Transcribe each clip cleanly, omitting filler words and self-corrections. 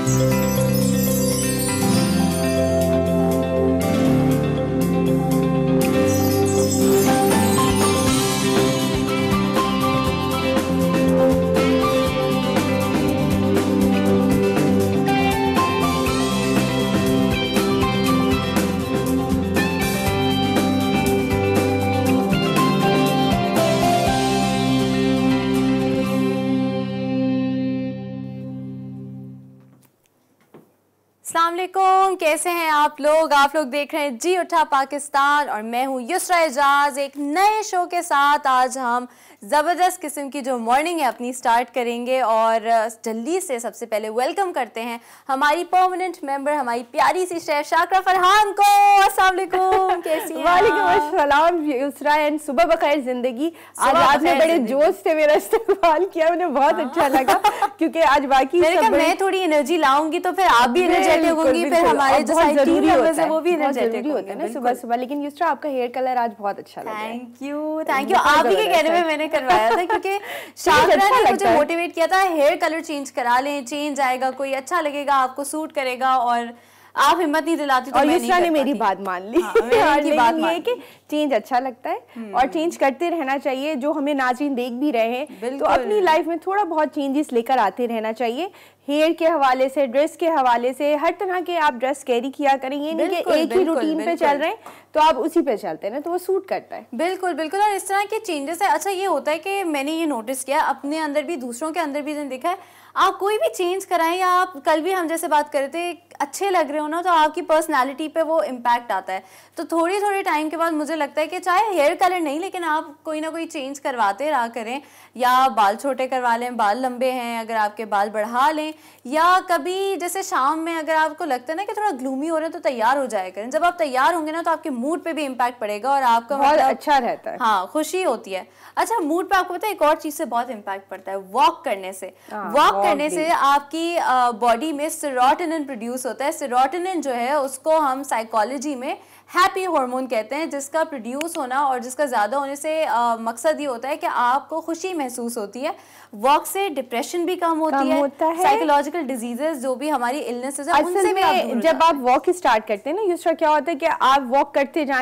अस्सलामुअलैकुम, कैसे हैं आप लोग देख रहे हैं जी उठा पाकिस्तान और मैं हूँ युसरा एजाज। एक नए शो के साथ आज हम ज़बरदस्त किस्म की जो मॉर्निंग है अपनी स्टार्ट करेंगे और जल्दी से सबसे पहले वेलकम करते हैं हमारी परमानेंट मेंबर, हमारी प्यारी सी शेफ शाकरा फरहान को। अस्सलाम वालेकुम, कैसी हैं? वालेकुम अस्सलाम युसरा एंड सुबह बखैर जिंदगी। आज आपने बड़े जोश से मेरा इस्तेमाल किया, मुझे बहुत अच्छा लगा क्योंकि आज बाकी मैं थोड़ी एनर्जी लाऊंगी तो फिर आप भी एनर्जेटिक होंगी, फिर हमारे जो जरूरी होता है वो भी एनर्जेटिक होते हैं ना सुबह सुबह। लेकिन युसरा आपका हेयर कलर आज बहुत अच्छा लगा। Thank you. आप ही के कहने में मैंने करवाया था क्योंकि शाकरा ने मुझे मोटिवेट किया था हेयर कलर चेंज करा लें, चेंज आएगा, कोई अच्छा लगेगा, आपको सूट करेगा और आप हिम्मत नहीं दिलाती तो और युसरा ने मेरी बात मान ली। बात ये कि चेंज अच्छा लगता है और चेंज करते रहना चाहिए। जो हमें नाज़रीन देख भी रहे हैं तो अपनी लाइफ में थोड़ा बहुत चेंजेस लेकर आते रहना चाहिए। हेयर के हवाले से, ड्रेस के हवाले से, हर तरह के आप ड्रेस कैरी किया करें। ये नहीं कि एक ही रूटीन पे चल रहे हैं तो आप उसी पे चलते हैं ना, तो वो सूट करता है। बिल्कुल बिल्कुल। और इस तरह के चेंजेस है। अच्छा ये होता है कि मैंने ये नोटिस किया अपने अंदर भी, दूसरों के अंदर भी देखा है, आप कोई भी चेंज कराएं या आप कल भी हम जैसे बात कर रहे थे अच्छे लग रहे हो ना तो आपकी पर्सनालिटी पे वो इम्पैक्ट आता है। तो थोड़ी थोड़ी टाइम के बाद मुझे लगता है कि चाहे हेयर कलर नहीं लेकिन आप कोई ना कोई चेंज करवाते रहा करें, या बाल छोटे करवा लें, बाल लंबे हैं अगर आपके बाल बढ़ा लें, या कभी जैसे शाम में अगर आपको लगता है ना कि थोड़ा ग्लूमी हो रहे हैं तो तैयार हो जाया करें। जब आप तैयार होंगे ना तो आपके मूड पे भी इम्पैक्ट पड़ेगा और आपका बहुत अच्छा रहता है। हाँ, खुशी होती है। अच्छा, मूड पे आपको पता है एक और चीज से बहुत इम्पैक्ट पड़ता है, वॉक करने से। वॉक करने से आपकी बॉडी में सेरोटोनिन प्रोड्यूस होता है। सेरोटोनिन जो है उसको हम साइकोलॉजी में हैप्पी हार्मोन कहते हैं, जिसका प्रोड्यूस होना और जिसका ज़्यादा होने से मकसद ये होता है कि आपको खुशी महसूस होती है। वॉक से डिप्रेशन भी कम होती है, साइकोलॉजिकल डिजीजेस जो भी हमारी इलनेसेस है उनसे भी आप जब आप वॉक स्टार्ट करते हैं ना युसरा, क्या होता है कि आप वॉक करते जा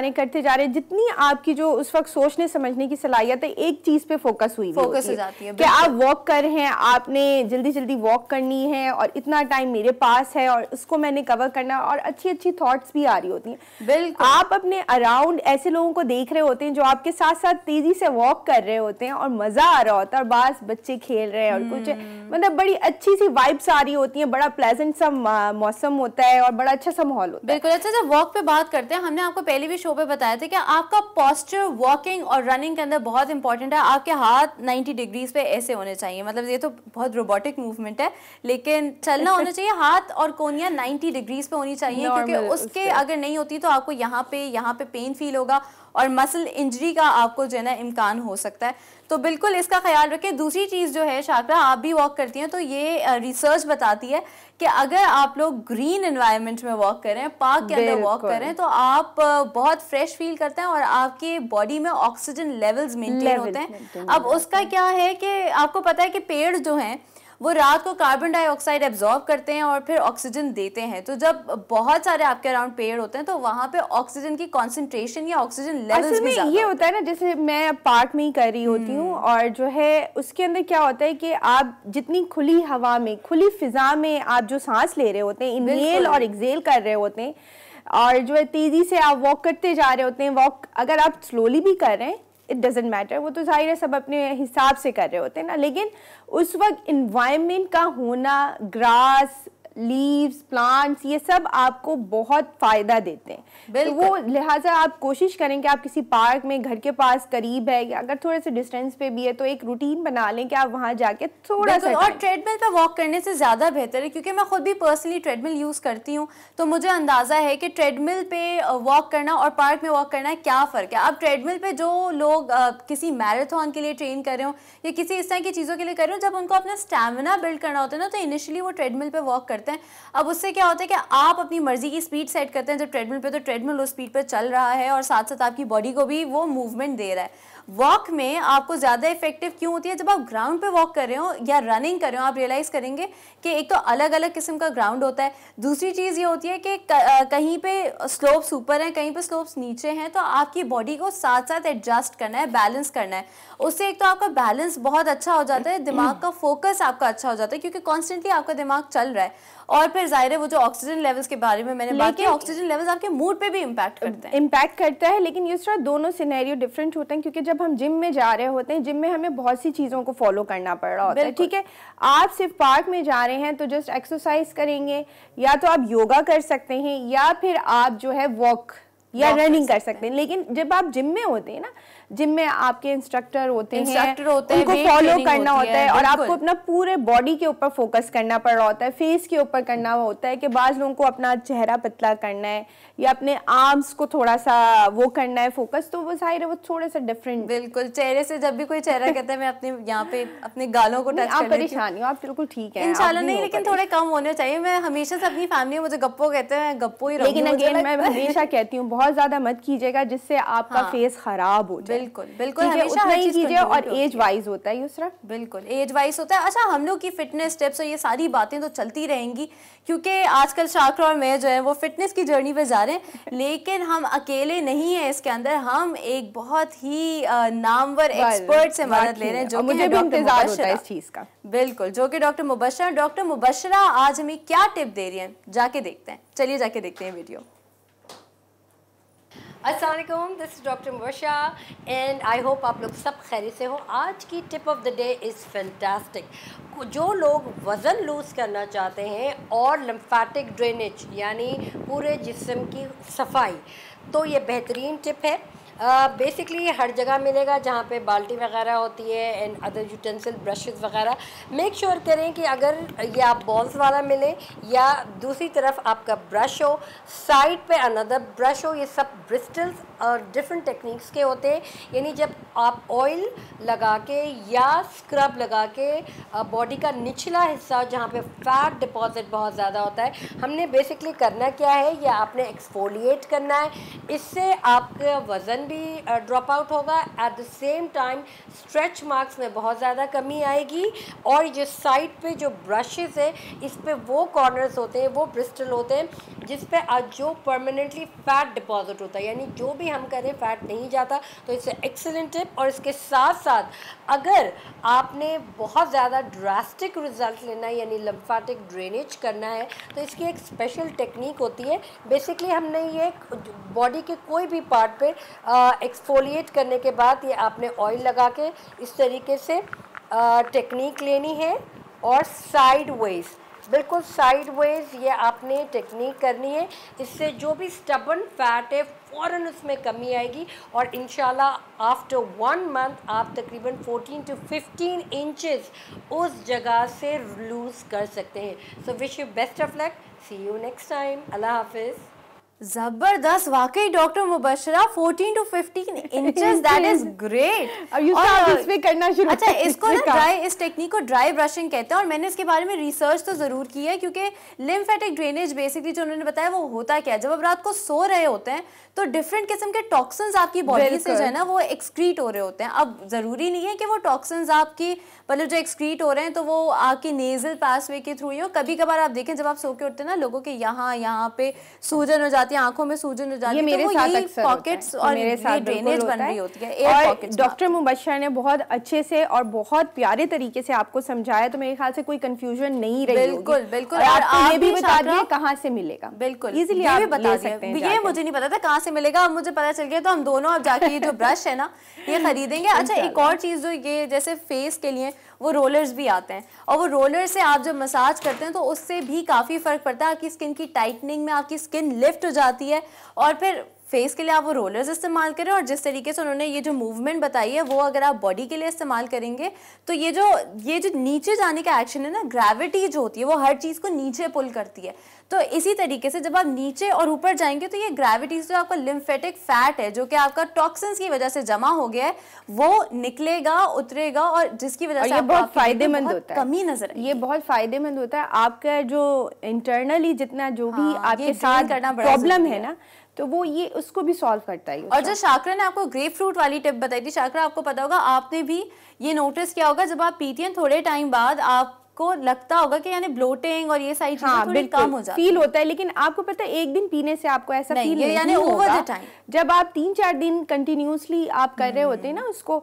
रहे जितनी आपकी जो उस वक्त सोचने समझने की सलाहियत है एक चीज पे फोकस हो जाती है कि आप वॉक कर रहे हैं, आपने जल्दी जल्दी वॉक करनी है और इतना टाइम मेरे पास है और उसको मैंने कवर करना, और अच्छी अच्छी थॉट्स भी आ रही होती हैं। बिल्कुल, आप अपने अराउंड ऐसे लोगों को देख रहे होते हैं जो आपके साथ साथ तेजी से वॉक कर रहे होते हैं और मजा आ रहा होता है, और बास बच्चे खेल रहे हैं और कुछ मतलब बड़ी अच्छी सी वाइब्स आ रही होती हैं, बड़ा प्लेजेंट सा मौसम होता है और बड़ा अच्छा सा माहौल होता है। बिल्कुल। अच्छा, जब वॉक पे बात करते हैं, हमने आपको पहले भी शो पे बताया था कि आपका पोस्चर वॉकिंग और रनिंग के अंदर बहुत इंपॉर्टेंट है। आपके हाथ 90 डिग्रीज पे ऐसे होने चाहिए, मतलब ये तो बहुत रोबोटिक मूवमेंट है लेकिन चलना होना चाहिए। हाथ और कोनियां 90 डिग्रीज पे होनी चाहिए क्योंकि उसके अगर नहीं होती तो आपको यहाँ पे पेन फील होगा और मसल इंजरी का आपको जो है ना इम्कान हो सकता है। तो बिल्कुल इसका ख्याल रखें। दूसरी चीज़ जो है शाकरा, आप भी वॉक करती हैं तो ये रिसर्च बताती है कि अगर आप लोग ग्रीन एनवायरनमेंट में वॉक करें, पार्क के अंदर वॉक करें, तो आप बहुत फ्रेश फील करते हैं और आपके बॉडी में ऑक्सीजन लेवल्स मेंटेन होते हैं। अब उसका क्या है कि आपको पता है कि पेड़ जो हैं वो रात को कार्बन डाइऑक्साइड एब्जॉर्ब करते हैं और फिर ऑक्सीजन देते हैं। तो जब बहुत सारे आपके अराउंड पेड़ होते हैं तो वहाँ पे ऑक्सीजन की कॉन्सेंट्रेशन या ऑक्सीजन लेवल्स भी ये होता है ना, जैसे मैं पार्क में ही कर रही होती हूँ और जो है उसके अंदर क्या होता है कि आप जितनी खुली हवा में, खुली फिजा में आप जो सांस ले रहे होते हैं, इनहेल और एक्सहेल कर रहे होते हैं, और जो है तेजी से आप वॉक करते जा रहे होते हैं। वॉक अगर आप स्लोली भी कर रहे हैं, इट डजेंट मैटर, वो तो जाहिर है सब अपने हिसाब से कर रहे होते हैं ना, लेकिन उस वक्त इन्वायरमेंट का होना, ग्रास, लीव्स, प्लांट्स, ये सब आपको बहुत फायदा देते हैं। तो वो लिहाजा आप कोशिश करें कि आप किसी पार्क में घर के पास करीब है या अगर थोड़े से डिस्टेंस पे भी है तो एक रूटीन बना लें कि आप वहाँ जाके थोड़ा सा, और ट्रेडमिल पे वॉक करने से ज़्यादा बेहतर है क्योंकि मैं खुद भी पर्सनली ट्रेडमिल यूज़ करती हूँ तो मुझे अंदाज़ा है कि ट्रेडमिल पे वॉक करना और पार्क में वॉक करना क्या फ़र्क है। अब ट्रेडमिल पे जो लोग किसी मैराथन के लिए ट्रेन कर रहे हो या किसी इस तरह की चीज़ों के लिए कर रहे हो, जब उनको अपना स्टैमिना बिल्ड करना होता है ना तो इनिशियली वो ट्रेडमिल पे वॉक करते हैं। अब उससे क्या होता है कि आप अपनी मर्जी की स्पीड सेट करते हैं जब ट्रेडमिल पे, तो ट्रेडमिल उस स्पीड पे चल रहा है और साथ साथ आपकी बॉडी को भी वो मूवमेंट दे रहा है। वॉक में आपको ज़्यादा इफेक्टिव क्यों होती है, जब आप ग्राउंड पे वॉक कर रहे हो या रनिंग कर रहे हो, आप रियलाइज़ करेंगे कि एक तो अलग अलग किस्म का ग्राउंड होता है, दूसरी चीज़ ये होती है कि कहीं पे स्लोप्स ऊपर हैं, कहीं पे स्लोप्स नीचे हैं, तो आपकी बॉडी को साथ साथ एडजस्ट करना है, बैलेंस करना है। उससे एक तो आपका बैलेंस बहुत अच्छा हो जाता है, दिमाग का फोकस आपका अच्छा हो जाता है क्योंकि कॉन्स्टेंटली आपका दिमाग चल रहा है। और फिर जाहिर है वो जो ऑक्सीजन लेवल्स के बारे में मैंने बात की, ऑक्सीजन लेवल्स आपके मूड पे भी इम्पैक्ट करते हैं। लेकिन युसरा दोनों सिनेरियो डिफरेंट होते हैं क्योंकि जब हम जिम में जा रहे होते हैं, जिम में हमें बहुत सी चीज़ों को फॉलो करना पड़ रहा होता है, ठीक है। आप सिर्फ पार्क में जा रहे हैं तो जस्ट एक्सरसाइज करेंगे, या तो आप योगा कर सकते हैं या फिर आप जो है वॉक या रनिंग कर सकते हैं। लेकिन जब आप जिम में होते हैं ना, जिम में आपके इंस्ट्रक्टर होते हैं, उनको फॉलो करना होता है और आपको अपना पूरे बॉडी के ऊपर फोकस करना पड़ रहा होता है, फेस के ऊपर करना होता है कि बाज़ लोगों को अपना चेहरा पतला करना है या अपने आर्म्स को थोड़ा सा वो करना है फोकस, तो वो जाहिर है वो थोड़ा सा डिफरेंट। बिल्कुल, चेहरे से जब भी कोई चेहरा कहता है मैं अपने यहाँ पे अपने गालों को टच आप परेशान हो, आप बिल्कुल ठीक है इंशाल्लाह नहीं, लेकिन थोड़े कम होने चाहिए। मैं हमेशा से अपनी फैमिली मुझे गप्पो कहते हैं, गप्पो ही लेकिन अगेन मैं हमेशा कहती हूँ बहुत ज्यादा मत कीजिएगा जिससे आपका फेस खराब हो जाए। बिल्कुल बिल्कुल, हमेशा नहीं कीजिए। और एज वाइज होता है युसरा, बिल्कुल एज वाइज होता है। अच्छा, हम लोग की फिटनेस टिप्स और ये सारी बातें तो चलती रहेंगी क्योंकि आजकल शाकरा और मैं जो है वो फिटनेस की जर्नी पे जा रहे हैं, लेकिन हम अकेले नहीं हैं इसके अंदर। हम एक बहुत ही नामवर एक्सपर्ट से मदद ले रहे हैं, जो मुझे भी इंतजार होता है इस चीज का। बिल्कुल, जो कि डॉक्टर मुबशरा। डॉक्टर मुबशरा आज हमें क्या टिप दे रही हैं, जाके देखते हैं। चलिए जाके देखते हैं वीडियो। अस्सलाम वालेकुम, this is doctor Mubashra and I hope आप लोग सब खैरियत से हो। आज की tip of the day is fantastic. जो लोग वज़न लूज़ करना चाहते हैं और लिम्फेटिक ड्रेनेज यानी पूरे जिस्म की सफाई, तो ये बेहतरीन टिप है। बेसिकली हर जगह मिलेगा जहाँ पे बाल्टी वगैरह होती है एंड अदर यूटेंसिल ब्रशेस वगैरह। मेक श्योर करें कि अगर ये आप बॉल्स वाला मिले या दूसरी तरफ आपका ब्रश हो, साइड पे अनदर ब्रश हो। ये सब ब्रिस्टल्स और डिफरेंट टेक्निक्स के होते हैं, यानी जब आप ऑयल लगा के या स्क्रब लगा के बॉडी का निचला हिस्सा जहाँ पे फैट डिपॉजिट बहुत ज़्यादा होता है, हमने बेसिकली करना क्या है, या आपने एक्सफोलिएट करना है। इससे आपका वज़न भी ड्रॉप आउट होगा, at the same time stretch marks में बहुत ज़्यादा कमी आएगी। और जो साइड पे जो ब्रशेस है, इस पे वो कॉर्नर्स होते हैं, वो ब्रिस्टल होते हैं जिस पे जो परमानेंटली फ़ैट डिपॉजिट होता है, यानी जो भी हम करें फ़ैट नहीं जाता। तो इससे एक्सीलेंट टिप। और इसके साथ साथ अगर आपने बहुत ज़्यादा ड्रास्टिक रिजल्ट लेना है, यानी लिम्फेटिक ड्रेनेज करना है, तो इसकी एक स्पेशल टेक्निक होती है। बेसिकली हमने ये बॉडी के कोई भी पार्ट पे एक्सफोलिएट करने के बाद ये आपने ऑयल लगा के इस तरीके से टेक्निक लेनी है और साइडवेज, बिल्कुल साइडवेज ये आपने टेक्निक करनी है। इससे जो भी स्टबन फैट है फ़ौरन उसमें कमी आएगी और इंशाल्लाह आफ्टर 1 मंथ आप तकरीबन 14 to 15 इंचेस उस जगह से लूज़ कर सकते हैं। So wish you best of luck, see you next time, अल्लाह हाफिज़। जबरदस्त, वाकई doctor Mubashra 14 to 15 inches, that is great. और इस पे करना शुरू। अच्छा, इसको ना इस टेक्निक को ड्राई ब्रशिंग कहते हैं और मैंने इसके बारे में रिसर्च तो ज़रूर की है क्योंकि लिम्फेटिक ड्रेनेज बेसिकली जो उन्होंने बताया वो होता क्या है, जब आप रात को सो रहे होते हैं तो डिफरेंट किस्म के टॉक्सिन्स आपकी बॉडी से जो है ना वो एक्सक्रीट हो रहे होते हैं। अब ज़रूरी नहीं है कि वो टॉक्सिन्स आपकी मतलब जो एक्सक्रीट हो रहे हैं तो वो आपके नेजल पासवे के थ्रू ही हो। कभी कभार आप देखें जब आप सो के उठते हैं ना, लोगों के यहाँ पे सूजन हो जाती है, आंखों में सूजन हो जाती है, मेरे साथ अक्सर पॉकेट्स और ड्रेनेज बन रही होती है, एयर पॉकेट्स। डॉक्टर मुबशरा ने बहुत अच्छे से और बहुत प्यारे तरीके से आपको समझाया, तो मेरे ख्याल से कोई कंफ्यूजन नहीं रही। बिल्कुल बिल्कुल। और आपको ये भी बता दिया कहाँ से मिलेगा। बिल्कुल इजीली आप बता सकते हैं। ये मुझे नहीं पता था कहाँ से मिलेगा, अब मुझे पता चल गया। तो हम दोनों अब जाके ये जो ब्रश है ना ये खरीदेंगे। अच्छा, एक और चीज़ जो ये जैसे फेस के लिए वो रोलर्स भी आते हैं और वो रोलर से आप जब मसाज करते हैं तो उससे भी काफ़ी फ़र्क पड़ता है। आपकी स्किन की टाइटनिंग में आपकी स्किन लिफ्ट हो जाती है और फिर फेस के लिए आप वो रोलर्स इस्तेमाल करें और जिस तरीके से उन्होंने ये जो मूवमेंट बताई है वो अगर आप बॉडी के लिए इस्तेमाल करेंगे तो ये जो नीचे जाने का एक्शन है ना, ग्रेविटी जो होती है वो हर चीज़ को नीचे पुल करती है। तो इसी तरीके से जब आप नीचे और ऊपर जाएंगे तो ये ग्रेविटी से जो आपका लिम्फेटिक फैट है जो कि आपका टॉक्सिन्स की वजह से जमा हो गया है वो निकलेगा, उतरेगा और जिसकी वजह से बहुत फायदेमंद होता है, कमी नजर आएगी। ये बहुत फायदेमंद होता है। आपका जो इंटरनली जितना जो भी आपके साथ प्रॉब्लम है ना, तो वो ये उसको भी सॉल्व करता है। और जो शाकरा ने आपको ग्रेप फ्रूट वाली टिप बताई थी, शाकरा आपको पता होगा, आपने भी ये नोटिस किया होगा, जब आप पीती हैं थोड़े टाइम बाद आप को लगता होगा कि यानी ब्लोटिंग और ये सारी चीजें थोड़ी कम हो जाती फील होता है, लेकिन आपको पता है एक दिन पीने से आपको ऐसा फील नहीं यानी ओवर द टाइम। जब आप 3-4 दिन कंटिन्यूसली आप कर रहे होते हैं ना उसको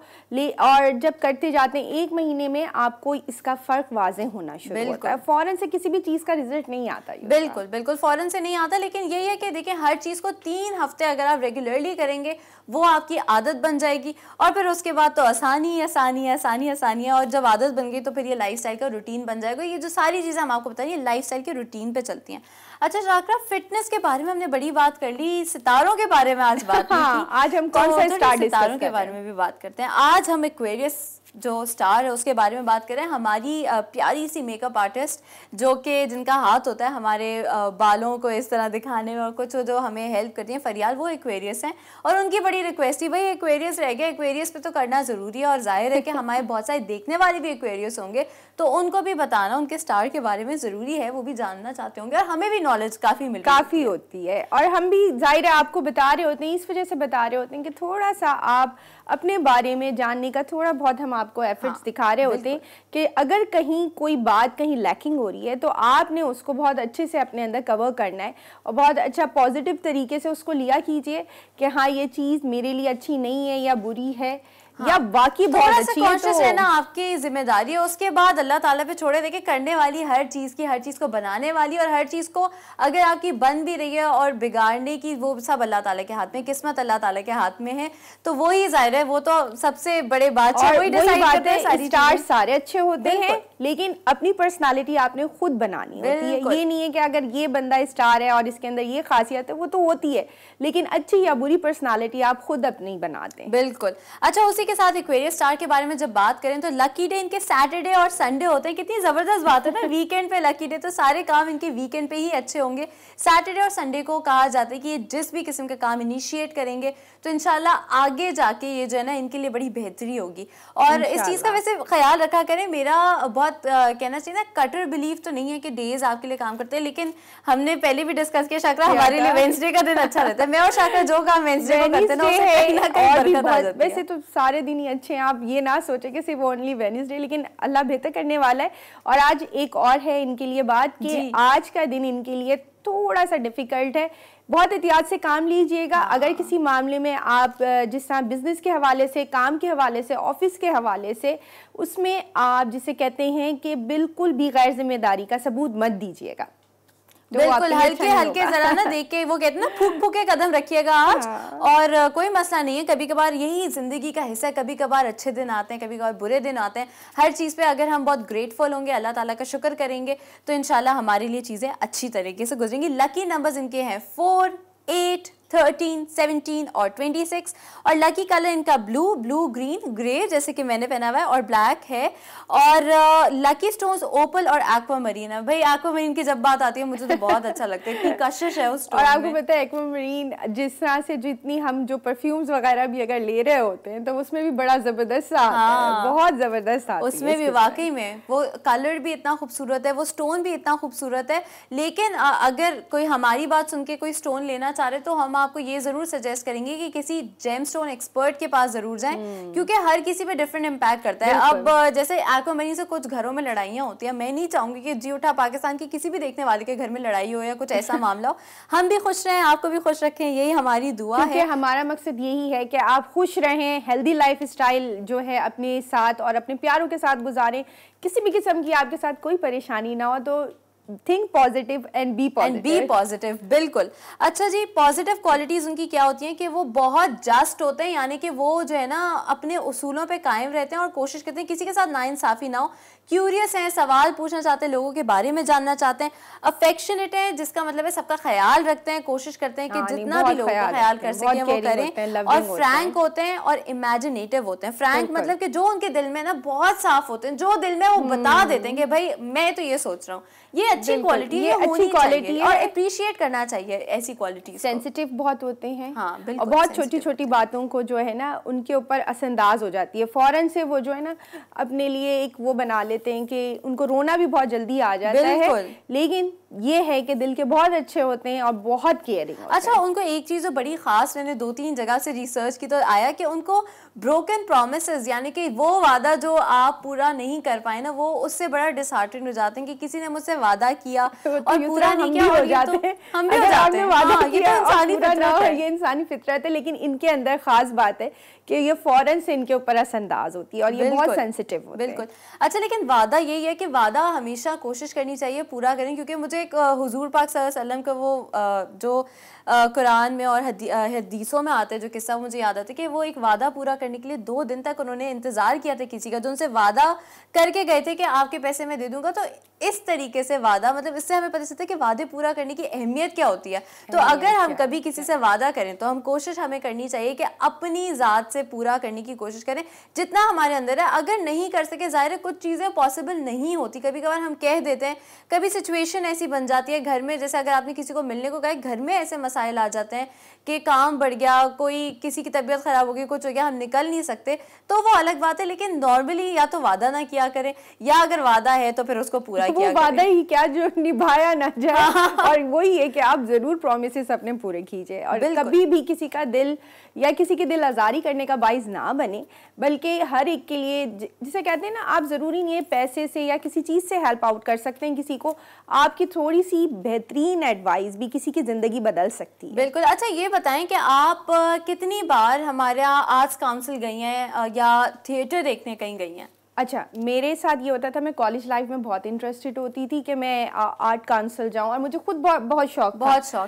और जब करते जाते हैं 1 महीने में आपको इसका फर्क वाज़ेह होना शुरू होता है। फौरन से किसी भी चीज का रिजल्ट नहीं आता। बिल्कुल बिल्कुल फौरन से नहीं आता, लेकिन यही है कि देखिए हर चीज को 3 हफ्ते अगर आप रेगुलरली करेंगे वो आपकी आदत बन जाएगी, और फिर उसके बाद तो आसानी आसानी आसानी आसानी है, और जब आदत बन गई तो फिर ये लाइफस्टाइल का रूटीन बन जाएगा। ये जो सारी चीज़ें हम आपको बताएं ये लाइफस्टाइल के रूटीन पे चलती हैं। अच्छा शाकरा, फिटनेस के बारे में हमने बड़ी बात कर ली, सितारों के बारे में आज बात हाँ, आज हम कौन सा स्टार सितारों के बारे में भी बात करते हैं। आज हम एक्वेरियस जो स्टार है उसके बारे में बात करें। हमारी प्यारी सी मेकअप आर्टिस्ट जो कि जिनका हाथ होता है हमारे बालों को इस तरह दिखाने में और कुछ जो हमें हेल्प करती हैं, फरियाल, वो एक्वेरियस हैं। और उनकी बड़ी रिक्वेस्ट थी, भाई एक्वेरियस रह गया, एक्वेरियस पे तो करना ज़रूरी है, और जाहिर है कि हमारे बहुत सारे देखने वाले भी एक्वेरियस होंगे, तो उनको भी बताना उनके स्टार के बारे में ज़रूरी है, वो भी जानना चाहते होंगे, और हमें भी नॉलेज काफ़ी होती है। और हम भी जाहिर है आपको बता रहे होते हैं, इस वजह से बता रहे होते हैं कि थोड़ा सा आप अपने बारे में जानने का थोड़ा बहुत हम आपको एफर्ट्स दिखा रहे होते हैं कि अगर कहीं कोई बात कहीं लैकिंग हो रही है तो आपने उसको बहुत अच्छे से अपने अंदर कवर करना है, और बहुत अच्छा पॉजिटिव तरीके से उसको लिया कीजिए कि हाँ ये चीज़ मेरे लिए अच्छी नहीं है या बुरी है, या बाकी बहुत अच्छी है, तो रहना आपकी जिम्मेदारी है। उसके बाद अल्लाह ताला पे छोड़े, देखिए करने वाली हर चीज़ को बनाने वाली, और हर चीज़ को अगर आपकी बन भी रही है और बिगाड़ने की, वो सब अल्लाह ताला के हाथ में, किस्मत अल्लाह ताला के हाथ में है, तो वो ही जाहिर है, वो तो सबसे बड़े बादशाह वही डिसाइड करते हैं। सारी स्टार सारे अच्छे होते हैं, लेकिन अपनी पर्सनालिटी आपने खुद बनानी होती है। ये नहीं है कि अगर ये बंदा स्टार है और इसके अंदर ये खासियत है, वो तो होती है, लेकिन अच्छी या बुरी पर्सनालिटी आप खुद अपनी बनाते हैं। बिल्कुल। अच्छा, उसी के साथ एक्वेरियस स्टार के बारे में जब बात करें तो लकी डे इनके सैटरडे और संडे होते हैं। कितनी जबरदस्त बात है ना, वीकेंड पे लकी डे, तो सारे काम इनके वीकेंड पे ही अच्छे होंगे। सैटरडे और संडे को कहा जाता है कि ये जिस भी किस्म का काम इनिशिएट करेंगे तो इंशाल्लाह आगे जाके ये जो है ना इनके लिए बड़ी बेहतरी होगी। और इस चीज़ का वैसे ख्याल रखा करें। मेरा बहुत कहना चाहिए ना, कटर बिलीफ तो नहीं है कि डेज आपके लिए काम करते हैं, लेकिन हमने पहले भी डिस्कस किया शाकरा, हमारे लिए वेडनेसडे का दिन अच्छा रहता है। मैं और शाकरा जो काम वेडनेसडे को करते हैं ना उससे कहीं ना कहीं बरकत आ जाती है। वैसे तो सारे दिन ही अच्छे हैं, आप ये ना सोचे कि सिर्फ ओनली वेडनेसडे, लेकिन अल्लाह बेहतर करने वाला है। और आज एक और है इनके लिए बात कि आज का दिन इनके लिए थोड़ा सा डिफिकल्ट है। बहुत एहतियात से काम लीजिएगा। अगर किसी मामले में आप जिस तरह बिजनेस के हवाले से, काम के हवाले से, ऑफिस के हवाले से, उसमें आप जिसे कहते हैं कि बिल्कुल भी गैर जिम्मेदारी का सबूत मत दीजिएगा। तो बिल्कुल हल्के हल्के जरा ना देख के, वो कहते हैं ना, फूक फूक के कदम रखिएगा आज। और कोई मसला नहीं है, कभी कभार यही जिंदगी का हिस्सा है, कभी कभार अच्छे दिन आते हैं, कभी कभार बुरे दिन आते हैं। हर चीज़ पे अगर हम बहुत ग्रेटफुल होंगे, अल्लाह ताला का शुक्र करेंगे, तो इंशाल्लाह हमारे लिए चीज़ें अच्छी तरीके से गुजरेंगी। लकी नंबर्स इनके हैं 4, 8, 13, 17 और 26। और लकी कलर इनका ब्लू, ग्रीन, ग्रे जैसे कि मैंने पहना हुआ है, और ब्लैक है। और लकी स्टोन्स ओपल और एक्वामरीन है। भाई एक्वामरीन की जब बात आती है मुझे तो बहुत अच्छा लगता है, इतनी कशिश है उस स्टोन और आपको पता है एक्वामरीन जिस तरह से जितनी हम जो परफ्यूम्स वगैरह भी अगर ले रहे होते हैं तो उसमें भी बड़ा जबरदस्त आता है, बहुत जबरदस्त आता है उसमें भी। वाकई में वो कलर भी इतना खूबसूरत है, वो स्टोन भी इतना खूबसूरत है। लेकिन अगर कोई हमारी बात सुन के कोई स्टोन लेना चाह रहे तो हम आपको ये जरूर सजेस्ट करेंगे कि किसी जेम स्टोन एक्सपर्ट के पास जरूर जाएं, क्योंकि हर किसी पे डिफरेंट इम्पैक्ट करता है। अब जैसे एक्वामरीन से कुछ घरों में लड़ाइयाँ होती हैं, मैं नहीं चाहूंगी कि जी उठा पाकिस्तान की किसी भी देखने वाले के घर में लड़ाई हो या कुछ ऐसा मामला हो। हम भी खुश रहें, आपको भी खुश रखें, यही हमारी दुआ है। हमारा मकसद यही है कि आप खुश रहें, हेल्दी लाइफ स्टाइल जो है अपने साथ और अपने प्यारों के साथ गुजारें, किसी भी किस्म की आपके साथ कोई परेशानी ना हो। तो think positive and be positive. बिल्कुल। अच्छा जी, पॉजिटिव क्वालिटीज उनकी क्या होती हैं कि वो बहुत जस्ट होते हैं, यानी कि वो जो है ना अपने उसूलों पे कायम रहते हैं और कोशिश करते हैं किसी के साथ नाइंसाफी ना हो। क्यूरियस हैं, सवाल पूछना चाहते हैं, लोगों के बारे में जानना चाहते हैं। अफेक्शनेट है, जिसका मतलब है सबका ख्याल रखते हैं, कोशिश करते हैं कि जितना भी लोगों का ख्याल कर सकें वो करें। और फ्रैंक होते हैं और इमेजिनेटिव होते हैं। फ्रैंक मतलब कि जो उनके दिल में ना बहुत साफ होते हैं, जो दिल में वो बता देते हैं कि भाई मैं तो ये सोच रहा हूँ, ये अच्छी क्वालिटी है, अच्छी क्वालिटी है और अप्रिशिएट करना चाहिए ऐसी क्वालिटी। सेंसिटिव बहुत होते हैं, हाँ, और बहुत छोटी छोटी बातों को जो है ना उनके ऊपर असरअंदाज हो जाती है, फौरन से वो जो है ना अपने लिए एक वो बना लेते हैं कि उनको रोना भी बहुत जल्दी आ जाता है। लेकिन ये है कि दिल के बहुत अच्छे होते हैं और बहुत केयरिंग होते हैं। अच्छा, उनको एक चीज़ जो बड़ी खास, मैंने 2-3 जगह से रिसर्च की तो आया कि उनको ब्रोकन प्रॉमिसेस, यानी कि वो वादा जो आप पूरा नहीं कर पाए ना, वो उससे बड़ा डिसहार्टेंड हो जाते हैं कि किसी ने मुझसे वादा किया और पूरा नहीं किया, हो जाते हैं, हम भी हो जाते हैं। वादा किया और पूरा ना हो, ये इंसानी फितरत है। लेकिन इनके अंदर खास बात है कि ये फौरन से इनके ऊपर असरअंदाज होती है और ये बहुत सेंसिटिव होते हैं। बिल्कुल। अच्छा, लेकिन वादा यही है कि वादा हमेशा कोशिश करनी चाहिए पूरा करें, क्योंकि मुझे एक हुजूर पाक सल्लल्लाहु अलैहि वसल्लम का वो जो कुरान में और हदीसों में आते हैं जो किस्सा मुझे याद आता है कि वो एक वादा पूरा करने के लिए 2 दिन तक उन्होंने इंतज़ार किया था किसी का, जो उनसे वादा करके गए थे कि आपके पैसे मैं दे दूंगा। तो इस तरीके से वादा, मतलब इससे हमें पता चलता है कि वादे पूरा करने की अहमियत क्या होती है। तो अगर हम कभी किसी से वादा करें तो हम कोशिश हमें करनी चाहिए कि अपनी ज़ात से पूरा करने की कोशिश करें जितना हमारे अंदर है। अगर नहीं कर सके, ज़ाहिर है कुछ चीज़ें पॉसिबल नहीं होती, कभी कभार हम कह देते हैं, कभी सिचुएशन ऐसी बन जाती है घर में, जैसे अगर आपने किसी को मिलने को कहा, घर में ऐसे मसाइल आ जाते हैं कि काम बढ़ गया, कोई किसी की तबीयत ख़राब हो गई, कुछ हो गया, हम निकल नहीं सकते, तो वो अलग बात है। लेकिन नॉर्मली या तो वादा ना किया करें, या अगर वादा है तो फिर उसको पूरा किया करें। वादा ही क्या जो निभाया ना जाए। और वही है कि आप जरूर प्रॉमिसेस अपने पूरे कीजिए और कभी भी किसी का दिल या किसी की दिल आज़ारी करने का बाइस ना बने, बल्कि हर एक के लिए, जिसे कहते हैं ना, आप ज़रूरी नहीं है पैसे से या किसी चीज़ से हेल्प आउट कर सकते हैं किसी को, आपकी थोड़ी सी बेहतरीन एडवाइस भी किसी की ज़िंदगी बदल सकती है। बिल्कुल। अच्छा, ये बताएं कि आप कितनी बार हमारे आर्ट्स काउंसिल गई हैं या थिएटर देखने कहीं गई हैं? अच्छा, मेरे साथ ये होता था, मैं कॉलेज लाइफ में बहुत इंटरेस्टेड होती थी कि मैं आर्ट काउंसिल जाऊं और मुझे खुद बहुत शौक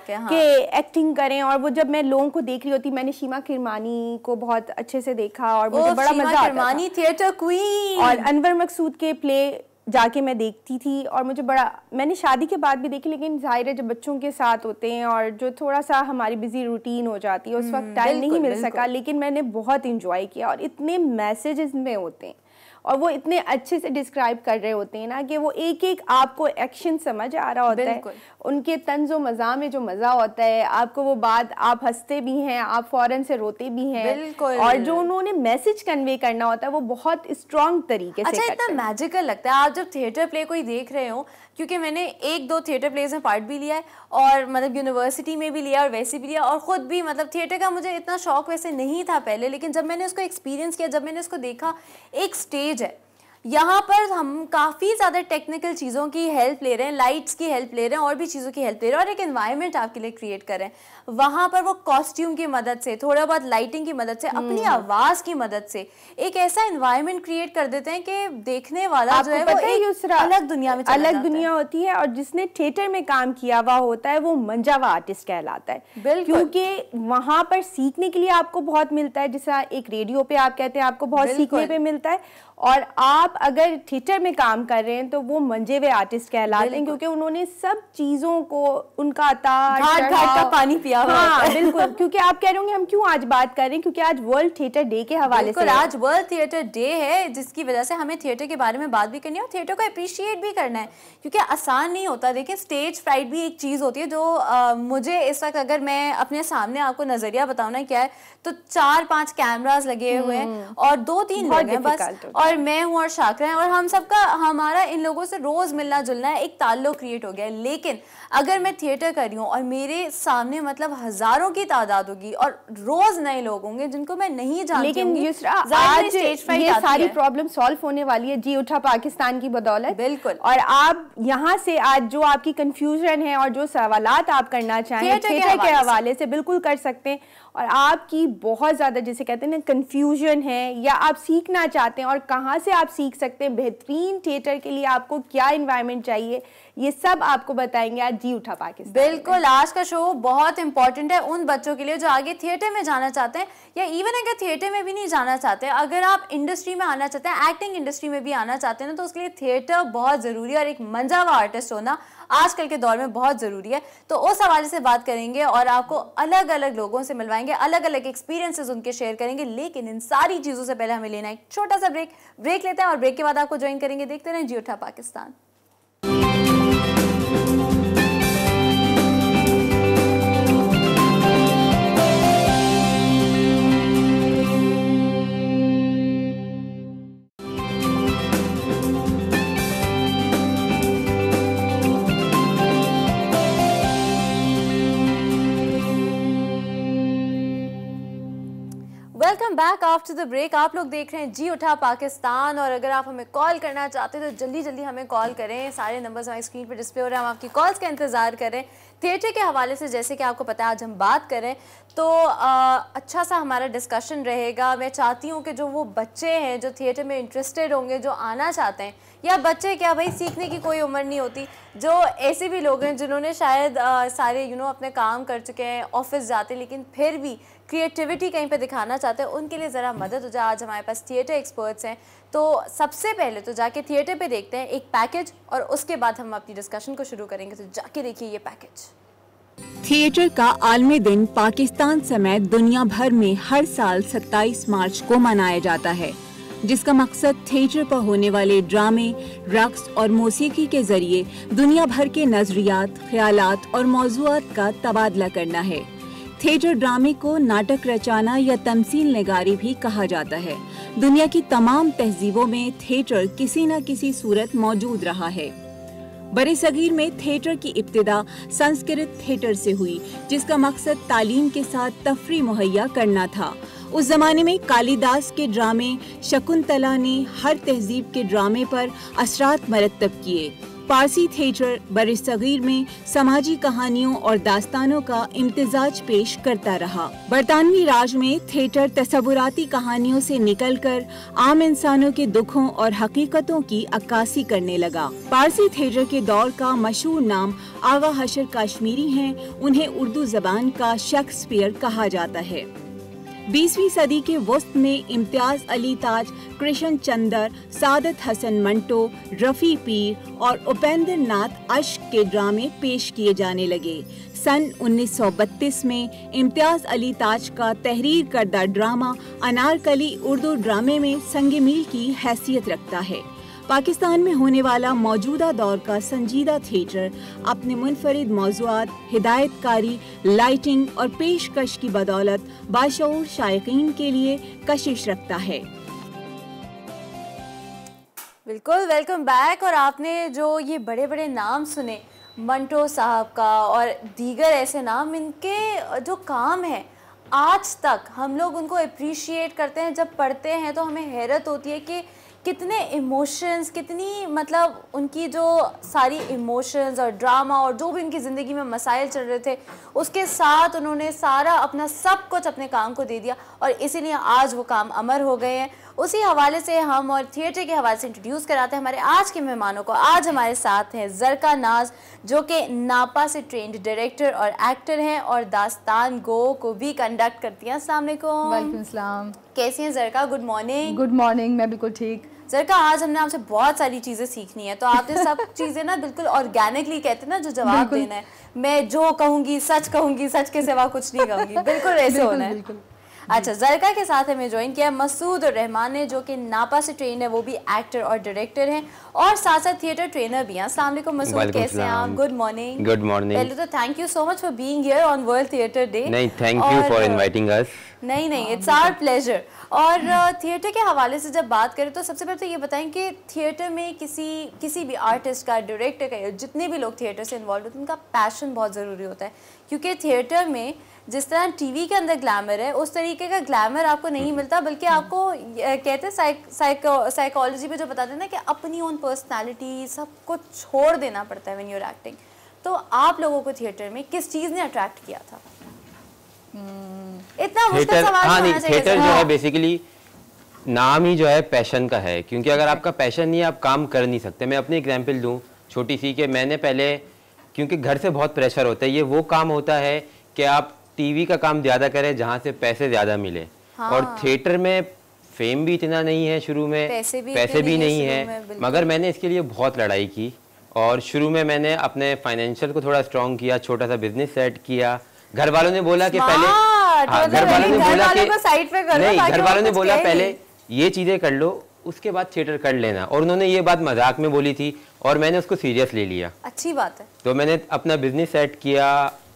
है, हाँ, कि एक्टिंग करें। और वो जब मैं लोगों को देख रही होती, मैंने शीमा किरमानी को बहुत अच्छे से देखा और मुझे बड़ा मजा आता था। Theatre queen. और अनवर मकसूद के प्ले जाके मैं देखती थी और मुझे बड़ा, मैंने शादी के बाद भी देखी, लेकिन जाहिर है जब बच्चों के साथ होते हैं और जो थोड़ा सा हमारी बिजी रूटीन हो जाती है, उस वक्त टाइम नहीं मिल सका, लेकिन मैंने बहुत इंजॉय किया। और इतने मैसेजेस में होते हैं और वो इतने अच्छे से डिस्क्राइब कर रहे होते हैं ना कि वो एक एक आपको एक्शन समझ आ रहा होता है, उनके तंज़ो मज़ा में जो मज़ा होता है, आपको वो बात, आप हंसते भी हैं, आप फौरन से रोते भी हैं, और जो उन्होंने मैसेज कन्वे करना होता है वो बहुत स्ट्रॉन्ग तरीके से करते हैं। इतना मैजिकल लगता है आप जब थिएटर प्ले कोई देख रहे हो, क्योंकि मैंने 1-2 थिएटर प्लेज में पार्ट भी लिया है और मतलब यूनिवर्सिटी में भी लिया और वैसे भी लिया, और ख़ुद भी मतलब थिएटर का मुझे इतना शौक वैसे नहीं था पहले, लेकिन जब मैंने उसको एक्सपीरियंस किया, जब मैंने उसको देखा, एक स्टेज है यहाँ पर हम काफ़ी ज़्यादा टेक्निकल चीज़ों की हेल्प ले रहे हैं, लाइट्स की हेल्प ले रहे हैं और भी चीज़ों की हेल्प ले रहे हैं, और एक एनवायरनमेंट आपके लिए क्रिएट कर रहे हैं। वहाँ पर वो कॉस्ट्यूम की मदद से, थोड़ा बहुत लाइटिंग की मदद से, अपनी आवाज़ की मदद से एक ऐसा एनवायरनमेंट क्रिएट कर देते हैं कि देखने वाला जो है वो एक अलग दुनिया में, अलग दुनिया होती है। और जिसने थिएटर में काम किया हुआ होता है वो मंजा हुआ आर्टिस्ट कहलाता है, क्योंकि वहाँ पर सीखने के लिए आपको बहुत मिलता है, जैसा एक रेडियो पे आप कहते हैं आपको बहुत सीखने पे मिलता है, और आप अगर थिएटर में काम कर रहे हैं तो वो मंजे हुए आर्टिस्ट कहलाते हैं, क्योंकि उन्होंने सब चीज़ों को, उनका घाट का पानी पिया हुआ है। हाँ बिल्कुल, क्योंकि आप कह रहे होंगे हम क्यों आज बात कर रहे हैं, क्योंकि आज वर्ल्ड थिएटर डे के हवाले से, आज वर्ल्ड थिएटर डे है, जिसकी वजह से हमें थिएटर के बारे में बात भी करनी है और थिएटर को अप्रिशिएट भी करना है, क्योंकि आसान नहीं होता। देखिए, स्टेज फ्राइट भी एक चीज़ होती है जो मुझे इस वक्त, अगर मैं अपने सामने आपको नज़रिया बताऊँ ना क्या है, तो 4-5 कैमरास लगे हुए हैं और 2-3 लोग हैं बस, और मैं हूँ और शाकरा हैं, और हम सबका, हमारा इन लोगों से रोज़ मिलना जुलना है, एक ताल्लुक क्रिएट हो गया है। लेकिन अगर मैं थिएटर कर रही हूँ और मेरे सामने मतलब हज़ारों की तादाद होगी और रोज़ नए लोग होंगे जिनको मैं नहीं जानती, लेकिन आज ये सारी प्रॉब्लम सॉल्व होने वाली है जी उठा पाकिस्तान की बदौलत। बिल्कुल। और आप यहाँ से आज जो आपकी कंफ्यूजन है और जो सवालात आप करना चाहें थिएटर के हवाले से बिल्कुल कर सकते हैं, और आपकी बहुत ज़्यादा, जिसे कहते हैं ना, कंफ्यूजन है या आप सीखना चाहते हैं और कहाँ से आप सीख सकते हैं, बेहतरीन थिएटर के लिए आपको क्या एनवायरनमेंट चाहिए, ये सब आपको बताएंगे आज जी उठा पाकिस्तान। बिल्कुल, आज का शो बहुत इंपॉर्टेंट है उन बच्चों के लिए जो आगे थिएटर में जाना चाहते हैं, या इवन अगर थिएटर में भी नहीं जाना चाहते, अगर आप इंडस्ट्री में आना चाहते हैं, एक्टिंग इंडस्ट्री में भी आना चाहते हैं ना, तो उसके लिए थिएटर बहुत ज़रूरी है, और एक मंजा हुआ आर्टिस्ट होना आजकल के दौर में बहुत ज़रूरी है। तो उस हवाले से बात करेंगे और आपको अलग अलग लोगों से मिलवाएंगे, अलग अलग एक्सपीरियंसेस उनके शेयर करेंगे। लेकिन इन सारी चीज़ों से पहले हमें लेना एक छोटा सा ब्रेक लेते हैं, और ब्रेक के बाद आपको ज्वाइन करेंगे। देखते रहें जी उठा Pakistan. Welcome back after the break. आप लोग देख रहे हैं जी उठा पाकिस्तान, और अगर आप हमें कॉल करना चाहते हैं तो जल्दी जल्दी हमें कॉल करें। सारे नंबर्स हमारी स्क्रीन पर डिस्प्ले हो रहे हैं, हम आपकी कॉल्स का इंतज़ार करें। थिएटर के हवाले से जैसे कि आपको पता है आज हम बात करें तो अच्छा सा हमारा डिस्कशन रहेगा। मैं चाहती हूँ कि जो वो बच्चे हैं जो थिएटर में इंटरेस्टेड होंगे, जो आना चाहते हैं, या बच्चे क्या भाई, सीखने की कोई उम्र नहीं होती, जो ऐसे भी लोग हैं जिन्होंने शायद सारे अपने काम कर चुके हैं, ऑफिस जाते, लेकिन फिर भी क्रिएटिविटी कहीं पे दिखाना चाहते हैं, उनके लिए ज़रा मदद हो जाए। आज हमारे पास थिएटर एक्सपर्ट्स हैं, तो सबसे पहले तो जाके थिएटर पे देखते हैं एक पैकेज, और उसके बाद हम अपनी डिस्कशन को शुरू करेंगे। तो जाके देखिए ये पैकेज। थिएटर का आलमी दिन पाकिस्तान समेत दुनिया भर में हर साल 27 मार्च को मनाया जाता है, जिसका मकसद थिएटर पर होने वाले ड्रामे, रक्स और मौसीकी के जरिए दुनिया भर के नजरियात, ख्यालात और मौज़ूआत का तबादला करना है। थिएटर ड्रामे को नाटक रचाना या तमसील निगारी भी कहा जाता है। दुनिया की तमाम तहजीबों में थिएटर किसी न किसी सूरत मौजूद रहा है। बड़े सगीर में थिएटर की इब्तिदा संस्कृत थिएटर से हुई, जिसका मकसद तालीम के साथ तफरीह मुहैया करना था। उस जमाने में कालिदास के ड्रामे शकुंतला ने हर तहजीब के ड्रामे पर असरात मरतब किए। पारसी थिएटर बड़े सगीर में समाजी कहानियों और दास्तानों का इम्तिजाज पेश करता रहा। बरतानवी राज में थिएटर तसव्वुराती कहानियों से निकलकर आम इंसानों के दुखों और हकीकतों की अक्कासी करने लगा। पारसी थिएटर के दौर का मशहूर नाम आगा हशर काश्मीरी हैं। उन्हें उर्दू जबान का शेक्सपियर कहा जाता है। 20वीं सदी के वस्त में इम्तियाज अली ताज, कृष्ण चंदर, सादत हसन मंटो, रफ़ी पीर और उपेंद्र नाथ अश्क के ड्रामे पेश किए जाने लगे। सन 1932 में इम्तियाज अली ताज का तहरीर करदा ड्रामा अनारकली उर्दू ड्रामे में संग मील की हैसियत रखता है। पाकिस्तान में होने वाला मौजूदा दौर का संजीदा थिएटर अपने मुनफरिद मौज़ूआत, हिदायतकारी, लाइटिंग और पेशकश की बदौलत बाशऊर शायकीन के लिए कशिश रखता है। बिल्कुल, वेलकम बैक। और आपने जो ये बड़े बड़े नाम सुने, मंटो साहब का और दीगर ऐसे नाम, इनके जो काम है आज तक हम लोग उनको अप्रिशिएट करते हैं। जब पढ़ते हैं तो हमें हैरत होती है कि कितने इमोशंस, कितनी मतलब उनकी जो सारी इमोशंस और ड्रामा और जो भी उनकी ज़िंदगी में मसाइल चल रहे थे, उसके साथ उन्होंने सारा अपना सब कुछ अपने काम को दे दिया, और इसीलिए आज वो काम अमर हो गए हैं। उसी हवाले से हम और थिएटर के हवाले से इंट्रोड्यूस कराते हैं हमारे आज के मेहमानों को। आज हमारे साथ हैं ज़रका नाज, जो कि नापा से ट्रेंड डायरेक्टर और एक्टर हैं, और दास्तान गो को भी कंडक्ट करती हैं। अस्सलाम वालेकुम। वालेकुम सलाम। कैसी हैं Zarka? Good morning. Good morning, मैं बिल्कुल ठीक। ज़रका, आज हमने आपसे बहुत सारी चीज़ें सीखनी है, तो आपने सब चीज़ें ना बिल्कुल ऑर्गेनिकली, कहते हैं ना, जो जवाब देना है। मैं जो कहूँगी सच कहूँगी, सच के सिवा कुछ नहीं कहूँगी, बिल्कुल ऐसे होना है। बिल्कुल। अच्छा, ज़रका के साथ हमें ज्वाइन किया मसूद और रहमान ने, जो कि नापा से ट्रेन है, वो भी एक्टर और डायरेक्टर हैं और साथ साथ थिएटर ट्रेनर भी हैं। अस्सलाम वालेकुम मसूद, कैसे हैं आप? Good morning. Good morning. पहले तो thank you so much for being here on world theatre day. नहीं, thank you for inviting us. नहीं, इट्स आवर प्लेजर। और थिएटर के हवाले से जब बात करें तो सबसे पहले तो ये बताएं कि थिएटर में किसी भी आर्टिस्ट का, डायरेक्टर का, जितने भी लोग थिएटर से इन्वॉल्व होते हैं, उनका पैशन बहुत ज़रूरी होता है, क्योंकि थिएटर में जिस तरह टीवी के अंदर ग्लैमर है, उस तरीके का ग्लैमर आपको नहीं मिलता, बल्कि आपको कहते हैं साइकोलॉजी में जो बताते हैं ना कि अपनी ओन पर्सनालिटी सब कुछ छोड़ देना पड़ता है व्हेन यू आर एक्टिंग। तो आप लोगों को थिएटर में किस चीज़ ने अट्रैक्ट किया था? इतना मुश्किल सवाल। हाँ नहीं, थिएटर जो है बेसिकली नाम ही जो है पैशन का है, क्योंकि अगर आपका पैशन नहीं है आप काम कर नहीं सकते। मैं अपनी एग्जांपल दूं छोटी सी, कि मैंने पहले, क्योंकि घर से बहुत प्रेशर होता है, ये वो काम होता है कि आप टीवी का काम ज़्यादा करें जहाँ से पैसे ज़्यादा मिले। हाँ। और थिएटर में फेम भी इतना नहीं है शुरू में, पैसे भी नहीं है, मगर मैंने इसके लिए बहुत लड़ाई की। और शुरू में मैंने अपने फाइनेंशियल को थोड़ा स्ट्रॉन्ग किया, छोटा सा बिजनेस सेट किया। घर वालों ने बोला कि पहले, घर वालों ने बोला कि नहीं, घर वालों ने बोला पहले ये चीज़ें कर लो, उसके बाद थिएटर कर लेना। और उन्होंने ये बात मजाक में बोली थी और मैंने उसको सीरियस ले लिया। अच्छी बात है। तो मैंने अपना बिजनेस सेट किया,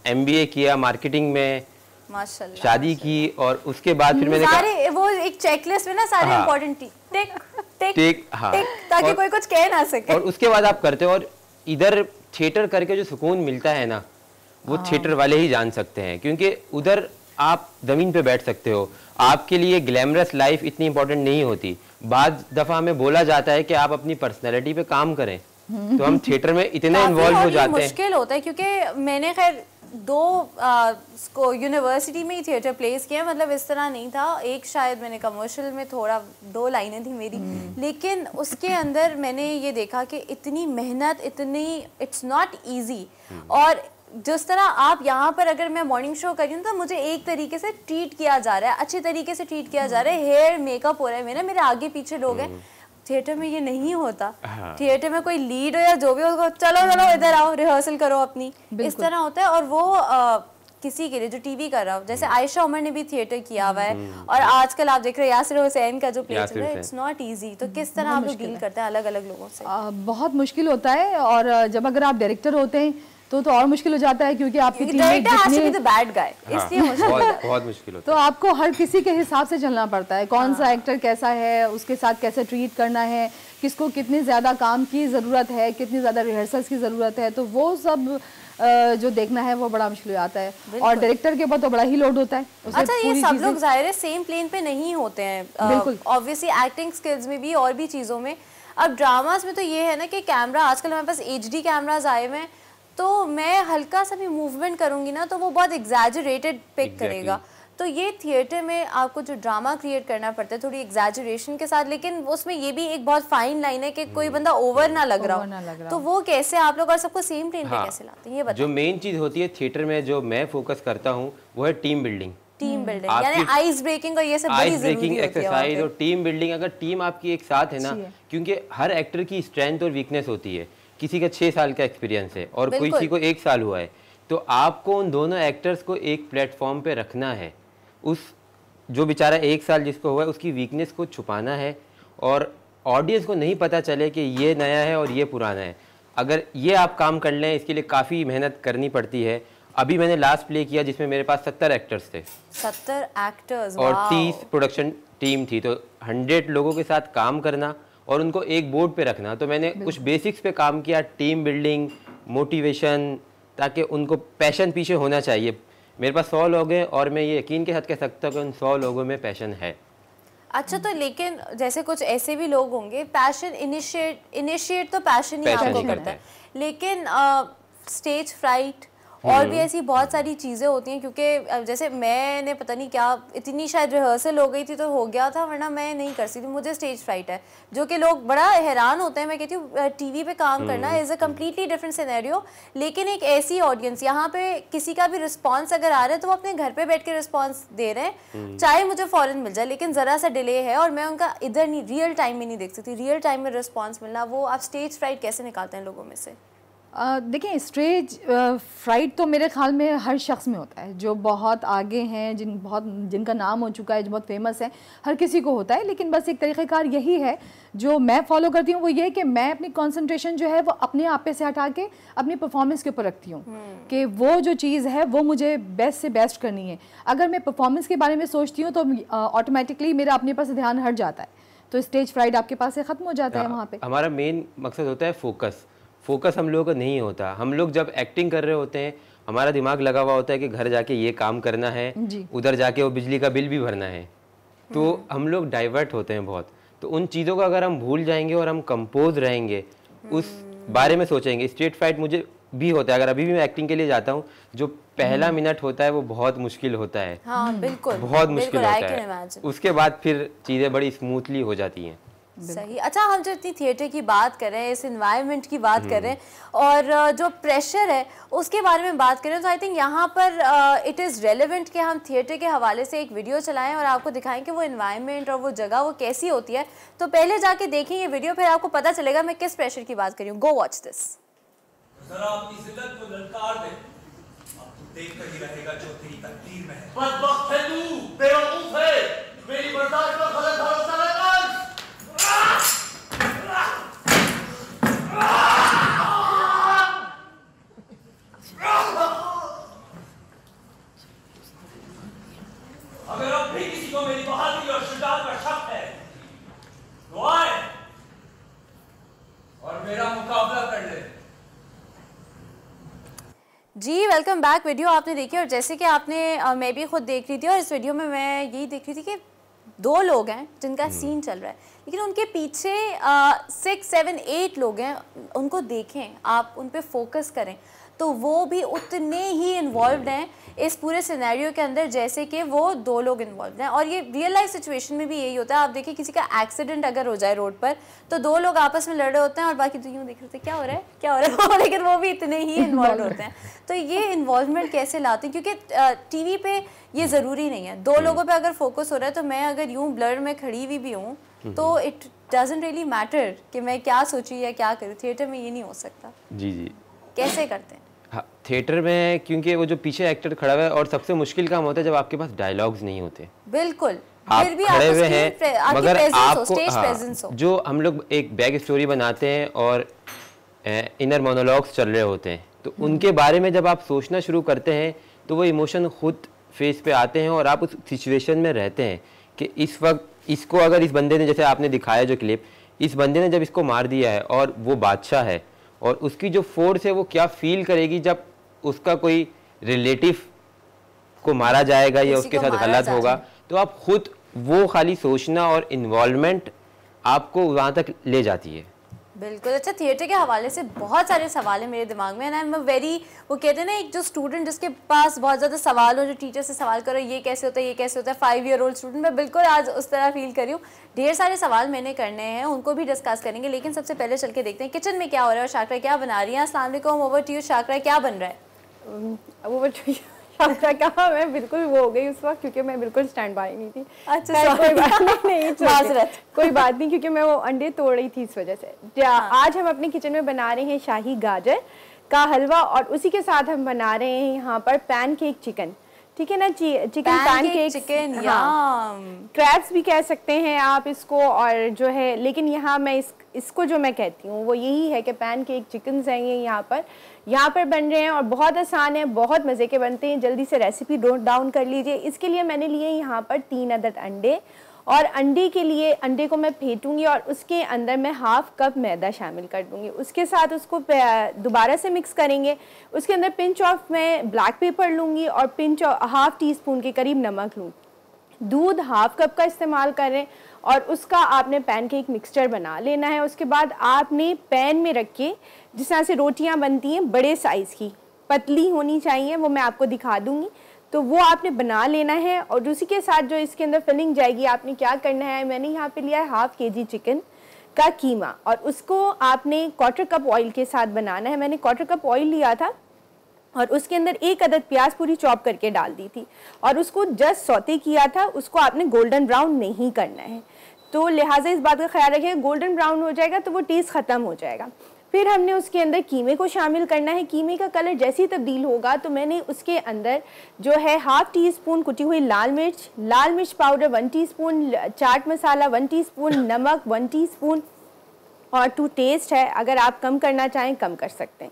MBA किया मार्केटिंग में, माशाल्लाह, शादी की, और उसके बाद फिर मैंने सारे वो एक चेकलिस्ट में ना सारे इंपॉर्टेंट टिक टिक टिक, ताकि कोई कुछ कह ना सके। और उसके बाद आप करते हो। और इधर थिएटर करके जो सुकून मिलता है ना, वो थिएटर वाले ही जान सकते हैं, क्योंकि उधर आप ज़मीन पे बैठ सकते हो। आपके लिए ग्लैमरस लाइफ इतनी इंपॉर्टेंट नहीं होती। बाद दफ़ा हमें बोला जाता है कि आप अपनी पर्सनैलिटी पे काम करें, तो हम थिएटर में इतने इन्वॉल्व हो जाते हैं। मुश्किल होता है क्योंकि मैंने खैर 2 यूनिवर्सिटी में ही थिएटर प्लेस किया, मतलब इस तरह नहीं था। एक शायद मैंने कमर्शियल में थोड़ा 2 लाइनें थी मेरी, लेकिन उसके अंदर मैंने ये देखा कि इतनी मेहनत, इतनी इट्स नॉट ईजी। और जिस तरह आप यहाँ पर अगर मैं मॉर्निंग शो कर रही हूँ तो मुझे एक तरीके से ट्रीट किया जा रहा है, अच्छे तरीके से ट्रीट किया जा रहा है, हेयर मेकअप हो रहा है मेरे आगे पीछे लोग हैं। थिएटर में ये नहीं होता। थिएटर में कोई लीड हो या जो भी हो, चलो चलो इधर आओ, रिहर्सल करो अपनी, इस तरह होता है। और वो किसी के लिए जो टीवी कर रहा हो, जैसे आयशा उमर ने भी थिएटर किया हुआ है, और आजकल आप देख रहे हो यासिर हुसैन का जो प्ले चल रहा है, इट्स नॉट इजी। तो किस तरह आप लोग डील करते हैं अलग अलग लोगों से? बहुत मुश्किल होता है, और जब अगर आप डायरेक्टर होते हैं तो और मुश्किल हो जाता है, क्योंकि आपकी टीम में जितने बैड गाय, इसलिए बहुत मुश्किल होता है। तो आपको हर किसी के हिसाब से चलना पड़ता है, कौन सा एक्टर कैसा है, उसके साथ कैसे ट्रीट करना है, किसको कितनी ज़्यादा काम की ज़रूरत है, कितनी ज़्यादा रिहर्सल्स की ज़रूरत है, तो वो सब जो देखना है वो बड़ा मुश्किल हो जाता है। और डायरेक्टर के ऊपर तो बड़ा ही लोड होता है। अच्छा, ये सब लोग जाहिर है सेम प्लेन पे नहीं होते हैं, बिल्कुल ऑब्वियसली एक्टिंग स्किल्स में भी और भी चीज़ों में। अब ड्रामास में तो ये है ना कि कैमरा, आजकल हमारे पास HD कैमराज आए हुए हैं, तो मैं हल्का सा भी मूवमेंट करूंगी ना तो वो बहुत एग्जैजरेटेड पिक करेगा। तो ये थिएटर में आपको जो ड्रामा क्रिएट करना पड़ता है थोड़ी एग्जैजरेशन के साथ, लेकिन उसमें ये भी एक बहुत फाइन लाइन है कि कोई बंदा ओवर ना लग रहा हो। तो वो कैसे आप लोग और सबको सेम प्लेन पे कैसे लाते हैं, ये बताओ। जो मेन चीज होती है थिएटर में, जो मैं फोकस करता हूँ, वो है टीम बिल्डिंग। यानी आइस ब्रेकिंग और ये सब बड़ी जरूरी होती है। एक्सरसाइज और टीम बिल्डिंग, अगर टीम आपकी एक साथ है ना, क्योंकि हर एक्टर की स्ट्रेंथ और वीकनेस होती है। किसी का 6 साल का एक्सपीरियंस है और किसी को 1 साल हुआ है, तो आपको उन दोनों एक्टर्स को एक प्लेटफॉर्म पे रखना है। उस जो बेचारा 1 साल जिसको हुआ है उसकी वीकनेस को छुपाना है, और ऑडियंस को नहीं पता चले कि ये नया है और ये पुराना है। अगर ये आप काम कर लें, इसके लिए काफ़ी मेहनत करनी पड़ती है। अभी मैंने लास्ट प्ले किया जिसमें मेरे पास 70 एक्टर्स थे, 70 एक्टर्स और 30 प्रोडक्शन टीम थी, तो 100 लोगों के साथ काम करना और उनको एक बोर्ड पे रखना। तो मैंने कुछ बेसिक्स पे काम किया, टीम बिल्डिंग, मोटिवेशन, ताकि उनको पैशन पीछे होना चाहिए। मेरे पास 100 लोग हैं और मैं ये यकीन के साथ कह सकता हूँ कि उन 100 लोगों में पैशन है। अच्छा, तो लेकिन जैसे कुछ ऐसे भी लोग होंगे, पैशन इनिशिएट तो पैशन ही आपको करता है, लेकिन स्टेज फ्राइट और भी ऐसी बहुत सारी चीज़ें होती हैं। क्योंकि जैसे मैंने पता नहीं क्या इतनी शायद रिहर्सल हो गई थी तो हो गया था, वरना मैं नहीं कर सकती, मुझे स्टेज फ्राइट है, जो कि लोग बड़ा हैरान होते हैं। मैं कहती हूँ टीवी पे काम करना is a completely different scenario, लेकिन एक ऐसी ऑडियंस, यहाँ पे किसी का भी रिस्पॉन्स अगर आ रहा है तो वो अपने घर पर बैठ के रिस्पॉन्स दे रहे हैं, चाहे मुझे फ़ौरन मिल जाए, लेकिन ज़रा सा डिले है और मैं उनका इधर नहीं, रियल टाइम में नहीं देख सकती। रियल टाइम में रिस्पॉन्स मिलना, वो आप स्टेज फ्राइट कैसे निकालते हैं लोगों में से? देखिए, स्टेज फ्राइट तो मेरे ख्याल में हर शख्स में होता है, जो बहुत आगे हैं, जिनका नाम हो चुका है, जो बहुत फेमस है, हर किसी को होता है। लेकिन बस एक तरीक़ेकार यही है जो मैं फॉलो करती हूँ, वो ये है कि मैं अपनी कंसंट्रेशन जो है वो अपने आप पे से हटा के अपनी परफॉर्मेंस के ऊपर रखती हूँ कि वो जो चीज़ है वो मुझे बेस्ट से बेस्ट करनी है। अगर मैं परफॉर्मेंस के बारे में सोचती हूँ तो ऑटोमेटिकली मेरा अपने पास ध्यान हट जाता है, तो स्टेज फ्राइट आपके पास से ख़त्म हो जाता है। वहाँ पर हमारा मेन मकसद होता है फोकस हम लोगों का नहीं होता। हम लोग जब एक्टिंग कर रहे होते हैं, हमारा दिमाग लगा हुआ होता है कि घर जाके ये काम करना है, उधर जाके वो बिजली का बिल भी भरना है, तो हम लोग डाइवर्ट होते हैं बहुत। तो उन चीज़ों को अगर हम भूल जाएंगे और हम कंपोज रहेंगे, उस बारे में सोचेंगे। स्टेज फ्राइट मुझे भी होता है, अगर अभी भी मैं एक्टिंग के लिए जाता हूँ, जो पहला मिनट होता है वो बहुत मुश्किल होता है। हाँ, बिल्कुल, बहुत मुश्किल होता है। उसके बाद फिर चीज़ें बड़ी स्मूथली हो जाती हैं। सही। अच्छा, हम जो इतनी थिएटर की बात कर रहे हैं, इस एनवायरनमेंट की बात कर रहे हैं और जो प्रेशर है उसके बारे में बात करें, तो आई थिंक यहाँ पर इट इज़ रेलेवेंट कि हम थिएटर के हवाले से एक वीडियो चलाएं और आपको दिखाएं कि वो एनवायरनमेंट और वो जगह वो कैसी होती है। तो पहले जाके देखें ये वीडियो, फिर आपको पता चलेगा मैं किस प्रेशर की बात कर रही हूँ। Go watch this. जरा अपनी जिल्लत को ललकार दे, अब तू देखकर ही रहेगा जो तेरी तकदीर में है। बदबख्त है तू, बेवकूफ है, मेरी बर्दाश्त पर गलत भरोसा न कर। अगर अब भी किसी को मेरी बहादुरी और शुजाअत पर शक है तो आए और मेरा मुकाबला कर ले। जी वेलकम बैक। वीडियो आपने देखी और जैसे कि आपने मैं भी खुद देख रही थी और इस वीडियो में मैं यही देख रही थी कि 2 लोग हैं जिनका सीन चल रहा है, लेकिन उनके पीछे 6, 7, 8 लोग हैं। उनको देखें, आप उन पे फोकस करें तो वो भी उतने ही इन्वॉल्व हैं इस पूरे सिनेरियो के अंदर जैसे कि वो 2 लोग इन्वॉल्व हैं। और ये रियल लाइफ सिचुएशन में भी यही होता है। आप देखिए किसी का एक्सीडेंट अगर हो जाए रोड पर तो 2 लोग आपस में लड़ रहे होते हैं और बाकी तो यूँ देख रहे होते हैं क्या हो रहा है क्या हो रहा है लेकिन वो भी इतने ही इन्वॉल्व होते हैं। तो ये इन्वॉल्वमेंट कैसे लाते हैं, क्योंकि टीवी पे ये ज़रूरी नहीं है। 2 लोगों पे अगर फोकस हो रहा है तो मैं अगर यूँ ब्लर में खड़ी हुई भी हूँ तो इट डजंट रियली मैटर कि मैं क्या सोचूँ या क्या करूँ। थिएटर में ये नहीं हो सकता। जी जी, कैसे करते हैं? हाँ, थिएटर में क्योंकि वो जो पीछे एक्टर खड़ा हुआ है और सबसे मुश्किल काम होता है जब आपके पास डायलॉग्स नहीं होते। बिल्कुल, आप फिर भी खड़े हुए हैं मगर आपको स्टेज प्रेजेंस हो। जो हम लोग एक बैक स्टोरी बनाते हैं और इनर मोनोलॉग्स चल रहे होते हैं तो उनके बारे में जब आप सोचना शुरू करते हैं तो वो इमोशन खुद फेस पे आते हैं और आप उस सिचुएशन में रहते हैं कि इस वक्त इसको अगर इस बंदे ने, जैसे आपने दिखाया जो क्लिप, इस बंदे ने जब इसको मार दिया है और वो बादशाह है और उसकी जो फोर्स है वो क्या फील करेगी जब उसका कोई रिलेटिव को मारा जाएगा या उसके साथ गलत होगा, तो आप खुद वो खाली सोचना और इन्वॉल्वमेंट आपको वहाँ तक ले जाती है। बिल्कुल। अच्छा, थिएटर के हवाले से बहुत सारे सवाल हैं मेरे दिमाग में। एंड वेरी, वो कहते हैं ना, एक जो स्टूडेंट जिसके पास बहुत ज़्यादा सवाल हो, जो टीचर से सवाल करो ये कैसे होता है ये कैसे होता है, 5 ईयर ओल्ड स्टूडेंट, मैं बिल्कुल आज उस तरह फील कर रही हूँ। ढेर सारे सवाल मैंने करने हैं, उनको भी डिस्कस करेंगे, लेकिन सबसे पहले चल के देखते हैं किचन में क्या हो रहा है और शाकरा क्या बना रही है। अस्सलाम वालेकुम, ओवर टू यू शाकरा, क्या बन रहा है? Over to you Shakra. कहा मैं बिल्कुल वो हो गई उस वक्त क्योंकि मैं बिल्कुल स्टैंड बाय नहीं थी। अच्छा, कोई बात नहीं, कोई बात नहीं, क्योंकि मैं वो अंडे तोड़ रही थी इस वजह से। आज हम अपने किचन में बना रहे हैं शाही गाजर का हलवा और उसी के साथ हम बना रहे हैं यहाँ पर पैनकेक चिकन। ठीक है ना, चिकन पैनकेक चिकन, क्रैब्स भी कह सकते हैं आप इसको। और जो है, लेकिन यहाँ मैं इसको जो मैं कहती हूँ वो यही है कि पैनकेक चिकन हैं ये यहाँ पर बन रहे हैं और बहुत आसान है, बहुत मज़े के बनते हैं। जल्दी से रेसिपी नोट डाउन कर लीजिए। इसके लिए मैंने लिए यहाँ पर 3 अदद अंडे और अंडे को मैं फेंटूंगी और उसके अंदर मैं हाफ कप मैदा शामिल कर दूंगी। उसके साथ उसको दोबारा से मिक्स करेंगे। उसके अंदर पिंच ऑफ मैं ब्लैक पेपर लूँगी और हाफ टी स्पून के करीब नमक लूँगी। दूध हाफ कप का इस्तेमाल करें और उसका आपने पैनकेक मिक्सचर बना लेना है। उसके बाद आपने पैन में रख के, जिस तरह से रोटियां बनती हैं बड़े साइज़ की, पतली होनी चाहिए, वो मैं आपको दिखा दूंगी, तो वो आपने बना लेना है। और उसी के साथ जो इसके अंदर फिलिंग जाएगी, आपने क्या करना है, मैंने यहाँ पे लिया है हाफ kg चिकन का कीमा और उसको आपने 1/4 कप ऑयल के साथ बनाना है। मैंने 1/4 कप ऑयल लिया था और उसके अंदर 1 अदद प्याज पूरी चॉप करके डाल दी थी और उसको जस्ट सौते किया था। उसको आपने गोल्डन ब्राउन नहीं करना है, तो लिहाजा इस बात का ख्याल रखें, गोल्डन ब्राउन हो जाएगा तो वो टेस्ट ख़त्म हो जाएगा। फिर हमने उसके अंदर कीमे को शामिल करना है। कीमे का कलर जैसे ही तब्दील होगा तो मैंने उसके अंदर जो है हाफ टी स्पून कुटी हुई लाल मिर्च powder 1 teaspoon, chaat masala 1 teaspoon, नमक 1 टीस्पून और टू टेस्ट है, अगर आप कम करना चाहें कम कर सकते हैं।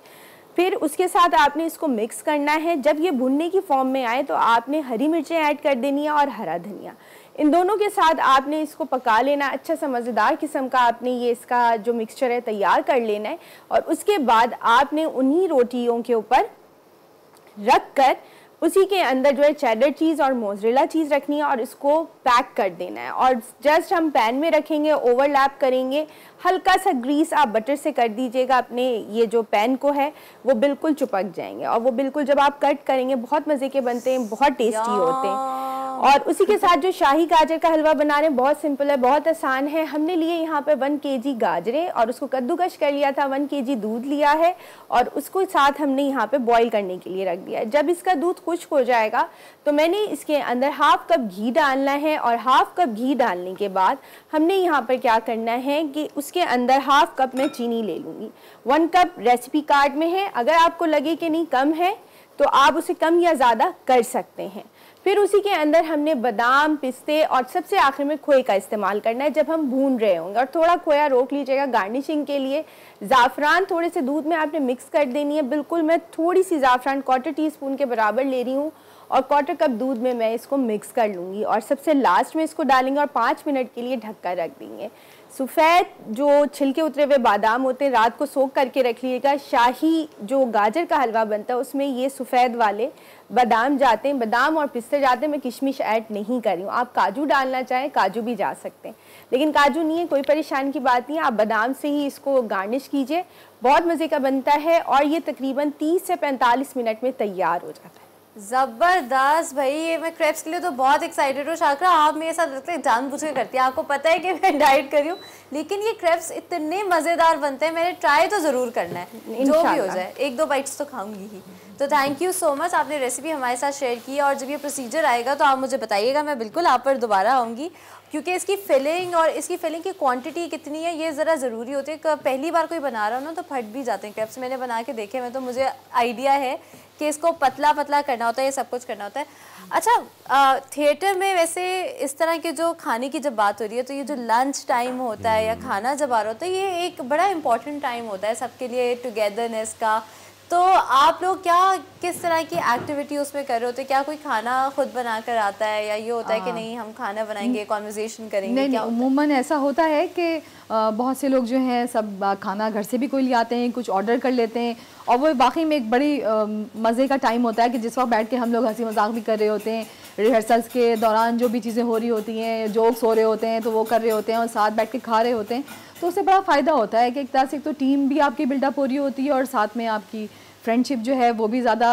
फिर उसके साथ आपने इसको मिक्स करना है। जब ये भुनने की फॉर्म में आए तो आपने हरी मिर्चें ऐड कर देनी है और हरा धनिया, इन दोनों के साथ आपने इसको पका लेना। अच्छा सा मज़ेदार किस्म का आपने ये इसका जो मिक्सचर है तैयार कर लेना है और उसके बाद आपने उन्हीं रोटियों के ऊपर रख कर उसी के अंदर जो है चेडर चीज़ और मोज़रेला चीज़ रखनी है और इसको पैक कर देना है। और जस्ट हम पैन में रखेंगे, ओवरलैप करेंगे, हल्का सा ग्रीस आप बटर से कर दीजिएगा अपने ये जो पैन को है, वो बिल्कुल चिपक जाएंगे और वो बिल्कुल जब आप कट करेंगे बहुत मज़े के बनते हैं, बहुत टेस्टी होते हैं। और उसी के साथ जो शाही गाजर का हलवा बना रहे हैं बहुत सिंपल है, बहुत आसान है। हमने लिए यहाँ पे 1 kg गाजरें और उसको कद्दूकश कर लिया था, 1 kg दूध लिया है और उसको साथ हमने यहाँ पे बॉईल करने के लिए रख दिया है। जब इसका दूध खुश्क हो जाएगा तो मैंने इसके अंदर हाफ कप घी डालना है और हाफ कप घी डालने के बाद हमने यहाँ पर क्या करना है कि उसके अंदर हाफ कप मैं चीनी ले लूँगी। 1 कप रेसिपी कार्ड में है, अगर आपको लगे कि नहीं कम है तो आप उसे कम या ज़्यादा कर सकते हैं। फिर उसी के अंदर हमने बादाम, पिस्ते और सबसे आखिर में खोए का इस्तेमाल करना है जब हम भून रहे होंगे। और थोड़ा खोया रोक लीजिएगा गार्निशिंग के लिए। ज़ाफ़रान थोड़े से दूध में आपने मिक्स कर देनी है, बिल्कुल मैं थोड़ी सी ज़ाफ़रान 1/4 टीस्पून के बराबर ले रही हूँ और 1/4 कप दूध में मैं इसको मिक्स कर लूँगी और सबसे लास्ट में इसको डालेंगे और 5 मिनट के लिए ढक कर रख देंगे। सफ़ेद जो छिलके उतरे हुए बादाम होते हैं रात को सोख करके रख लीजिएगा। शाही जो गाजर का हलवा बनता है उसमें ये सफ़ेद वाले बादाम जाते हैं, बादाम और पिस्ते जाते हैं। मैं किशमिश ऐड नहीं कर रही हूँ, आप काजू डालना चाहें काजू भी जा सकते हैं, लेकिन काजू नहीं है कोई परेशानी की बात नहीं है, आप बादाम से ही इसको गार्निश कीजिए। बहुत मज़े का बनता है और ये तकरीबन 30 से 45 मिनट में तैयार हो जाता है। ज़बरदस्त भाई, ये मैं क्रेप्स के लिए तो बहुत एक्साइटेड हूँ। शाकरा आप मेरे साथ लगता है जानबूझ के करती है, आपको पता है कि मैं डाइट कर रही हूँ, लेकिन ये क्रेप्स इतने मज़ेदार बनते हैं, मैंने ट्राई तो ज़रूर करना है, जो भी हो जाए 1-2 बाइट्स तो खाऊंगी ही। तो थैंक यू सो मच, आपने रेसिपी हमारे साथ शेयर की, और जब ये प्रोसीजर आएगा तो आप मुझे बताइएगा, मैं बिल्कुल आप पर दोबारा आऊँगी, क्योंकि इसकी फिलिंग और इसकी फिलिंग की क्वांटिटी कितनी है ये ज़रा ज़रूरी होती है। पहली बार कोई बना रहा हो ना तो फट भी जाते हैं क्रेप्स, मैंने बना के देखे मैं, तो मुझे आइडिया है कि इसको पतला पतला करना होता है, ये सब कुछ करना होता है। अच्छा, थिएटर में वैसे इस तरह के जो खाने की जब बात हो रही है तो ये जो लंच टाइम होता है या खाना जब आ रहा होता है ये एक बड़ा इंपॉर्टेंट टाइम होता है सबके लिए, टुगेदरनेस का। तो आप लोग क्या किस तरह की एक्टिविटी उसमें कर रहे होते हैं? क्या कोई खाना खुद बनाकर आता है या ये होता है कि नहीं हम खाना बनाएंगे, कॉन्वर्सेशन करेंगे? नहीं, उमूमन ऐसा होता है कि बहुत से लोग जो हैं सब खाना घर से भी कोई ले आते हैं, कुछ ऑर्डर कर लेते हैं, और वो वाकई में एक बड़ी मज़े का टाइम होता है कि जिस वक्त बैठ के हम लोग हंसी मजाक भी कर रहे होते हैं, रिहर्सल्स के दौरान जो भी चीज़ें हो रही होती हैं, जोक्स हो रहे होते हैं तो वो कर रहे होते हैं और साथ बैठ के खा रहे होते हैं, तो उससे बड़ा फ़ायदा होता है कि एक तरह से तो टीम भी आपकी बिल्डअप हो रही होती है और साथ में आपकी फ्रेंडशिप जो है वो भी ज़्यादा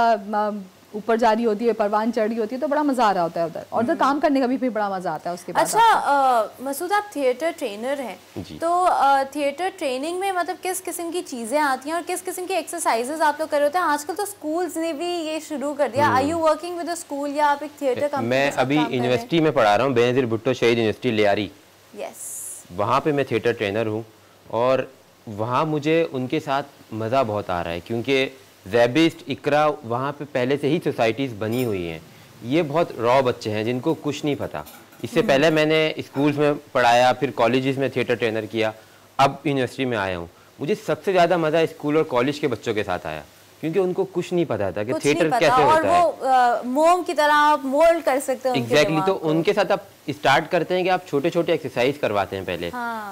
ऊपर जा रही होती है, परवान चढ़ रही होती है, तो बड़ा मज़ा आ रहा होता है उधर, और उधर काम करने का भी फिर बड़ा मज़ा आता है उसके बाद। अच्छा मसूद, आप थिएटर ट्रेनर हैं, तो थिएटर ट्रेनिंग में मतलब किस किस्म की चीज़ें आती हैं और किस किस्म की एक्सरसाइजेज आप लोग कर रहे होते हैं? आजकल तो स्कूल्स ने भी ये शुरू कर दिया। Are you working with a school या आप एक थिएटर कंपनी? मैं अभी यूनिवर्सिटी में पढ़ा रहा हूँ, बेनज़ीर भुट्टो शहीद यूनिवर्सिटी लियारी। यस, वहाँ पे मैं थिएटर ट्रेनर हूँ और वहाँ मुझे उनके साथ मज़ा बहुत आ रहा है, क्योंकि ज़ैबिस्ट इकरा वहाँ पे पहले से ही सोसाइटीज़ बनी हुई हैं। ये बहुत रॉ बच्चे हैं जिनको कुछ नहीं पता। इससे पहले मैंने स्कूल्स में पढ़ाया, फिर कॉलेजेस में थिएटर ट्रेनर किया, अब यूनिवर्सिटी में आया हूँ। मुझे सबसे ज़्यादा मज़ा स्कूल और कॉलेज के बच्चों के साथ आया, क्योंकि उनको कुछ नहीं पता था कि थिएटर कैसे होता है, और वो मोम की तरह आप मोल्ड कर सकते हो एग्जैक्टली। तो उनके साथ आप स्टार्ट करते हैं कि आप छोटे छोटे एक्सरसाइज करवाते हैं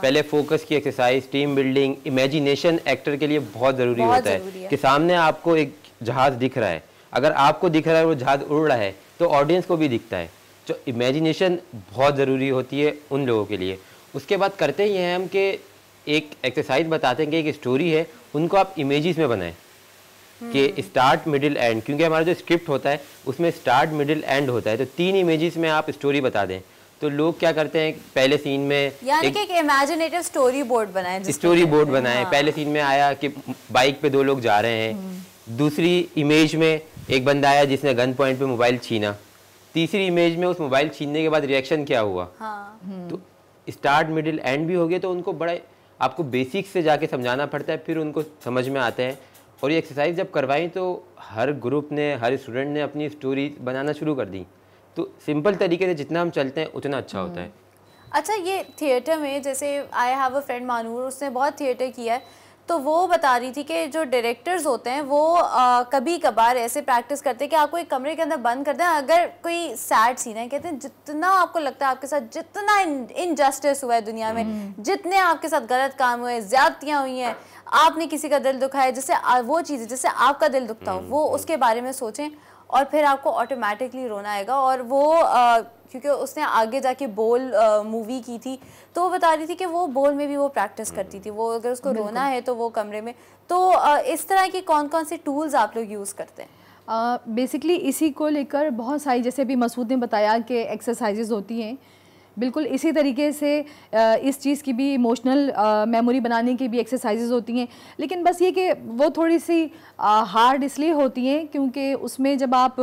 पहले फोकस की exercise, team building, imagination actor के लिए बहुत ज़रूरी होता है कि सामने आपको एक जहाज़ दिख रहा है, अगर आपको दिख रहा है वो जहाज़ उड़ रहा है तो ऑडियंस को भी दिखता है। तो इमेजिनेशन बहुत ज़रूरी होती है उन लोगों के लिए। उसके बाद करते ही हैं हम कि एक एक्सरसाइज बताते हैं कि एक स्टोरी है, उनको आप इमेजेस में बनाएं कि स्टार्ट मिडिल एंड, क्योंकि हमारा जो स्क्रिप्ट होता है उसमें स्टार्ट मिडिल एंड होता है, तो 3 इमेजेस में आप स्टोरी बता दें। तो लोग क्या करते हैं, पहले सीन में यानी कि एक इमेजिनेटिव स्टोरी बोर्ड बनाएं, स्टोरी बोर्ड बनाएं। पहले सीन में आया कि बाइक पे 2 लोग जा रहे हैं, दूसरी इमेज में एक बंदा आया जिसने गन पॉइंट पे मोबाइल छीना, तीसरी इमेज में उस मोबाइल छीनने के बाद रिएक्शन क्या हुआ। तो स्टार्ट मिडिल एंड भी हो गया, तो उनको बड़ा आपको बेसिक से जाके समझाना पड़ता है, फिर उनको समझ में आता है। और ये एक्सरसाइज जब करवाई तो हर ग्रुप ने, हर स्टूडेंट ने अपनी स्टोरी बनाना शुरू कर दी। तो सिंपल तरीके से जितना हम चलते हैं उतना अच्छा होता है। अच्छा, ये थिएटर में जैसे I have a friend Manur, उसने बहुत थिएटर किया है, तो वो बता रही थी कि जो डायरेक्टर्स होते हैं वो कभी कभार ऐसे प्रैक्टिस करते हैं कि आपको एक कमरे के अंदर बंद करते हैं, अगर कोई सैड सीन है, कहते हैं जितना आपको लगता है आपके साथ जितना इनजस्टिस हुआ है दुनिया में, जितने आपके साथ गलत काम हुए, ज्यादतियाँ हुई हैं, आपने किसी का दिल दुखाया, जिससे वो चीज़ जिससे आपका दिल दुखता हो वो उसके बारे में सोचें, और फिर आपको ऑटोमेटिकली रोना आएगा। और वो क्योंकि उसने आगे जाके बोल मूवी की थी, तो वो बता रही थी कि वो बोल में भी वो प्रैक्टिस करती थी, वो अगर उसको रोना है तो वो कमरे में। तो इस तरह की कौन कौन से टूल्स आप लोग यूज़ करते हैं? बेसिकली इसी को लेकर बहुत सारी, जैसे अभी मसूद ने बताया कि एक्सरसाइजेज होती हैं, बिल्कुल इसी तरीके से इस चीज़ की भी इमोशनल मेमोरी बनाने की भी एक्सरसाइजेज होती हैं, लेकिन बस ये कि वो थोड़ी सी हार्ड इसलिए होती हैं क्योंकि उसमें जब आप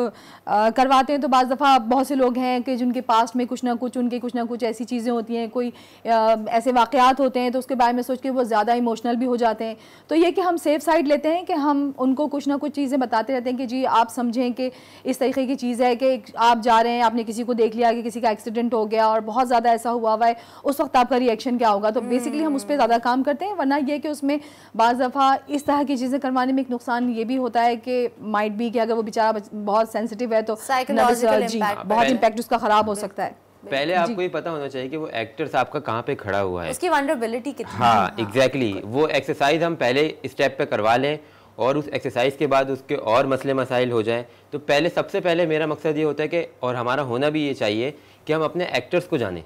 करवाते हैं तो बाज़ दफ़ा बहुत से लोग हैं कि जिनके पास में कुछ ना कुछ ऐसी चीज़ें होती हैं, कोई ऐसे वाक़यात होते हैं तो उसके बारे में सोच के वो ज़्यादा इमोशनल भी हो जाते हैं। तो ये कि हम सेफ साइड लेते हैं कि हम उनको कुछ ना कुछ चीज़ें बताते रहते हैं कि जी आप समझें कि इस तरीके की चीज़ है कि आप जा रहे हैं, आपने किसी को देख लिया कि किसी का एक्सीडेंट हो गया और बहुत ज़्यादा ऐसा हुआ है, उस वक्त आपका रिएक्शन क्या होगा। तो बेसिकली हम उस पर ज़्यादा काम करते हैं, वरना ये कि उसमें बाज़ दफ़ा इस तरह की चीज़ें करवाने में एक नुकसान ये भी होता है कि माइट भी कि अगर वो बेचारा बहुत सेंसिटिव है तो साइकोलॉजिकल इम्पैक्ट, बहुत इम्पैक्ट उसका ख़राब हो सकता है। पहले आपको ये पता होना चाहिए कि वो एक्टर्स आपका कहाँ पे खड़ा हुआ है, उसकी वल्नरेबिलिटी कितनी है। हाँ एग्जैक्टली वो एक्सरसाइज हम पहले स्टेप पे करवा लें और उस एक्सरसाइज के बाद उसके और मसले मसाइल हो जाएं। तो पहले सबसे पहले मेरा मकसद ये होता है कि, और हमारा होना भी ये चाहिए कि हम अपने एक्टर्स को जानें।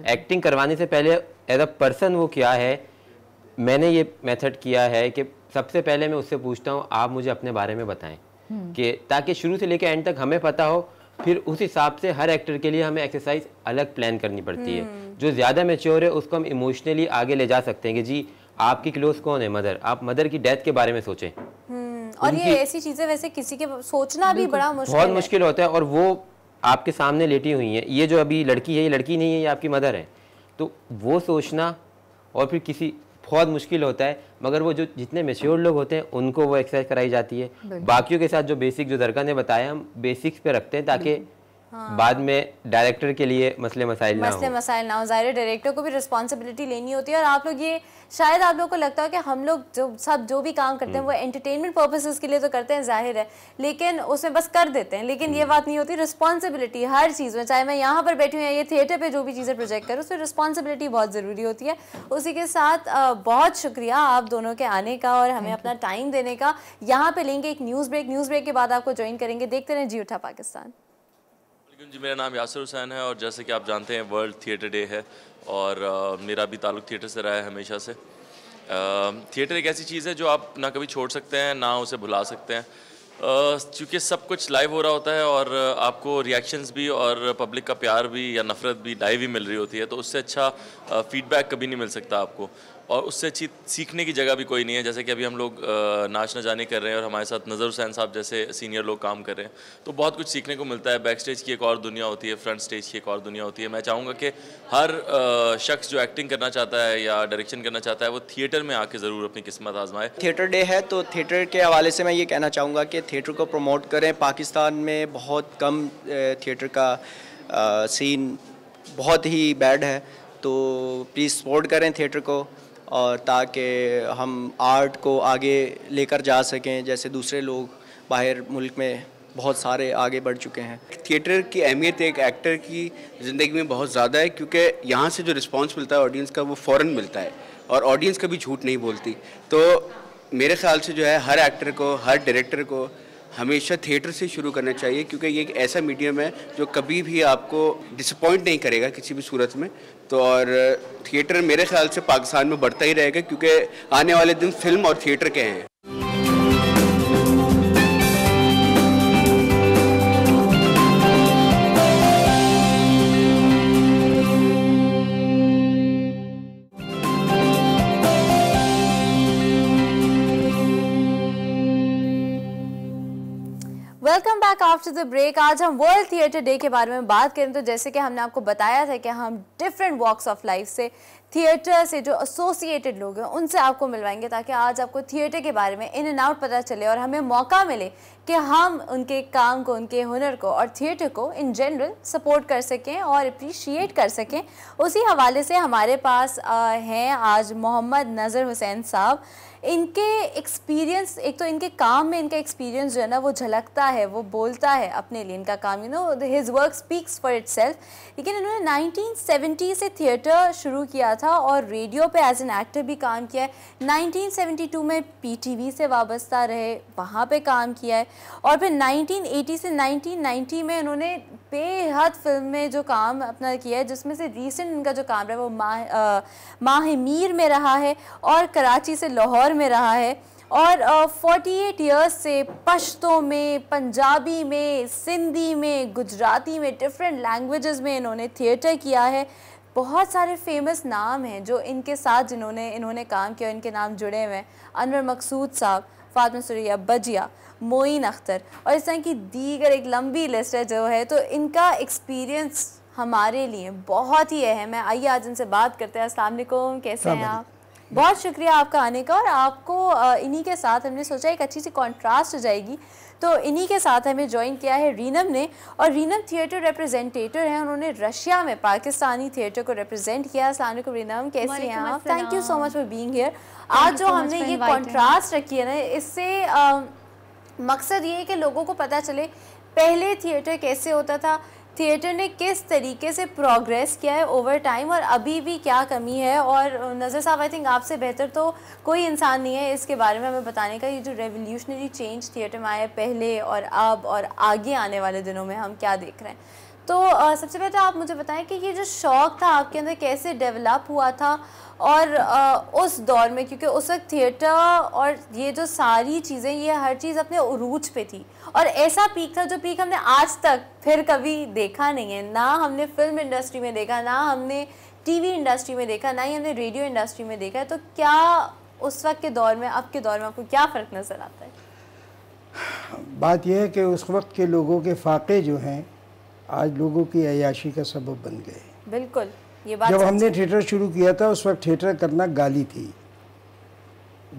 एक्टिंग करवाने से पहले एज अ पर्सन वो क्या है, मैंने ये मेथड किया है कि सबसे पहले मैं उससे पूछता हूँ आप मुझे अपने बारे में बताएं, कि ताकि शुरू से लेकर एंड तक हमें पता हो। फिर उस हिसाब से हर एक्टर के लिए हमें एक्सरसाइज अलग प्लान करनी पड़ती है। जो ज़्यादा मैच्योर है उसको हम इमोशनली आगे ले जा सकते हैं कि जी आपकी क्लोज कौन है, मदर, आप मदर की डेथ के बारे में सोचें। और ये ऐसी चीजें वैसे किसी के सोचना भी बड़ा मुश्किल बहुत मुश्किल होता है, और वो आपके सामने लेटी हुई है। ये जो अभी लड़की है ये लड़की नहीं है, ये आपकी मदर है। तो वो सोचना और फिर किसी बहुत मुश्किल होता है, मगर वो जो जितने मैच्योर लोग होते हैं उनको वो एक्सरसाइज कराई जाती है। बाकियों के साथ जो बेसिक जो दरका ने बताया हम बेसिक्स पे रखते हैं ताकि बाद में डायरेक्टर के लिए मसले मसाइल ना हो। ज़ाहिर डायरेक्टर को भी रिस्पॉन्सिबिलिटी लेनी होती है। और आप लोग ये शायद आप लोग को लगता है कि हम लोग जो भी काम करते हैं वो एंटरटेनमेंट पर्पसेस के लिए तो करते हैं, जाहिर है, लेकिन उसमें बस कर देते हैं। लेकिन ये बात नहीं होती, रिस्पॉन्सिबिलिटी हर चीज़ में, चाहे मैं यहाँ पर बैठी हूँ या ये थिएटर पर जो भी चीज़ें प्रोजेक्ट करूँ, उसमें रिस्पॉन्सिबिलिटी बहुत ज़रूरी होती है। उसी के साथ बहुत शुक्रिया आप दोनों के आने का और हमें अपना टाइम देने का। यहाँ पर लेंगे एक न्यूज़ ब्रेक के बाद आपको ज्वाइन करेंगे। देखते रहें जी उठा पाकिस्तान। जी, मेरा नाम यासिर हुसैन है और जैसे कि आप जानते हैं वर्ल्ड थिएटर डे है और मेरा भी ताल्लुक़ थिएटर से रहा है हमेशा से। थिएटर एक ऐसी चीज़ है जो आप ना कभी छोड़ सकते हैं ना उसे भुला सकते हैं, क्योंकि सब कुछ लाइव हो रहा होता है और आपको रिएक्शंस भी और पब्लिक का प्यार भी या नफ़रत भी लाइव ही मिल रही होती है। तो उससे अच्छा फीडबैक कभी नहीं मिल सकता आपको, और उससे अच्छी सीखने की जगह भी कोई नहीं है। जैसे कि अभी हम लोग नाच न जाने कर रहे हैं और हमारे साथ नज़र हुसैन साहब जैसे सीनियर लोग काम कर रहे हैं, तो बहुत कुछ सीखने को मिलता है। बैक स्टेज की एक और दुनिया होती है, फ्रंट स्टेज की एक और दुनिया होती है। मैं चाहूँगा कि हर शख्स जो एक्टिंग करना चाहता है या डायरेक्शन करना चाहता है वो थिएटर में आके ज़रूर अपनी किस्मत आजमाए। थिएटर डे है तो थिएटर के हवाले से मैं ये कहना चाहूँगा कि थिएटर को प्रमोट करें। पाकिस्तान में बहुत कम थिएटर का सीन बहुत ही बैड है, तो प्लीज़ सपोर्ट करें थिएटर को, और ताकि हम आर्ट को आगे लेकर जा सकें जैसे दूसरे लोग बाहर मुल्क में बहुत सारे आगे बढ़ चुके हैं। थिएटर की अहमियत एक एक्टर की ज़िंदगी में बहुत ज़्यादा है, क्योंकि यहाँ से जो रिस्पांस मिलता है ऑडियंस का वो फ़ौरन मिलता है और ऑडियंस कभी झूठ नहीं बोलती। तो मेरे ख्याल से जो है हर एक्टर को, हर डायरेक्टर को हमेशा थिएटर से शुरू करना चाहिए, क्योंकि ये एक ऐसा मीडियम है जो कभी भी आपको डिसअपॉइंट नहीं करेगा किसी भी सूरत में। तो और थिएटर मेरे ख्याल से पाकिस्तान में बढ़ता ही रहेगा, क्योंकि आने वाले दिन फिल्म और थिएटर के हैं। Welcome back after the break. आज हम वर्ल्ड थिएटर डे के बारे में बात करें तो जैसे कि हमने आपको बताया था कि हम डिफरेंट वॉक्स ऑफ लाइफ से, थिएटर से जो एसोसिएटेड लोग हैं उनसे आपको मिलवाएंगे, ताकि आज आपको थिएटर के बारे में इन एंड आउट पता चले और हमें मौका मिले कि हम उनके काम को, उनके हुनर को और थिएटर को इन जनरल सपोर्ट कर सकें और अप्रिशिएट कर सकें। उसी हवाले से हमारे पास हैं आज मोहम्मद नज़र हुसैन साहब। इनके एक्सपीरियंस, एक तो इनके काम में इनका एक्सपीरियंस जो है ना वो झलकता है, वो बोलता है अपने लिए। इनका काम, you know, his work speaks for itself. लेकिन इन्होंने 1970 से थिएटर शुरू किया था और रेडियो पे एज एन एक्टर भी काम किया है। 1972 में PTV से वाबस्ता रहे, वहाँ पे काम किया है। और फिर 1980 से 1990 में इन्होंने बेहद फिल्म में जो काम अपना किया है, जिसमें से रिसेंट इनका जो काम रहा है वो माह-ए-मीर में रहा है और कराची से लाहौर में रहा है। और 48 इयर्स से पश्तो में, पंजाबी में, सिंधी में, गुजराती में, डिफरेंट लैंग्वेजेस में इन्होंने थिएटर किया है। बहुत सारे फेमस नाम हैं जो इनके साथ इन्होंने काम किया, इनके नाम जुड़े हुए हैं। अनवर मकसूद साहब, फातिमा सुरैया बजिया, मोइन अख्तर और इस तरह की दीगर एक लंबी लिस्ट है जो है। तो इनका एक्सपीरियंस हमारे लिए बहुत ही अहम है। आइए आज इनसे बात करते हैं। अस्सलाम वालेकुम, कैसे हैं आप? बहुत शुक्रिया आपका आने का। और आपको इन्हीं के साथ हमने सोचा एक अच्छी सी कॉन्ट्रास्ट हो जाएगी, तो इन्हीं के साथ हमें ज्वाइन किया है रीनम ने। और रीनम थिएटर रिप्रेजेंटेटर हैं, उन्होंने रशिया में पाकिस्तानी थिएटर को रिप्रेजेंट किया। अस्सलाम वालेकुम रीनम, कैसी हैं आप? Thank you so much for being here. आज जो हमने ये कॉन्ट्रास्ट रखी है ना, इससे मकसद ये है कि लोगों को पता चले पहले थिएटर कैसे होता था, थिएटर ने किस तरीके से प्रोग्रेस किया है ओवर टाइम और अभी भी क्या कमी है। और नज़र साहब, आई थिंक आपसे बेहतर तो कोई इंसान नहीं है इसके बारे में हमें बताने का, ये जो रेवोल्यूशनरी चेंज थिएटर में आया पहले और अब और आगे आने वाले दिनों में हम क्या देख रहे हैं। तो सबसे पहले आप मुझे बताएं कि ये जो शौक़ था आपके अंदर कैसे डेवलप हुआ था और उस दौर में, क्योंकि उस वक्त थिएटर और ये जो सारी चीज़ें, ये हर चीज़ अपने उरूज पे थी और ऐसा पीक था जो पीक हमने आज तक फिर कभी देखा नहीं है। ना हमने फिल्म इंडस्ट्री में देखा, ना हमने टीवी इंडस्ट्री में देखा, ना ही हमने रेडियो इंडस्ट्री में देखा है। तो क्या उस वक्त के दौर में अब के दौर में आपको क्या फ़र्क नज़र आता है? बात यह है कि उस वक्त के लोगों के फाके जो हैं आज लोगों की अय्याशी का सबब बन गए। बिल्कुल, ये बात जब हमने थिएटर शुरू किया था उस वक्त थिएटर करना गाली थी,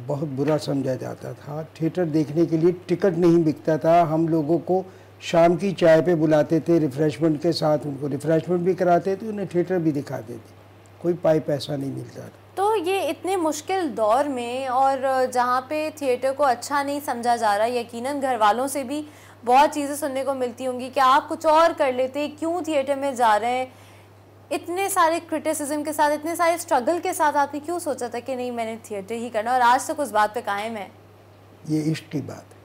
बहुत बुरा समझा जाता था। थिएटर देखने के लिए टिकट नहीं बिकता था, हम लोगों को शाम की चाय पे बुलाते थे रिफ़्रेशमेंट के साथ, उनको रिफ़्रेशमेंट भी कराते थे, उन्हें थिएटर भी दिखाते थे, कोई पाई पैसा नहीं मिलता था। तो ये इतने मुश्किल दौर में और जहाँ पे थिएटर को अच्छा नहीं समझा जा रहा, यकीनन घर वालों से भी बहुत चीज़ें सुनने को मिलती होंगी कि आप कुछ और कर लेते, क्यों थिएटर में जा रहे हैं। इतने सारे क्रिटिसिज्म के साथ, इतने सारे स्ट्रगल के साथ आपने क्यों सोचा था कि नहीं मैंने थिएटर ही करना और आज तक उस बात पे कायम है? ये इश्क की बात है।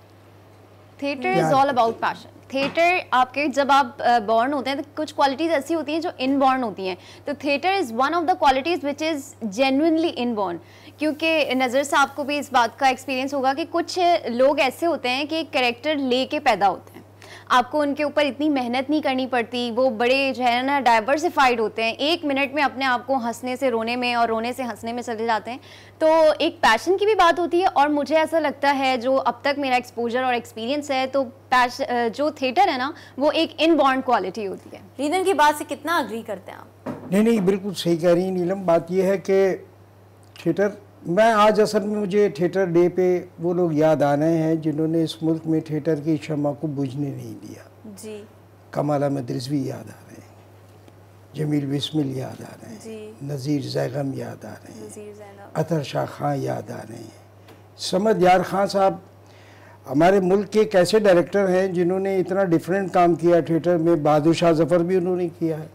Theatre is all about passion. Theatre आपके जब आप बॉर्न होते हैं तो कुछ क्वालिटीज़ ऐसी होती हैं जो इनबॉर्न होती हैं, तो theatre is one of the qualities which is genuinely inborn. क्योंकि नज़र से आपको भी इस बात का एक्सपीरियंस होगा कि कुछ लोग ऐसे होते हैं कि कैरेक्टर लेके पैदा होते हैं, आपको उनके ऊपर इतनी मेहनत नहीं करनी पड़ती, वो बड़े जो है ना डाइवर्सिफाइड होते हैं, 1 मिनट में अपने आप को हंसने से रोने में और रोने से हंसने में चले जाते हैं। तो एक पैशन की भी बात होती है और मुझे ऐसा लगता है जो अब तक मेरा एक्सपोजर और एक्सपीरियंस है, तो जो थिएटर है ना वो एक इनबॉर्न क्वालिटी होती है। रीदम की बात से कितना अग्री करते हैं आप? नहीं, बिल्कुल सही कह रही हैं नीलम। बात यह है कि थिएटर, मैं आज असल में मुझे थिएटर डे पे वो लोग याद आ रहे हैं जिन्होंने इस मुल्क में थिएटर की शम्मा को बुझने नहीं दिया जी। कमाल अहमद रिजवी याद आ रहे हैं, जमील बिस्मिल याद आ रहे हैं, नज़ीर ज़ैगम याद आ रहे हैं, अतर शाह खां याद आ रहे हैं, समद यार खां साहब हमारे मुल्क के एक ऐसे डायरेक्टर हैं जिन्होंने इतना डिफरेंट काम किया थिएटर में। बहादुर शाह जफ़र भी उन्होंने किया है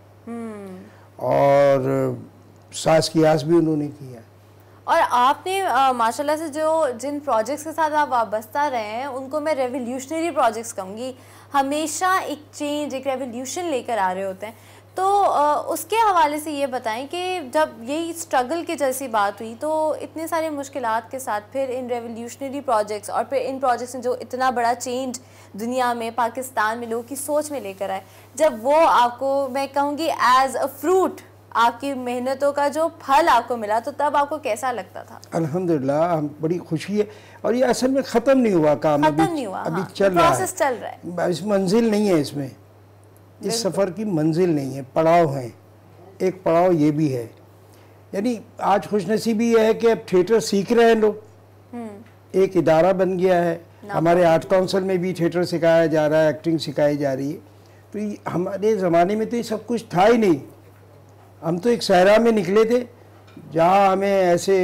और सास कियास भी उन्होंने किया। और आपने माशाल्लाह से जो जिन प्रोजेक्ट्स के साथ आप वाबस्ता रहे हैं उनको मैं रेवोल्यूशनरी प्रोजेक्ट्स कहूँगी, हमेशा एक चेंज, एक रेवोल्यूशन लेकर आ रहे होते हैं। तो उसके हवाले से ये बताएं कि जब यही स्ट्रगल की जैसी बात हुई तो इतने सारे मुश्किलात के साथ फिर इन रेवोल्यूशनरी प्रोजेक्ट्स और फिर इन प्रोजेक्ट्स ने जो इतना बड़ा चेंज दुनिया में, पाकिस्तान में लोगों की सोच में लेकर आए, जब वो आपको मैं कहूँगी एज अ फ्रूट आपकी मेहनतों का जो फल आपको मिला, तो तब आपको कैसा लगता था? अल्हम्दुलिल्लाह, हम बड़ी खुशी है। और ये असल में ख़त्म नहीं हुआ काम, अभी चल रहा है, चल रहा है। इस मंजिल नहीं है, इसमें इस सफ़र की मंजिल नहीं है, पड़ाव हैं। एक पड़ाव ये भी है, यानी आज खुशनसीबी ये है कि अब थिएटर सीख रहे हैं लोग, एक इदारा बन गया है। हमारे आर्ट काउंसिल में भी थिएटर सिखाया जा रहा है, एक्टिंग सिखाई जा रही है। तो हमारे ज़माने में तो ये सब कुछ था ही नहीं। हम तो एक सहरा में निकले थे जहाँ हमें ऐसे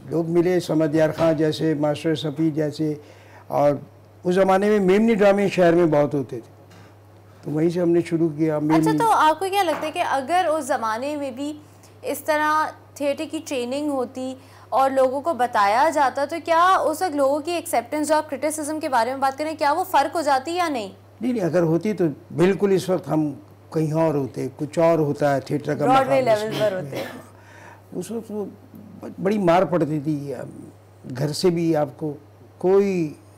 लोग मिले, समद यार खां जैसे, मास्टर सफ़ी जैसे, और उस ज़माने में मेमनी ड्रामे शहर में बहुत होते थे, तो वहीं से हमने शुरू किया। अच्छा, तो आपको क्या लगता है कि अगर उस ज़माने में भी इस तरह थिएटर की ट्रेनिंग होती और लोगों को बताया जाता, तो क्या उस वक्त लोगों की एक्सेप्टेंस, जो आप क्रिटिसिज्म के बारे में बात करें, क्या वो फ़र्क हो जाती या नहीं? नहीं, अगर होती तो बिल्कुल इस वक्त हम कहीं और होते, कुछ और होता है थिएटर का, ब्रॉडवे लेवल पर होते। उस वक्त बड़ी मार पड़ती थी, घर से भी आपको कोई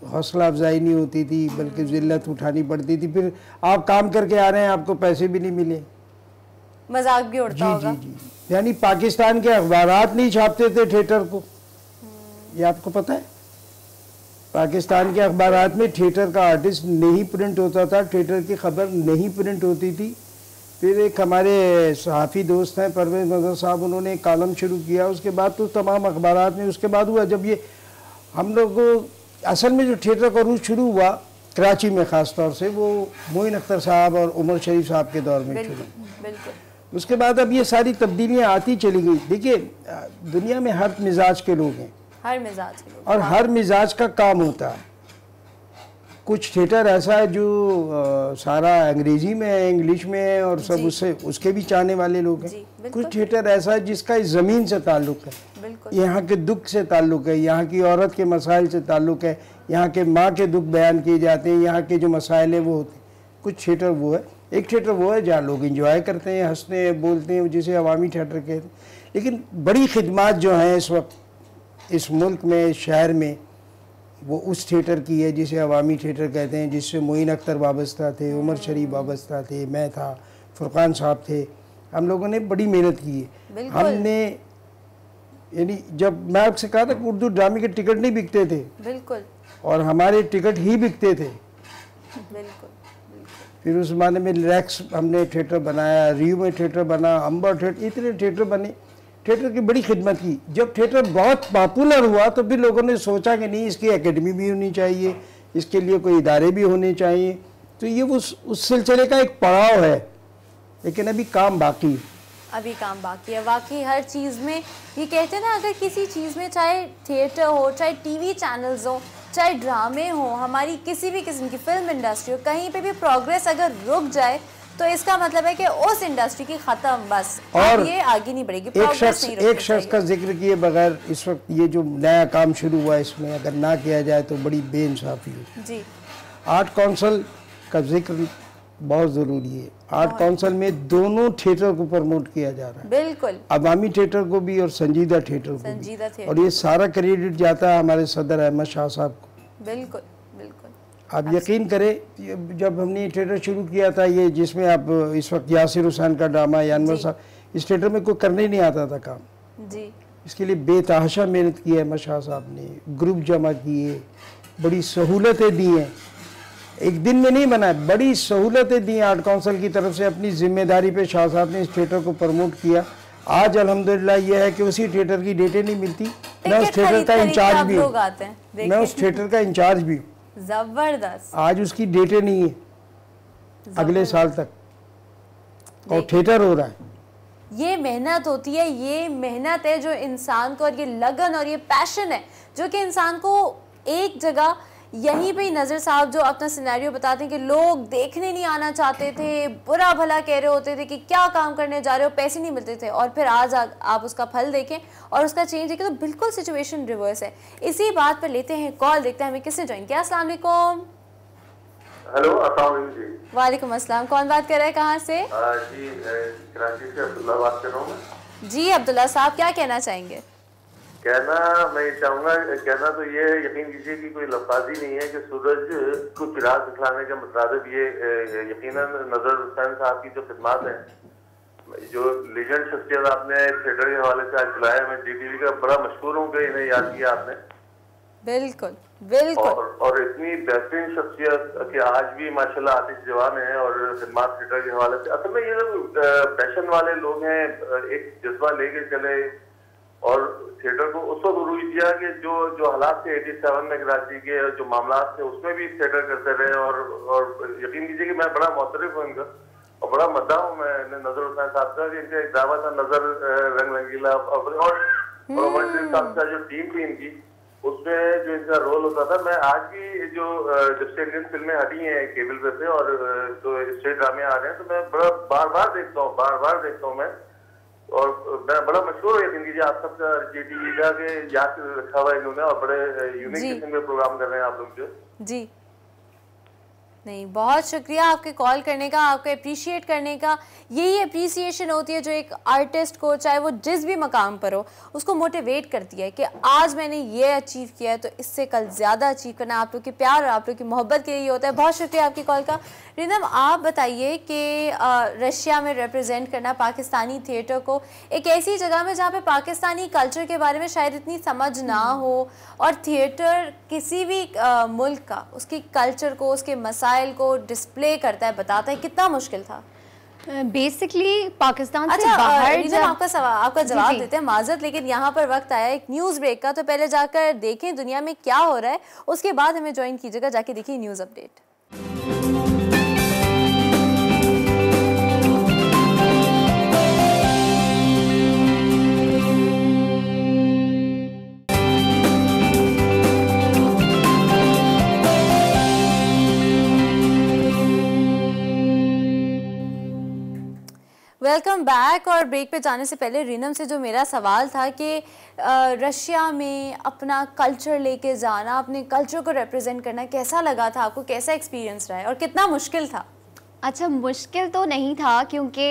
हौसला अफजाई नहीं होती थी, बल्कि जिल्लत उठानी पड़ती थी। फिर आप काम करके आ रहे हैं, आपको पैसे भी नहीं मिले, मजाक भी उड़ता होगा। जी। यानी पाकिस्तान के अखबारात नहीं छापते थे थिएटर को, ये आपको पता है? पाकिस्तान के अखबारात में थिएटर का आर्टिस्ट नहीं प्रिंट होता था, थिएटर की खबर नहीं प्रिंट होती थी। फिर एक हमारे सहाफ़ी दोस्त हैं परवेज़ नज़र साहब, उन्होंने एक कॉलम शुरू किया, उसके बाद तो तमाम अखबारात में उसके बाद हुआ। जब ये हम लोग असल में जो थिएटर का रूज शुरू हुआ कराची में ख़ास तौर से, वो मोइन अख्तर साहब और उमर शरीफ साहब के दौर में शुरू। उसके बाद अब ये सारी तब्दीलियाँ आती चली गई। देखिए, दुनिया में हर मिजाज के लोग हैं, हर मिजाज के लोग, और हर मिजाज का काम होता है। कुछ थिएटर ऐसा है जो सारा अंग्रेजी में है, इंग्लिश में है और सब उससे उसके भी चाहने वाले लोग हैं। कुछ थिएटर ऐसा है जिसका इस ज़मीन से ताल्लुक़ है, यहाँ के दुख से ताल्लुक़ है, यहाँ की औरत के मसाइल से ताल्लुक़ है, यहाँ के माँ के दुख बयान किए जाते हैं, यहाँ के जो मसाइल हैं वो होते हैं। कुछ थिएटर वो है, एक थिएटर वो है जहाँ लोग इंजॉय करते हैं, हंसते हैं, बोलते हैं, जिसे अवामी थिएटर कहते हैं। लेकिन बड़ी खिदमत जो हैं इस वक्त इस मुल्क में, इस शहर में, वो उस थिएटर की है जिसे अवामी थिएटर कहते हैं, जिससे मोइन अख्तर वाबस्ता थे, उमर शरीफ वाबस्ता थे, मैं था, फुरकान साहब थे। हम लोगों ने बड़ी मेहनत की है। हमने यानी जब मैं आपसे कहा था कि उर्दू ड्रामे के टिकट नहीं बिकते थे, बिल्कुल, और हमारे टिकट ही बिकते थे। बिल्कुल। फिर उस ज़माने में रैक्स हमने थिएटर बनाया, रियू में थिएटर बना, अंबर थिएटर, इतने थिएटर बने। थिएटर की बड़ी खिदमत की। जब थिएटर बहुत पॉपुलर हुआ तो फिर लोगों ने सोचा कि नहीं, इसकी एकेडमी भी होनी चाहिए, इसके लिए कोई इदारे भी होने चाहिए। तो ये उस सिलसिले का एक पड़ाव है, लेकिन अभी काम बाकी है। अभी काम बाकी है वाकई हर चीज़ में। ये कहते हैं ना, अगर किसी चीज़ में, चाहे थिएटर हो, चाहे टीवी चैनल्स हो, चाहे ड्रामे हो, हमारी किसी भी किस्म की फिल्म इंडस्ट्री हो, कहीं पे भी प्रोग्रेस अगर रुक जाए तो इसका मतलब है कि उस इंडस्ट्री की ख़त्म, बस, और ये आगे नहीं बढ़ेगी। एक शख्स का जिक्र किए बगैर इस वक्त ये जो नया काम शुरू हुआ, इसमें अगर ना किया जाए तो बड़ी बेइंसाफ़ी है जी। आर्ट काउंसिल का जिक्र बहुत ज़रूरी है। आर्ट काउंसिल में दोनों थिएटर को प्रमोट किया जा रहा है, बिल्कुल, अवामी थिएटर को भी और संजीदा थिएटर को भी, और ये सारा क्रेडिट जाता है हमारे सदर अहमद शाह साहब को। बिल्कुल बिल्कुल। आप यकीन करें, जब हमने थिएटर शुरू किया था, ये जिसमें आप इस वक्त यासिर हुसैन का ड्रामा या अनवर साहब, इस थिएटर में कोई करने नहीं आता था काम जी। इसके लिए बेतहाशा मेहनत की है अहमद शाह साहब ने, ग्रुप जमा किए, बड़ी सहूलतें दी हैं। एक दिन में नहीं बना है, बड़ी सहूलतें दी आर्ट काउंसिल की तरफ से। अपनी जिम्मेदारी पे शाह साहब ने इस थिएटर को प्रमोट किया। आज अल्हम्दुलिल्लाह ये है कि उसी थिएटर की डेटें नहीं मिलती, मैं उस थिएटर का इंचार्ज भी हूँ, मैं उस थिएटर का इंचार्ज भी हूँ। जबरदस्त। आज उसकी डेटें नहीं है अगले साल तक, और थिएटर हो रहा है। ये मेहनत होती है, ये मेहनत है जो इंसान को, और ये लगन और ये पैशन है जो कि इंसान को एक जगह, यहीं पे नज़र साहब जो अपना सिनेरियो बताते हैं कि लोग देखने नहीं आना चाहते थे, बुरा भला कह रहे होते थे कि क्या काम करने जा रहे हो, पैसे नहीं मिलते थे, और फिर आज आप उसका फल देखें और उसका चेंज देखें तो बिल्कुल सिचुएशन रिवर्स है। इसी बात पर लेते हैं कॉल, देखते हैं हमें किसने ज्वाइन किया। अस्सलाम वालेकुम। हेलो, अस्सलाम वालेकुम। वालेकुम अस्सलाम। कौन बात कर रहा है, कहाँ से? जी, कराची से अब्दुल्ला बात कर रहा हूँ मैं। जी अब्दुल्ला साहब, क्या कहना चाहेंगे? मैं चाहूँगा, कहना तो ये है, यकीन कीजिए कि कोई लफ्ज़ी नहीं है कि सूरज को चिराग दिखलाने का मतलब ये यकीनन नज़र हुसैन साहब की जो खिदमत है, जो लीजेंड शख्सियत आपने थिएटर के हवाले से आज बुलाया, मैं DTV का बड़ा मशहूर हूँ कि इन्हें याद किया आपने। बिल्कुल बिल्कुल। और इतनी बेहतरीन शख्सियत कि आज भी माशाल्लाह आतिश जवान है और खिदमत थिएटर के हवाले से। असल में ये लोग पैशन वाले लोग हैं, एक जज्बा लेके चले और थिएटर को उस वक्त रूज दिया कि जो हालात थे 87 में कराची के, जो मामला थे उसमें भी थिएटर करते रहे। और यकीन कीजिए कि मैं बड़ा मोतरफ हूँ इनका और बड़ा मद्दा हूँ मैं नज़र हुसैन साहब का। इनका एक दावा था नज़र रंग रंगीला, और साहब का जो टीम थी इनकी, उसमें जो इनका रोल होता था, मैं आज भी जो जब से इंडियन फिल्में हटी हैं केबल पे और जो स्टेट ड्रामे आ रहे हैं, तो मैं बड़ा बार बार देखता हूँ मैं। और मैं बड़ा मशहूर है जिंदगी आप सबका GTV का के याद रखा हुआ इन्होंने, और बड़े यूनिक किस्म के प्रोग्राम कर रहे हैं आप लोग जो। जी नहीं, बहुत शुक्रिया आपके कॉल करने का, आपको अप्रिशिएट करने का। यही अप्रिसिएशन होती है जो एक आर्टिस्ट को, चाहे वो जिस भी मकाम पर हो, उसको मोटिवेट करती है कि आज मैंने ये अचीव किया है तो इससे कल ज़्यादा अचीव करना। आप लोग के प्यार और आप लोग की मोहब्बत के लिए होता है। बहुत शुक्रिया आपकी कॉल का। रिदम, आप बताइए कि रशिया में रिप्रेजेंट करना पाकिस्तानी थिएटर को एक ऐसी जगह में जहाँ पे पाकिस्तानी कल्चर के बारे में शायद इतनी समझ ना हो, और थिएटर किसी भी मुल्क का उसकी कल्चर को, उसके मसाइल को डिस्प्ले करता है, बताता है, कितना मुश्किल था? बेसिकली पाकिस्तान से अच्छा, बाहर आपका जवाब देते हैं माजरत, लेकिन यहाँ पर वक्त आया एक न्यूज़ ब्रेक का, तो पहले जाकर देखें दुनिया में क्या हो रहा है, उसके बाद हमें ज्वाइन कीजिएगा, जाके देखिए न्यूज़ अपडेट। Welcome back. और ब्रेक पे जाने से पहले रीनम से जो मेरा सवाल था कि रशिया में अपना कल्चर लेके जाना, अपने कल्चर को रिप्रेजेंट करना कैसा लगा था आपको, कैसा एक्सपीरियंस रहा है और कितना मुश्किल था? अच्छा, मुश्किल तो नहीं था क्योंकि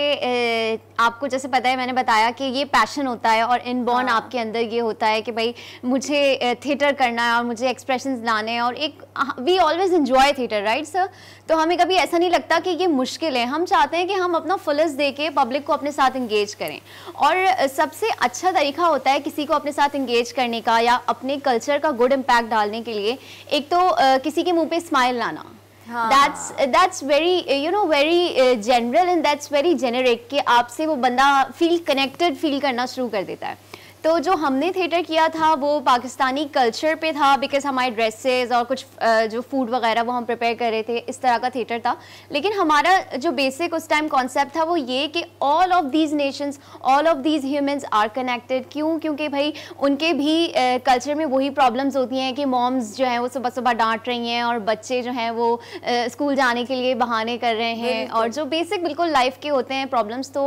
आपको जैसे पता है, मैंने बताया कि ये पैशन होता है और इनबॉर्न आपके अंदर ये होता है कि भाई मुझे थिएटर करना है और मुझे एक्सप्रेशंस लाने हैं, और एक we always enjoy theatre, right sir? तो हमें कभी ऐसा नहीं लगता कि ये मुश्किल है। हम चाहते हैं कि हम अपना फुलेस्ट दे के पब्लिक को अपने साथ इंगेज करें, और सबसे अच्छा तरीका होता है किसी को अपने साथ इंगेज करने का या अपने कल्चर का गुड इम्पैक्ट डालने के लिए, एक तो किसी के मुँह पर स्माइल लाना। That's very very general and that's very generic कि आपसे वो बंदा फील कनेक्टेड फील करना शुरू कर देता है। तो जो हमने थिएटर किया था वो पाकिस्तानी कल्चर पे था, बिकॉज हमारे ड्रेसेस और कुछ जो फूड वगैरह वो हम प्रिपेयर कर रहे थे, इस तरह का थिएटर था। लेकिन हमारा जो बेसिक उस टाइम कॉन्सेप्ट था वो ये कि all of these nations, all of these humans are connected. क्यों? क्योंकि भाई उनके भी कल्चर में वही प्रॉब्लम्स होती हैं कि मॉम्स जो हैं वो सुबह सुबह डांट रही हैं और बच्चे जो हैं वो स्कूल जाने के लिए बहाने कर रहे हैं, और जो बेसिक बिल्कुल लाइफ के होते हैं प्रॉब्लम्स, तो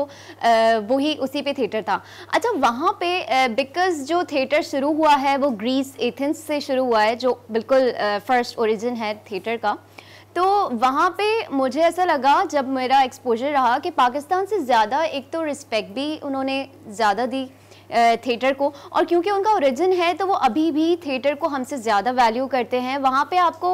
वही उसी पे थिएटर था। अच्छा, वहाँ पे बिकॉज जो थिएटर शुरू हुआ है वो ग्रीस, एथेंस से शुरू हुआ है, जो बिल्कुल फर्स्ट ओरिजिन है थिएटर का। तो वहाँ पे मुझे ऐसा लगा जब मेरा एक्सपोजर रहा कि पाकिस्तान से ज़्यादा एक तो रिस्पेक्ट भी उन्होंने ज़्यादा दी थिएटर को, और क्योंकि उनका ओरिजिन है तो वो अभी भी थिएटर को हमसे ज़्यादा वैल्यू करते हैं। वहाँ पे आपको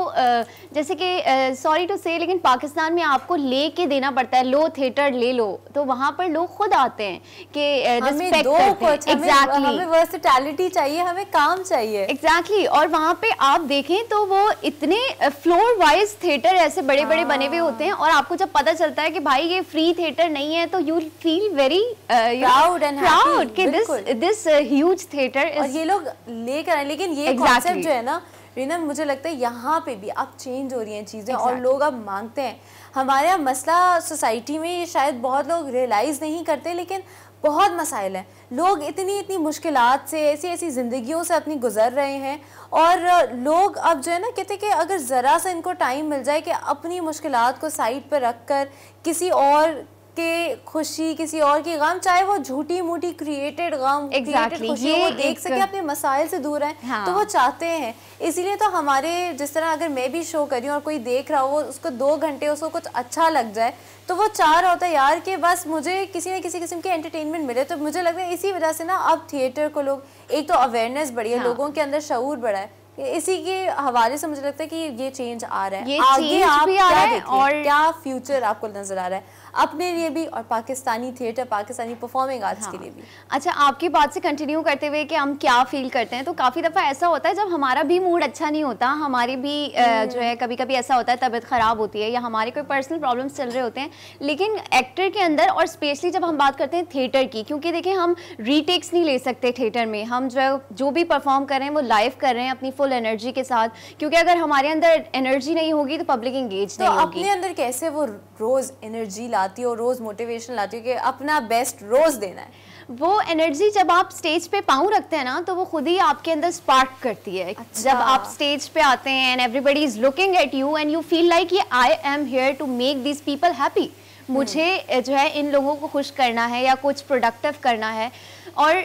जैसे कि सॉरी टू से, लेकिन पाकिस्तान में आपको ले के देना पड़ता है, लो थिएटर ले लो, तो वहाँ पर लोग खुद आते हैं कि रिस्पेक्ट करते हैं। एग्जैक्टली, हमें वर्सेटैलिटी चाहिए, हमें काम चाहिए। एग्जैक्टली, और वहाँ पे आप देखें तो वो इतने फ्लोर वाइज थिएटर ऐसे बड़े बड़े बने हुए होते हैं, और आपको जब पता चलता है कि भाई ये फ्री थिएटर नहीं है तो यू फील वेरी प्राउड कि दिस ह्यूज थिएटर। और ये लोग लेकर आए, लेकिन ये कॉन्सेप्ट जो है ना रीना, मुझे लगता है यहाँ पे भी अब चेंज हो रही हैं चीज़ें, और लोग अब मांगते हैं। हमारे यहाँ मसला सोसाइटी में ये शायद बहुत लोग रियलाइज़ नहीं करते, लेकिन बहुत मसाइल हैं। लोग इतनी मुश्किलात से, ऐसी ज़िंदगियों से अपनी गुजर रहे हैं, और लोग अब जो है ना कहते कि अगर ज़रा सा इनको टाइम मिल जाए कि अपनी मुश्किलात को साइड पर रख कर किसी और के खुशी, किसी और की गम, चाहे वो झूठी मूठी क्रिएटेड गम, क्रिएटेड खुशी वो देख सके, अपने मसाइल से दूर हैं, तो वो चाहते हैं। इसीलिए तो हमारे, जिस तरह अगर मैं भी शो कर रही हूँ और कोई देख रहा हो, उसको 2 घंटे उसको कुछ अच्छा लग जाए, तो वो चाह रहा होता है यार कि बस मुझे किसी न किसी किस्म की एंटरटेनमेंट मिले। तो मुझे लगता है इसी वजह से ना अब थिएटर को लोग, एक तो अवेयरनेस बढ़ी है, लोगों के अंदर शऊर बढ़ा है, इसी के हवाले से मुझे लगता है कि ये चेंज आ रहा है। ये आगे आप भी आ रहा है, और क्या फ्यूचर आपको नजर आ रहा है अपने लिए भी और Pakistani theatre, Pakistani performing arts के लिए भी? अच्छा, आपकी बात से कंटिन्यू करते हुए कि हम क्या फील करते हैं, तो काफ़ी दफ़ा ऐसा होता है जब हमारा भी मूड अच्छा नहीं होता, हमारी भी जो है कभी कभी ऐसा होता है तबीयत ख़राब होती है या हमारे कोई पर्सनल प्रॉब्लम्स चल रहे होते हैं, लेकिन एक्टर के अंदर, और स्पेशली जब हम बात करते हैं थिएटर की, क्योंकि देखिए हम रीटेक्स नहीं ले सकते थिएटर में, हम जो भी परफॉर्म कर रहे हैं वो लाइव कर रहे हैं अपनी फुल एनर्जी के साथ, क्योंकि अगर हमारे अंदर एनर्जी नहीं होगी तो पब्लिक एंगेज नहीं होगी। अपने अंदर कैसे वो रोज़ एनर्जी लाती हो, रोज़ मोटिवेशन लाती हो कि अपना बेस्ट रोज़ देना है? वो एनर्जी जब आप स्टेज पे पाँव रखते हैं ना, तो वो खुद ही आपके अंदर स्पार्क करती है। जब आप स्टेज पे आते हैं and everybody is looking at you and you feel like ये I am here to make this people happy, मुझे जो है इन लोगों को खुश करना है या कुछ प्रोडक्टिव करना है। और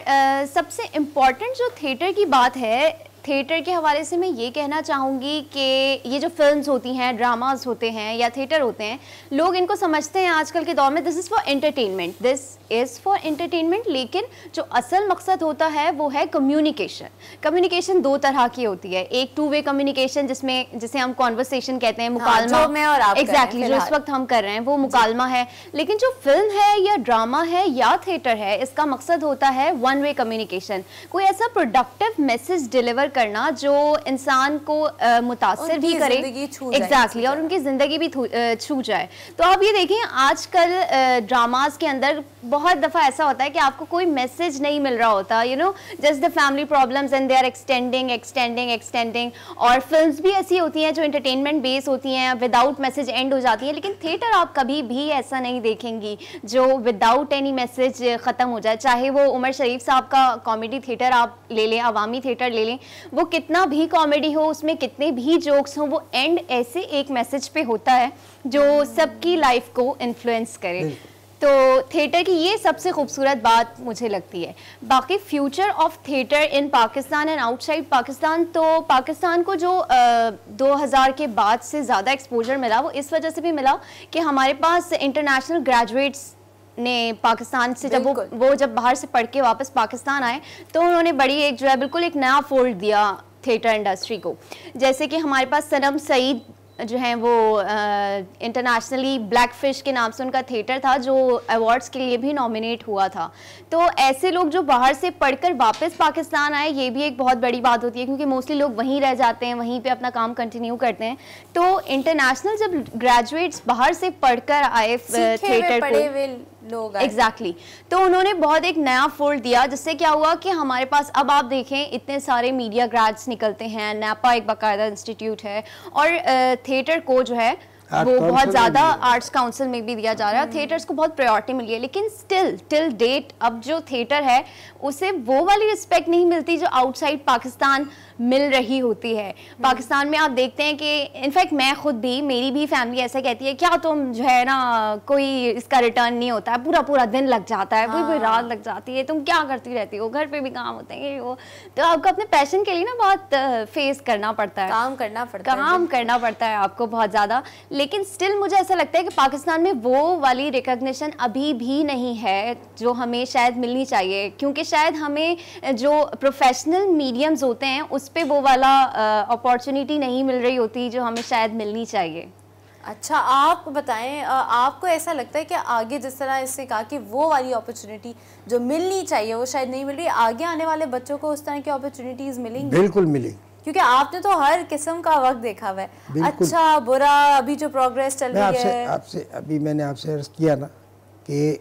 सबसे इम्पॉर्टेंट जो थिएटर की बात है, थिएटर के हवाले से मैं ये कहना चाहूँगी कि ये जो फिल्म्स होती हैं, ड्रामाज होते हैं या थिएटर होते हैं, लोग इनको समझते हैं आजकल के दौर में this is for entertainment, this is for entertainment, लेकिन जो असल मकसद होता है वो है कम्युनिकेशन। कम्युनिकेशन 2 तरह की होती है, एक 2 वे कम्युनिकेशन जिसे हम कॉन्वर्सेशन कहते हैं, मुकालमा, एग्जैक्टली जो इस वक्त हम कर रहे हैं वो मुकालमा है। लेकिन जो फिल्म है या ड्रामा है या थिएटर है, इसका मकसद होता है 1 वे कम्युनिकेशन, कोई ऐसा प्रोडक्टिव मैसेज डिलीवर करना जो इंसान को मुतासिर भी करे, एग्जैक्टली, और उनकी ज़िंदगी भी छू जाए। तो आप ये देखें आजकल ड्रामाज के अंदर बहुत दफ़ा ऐसा होता है कि आपको कोई मैसेज नहीं मिल रहा होता, you know, just the family problems and they are extending. और फिल्म्स भी ऐसी होती हैं जो एंटरटेनमेंट बेस होती हैं, विदाउट मैसेज एंड हो जाती हैं, लेकिन थिएटर आप कभी भी ऐसा नहीं देखेंगी जो विदाउट एनी मैसेज ख़त्म हो जाए। चाहे वो उमर शरीफ साहब का कॉमेडी थिएटर आप ले लें, अवामी थिएटर ले लें, वो कितना भी कॉमेडी हो, उसमें कितने भी जोक्स हों, वो एंड ऐसे एक मैसेज पे होता है जो सबकी लाइफ को इन्फ्लुएंस करे। तो थिएटर की ये सबसे खूबसूरत बात मुझे लगती है। बाकी future of theatre in Pakistan and outside Pakistan, तो पाकिस्तान को जो 2000 के बाद से ज़्यादा एक्सपोजर मिला वो इस वजह से भी मिला कि हमारे पास इंटरनेशनल ग्रेजुएट्स ने पाकिस्तान से जब वो जब बाहर से पढ़ के वापस पाकिस्तान आए तो उन्होंने बड़ी एक जो है बिल्कुल एक नया फोल्ड दिया थिएटर इंडस्ट्री को। जैसे कि हमारे पास सनम सईद जो हैं वो इंटरनेशनली ब्लैक फिश के नाम से उनका थिएटर था जो अवार्ड्स के लिए भी नॉमिनेट हुआ था। तो ऐसे लोग जो बाहर से पढ़कर वापस पाकिस्तान आए ये भी एक बहुत बड़ी बात होती है क्योंकि मोस्टली लोग वहीं रह जाते हैं, वहीं पे अपना काम कंटिन्यू करते हैं। तो इंटरनेशनल जब ग्रेजुएट्स बाहर से पढ़कर आए थिएटर को लोग एग्जैक्टली तो उन्होंने बहुत एक नया फोल्ड दिया, जिससे क्या हुआ कि हमारे पास अब आप देखें इतने सारे मीडिया ग्रेड्स निकलते हैं, नैपा एक बाकायदा इंस्टीट्यूट है और थिएटर को जो है वो बहुत ज़्यादा आर्ट्स काउंसिल में भी दिया जा रहा है, थिएटर्स को बहुत प्रायोरिटी मिली है। लेकिन स्टिल टिल डेट अब जो थिएटर है उसे वो वाली रिस्पेक्ट नहीं मिलती जो आउटसाइड पाकिस्तान मिल रही होती है। पाकिस्तान में आप देखते हैं कि इनफैक्ट मैं खुद भी, मेरी भी फैमिली ऐसा कहती है क्या तुम जो है ना कोई इसका रिटर्न नहीं होता है, पूरा पूरा दिन लग जाता है, पूरी पूरी रात लग जाती है, तुम क्या करती रहती हो, घर पे भी काम होते हैं वो। तो आपको अपने पैशन के लिए ना बहुत फेस करना पड़ता है, काम करना पड़ता है आपको बहुत ज़्यादा। लेकिन स्टिल मुझे ऐसा लगता है कि पाकिस्तान में वो वाली रिकॉग्निशन अभी भी नहीं है जो हमें शायद मिलनी चाहिए, क्योंकि शायद हमें जो प्रोफेशनल मीडियम्स होते हैं उस पे वो वाला अपॉर्चुनिटी नहीं मिल रही होती जो हमें शायद मिलनी चाहिए। अच्छा, आप बताएं, आपको ऐसा लगता है कि आगे जिस तरह इससे कहा कि वो वाली अपॉर्चुनिटी जो मिलनी चाहिए वो शायद नहीं मिल रही, आगे आने वाले बच्चों को उस तरह की अपॉर्चुनिटीज मिलेंगी? बिल्कुल मिलेंगी, क्योंकि आपने तो हर किस्म का वक्त देखा हुआ है, अच्छा बुरा, अभी जो प्रोग्रेस चल रही है। आपसे अभी मैंने आपसे अर्ज किया ना कि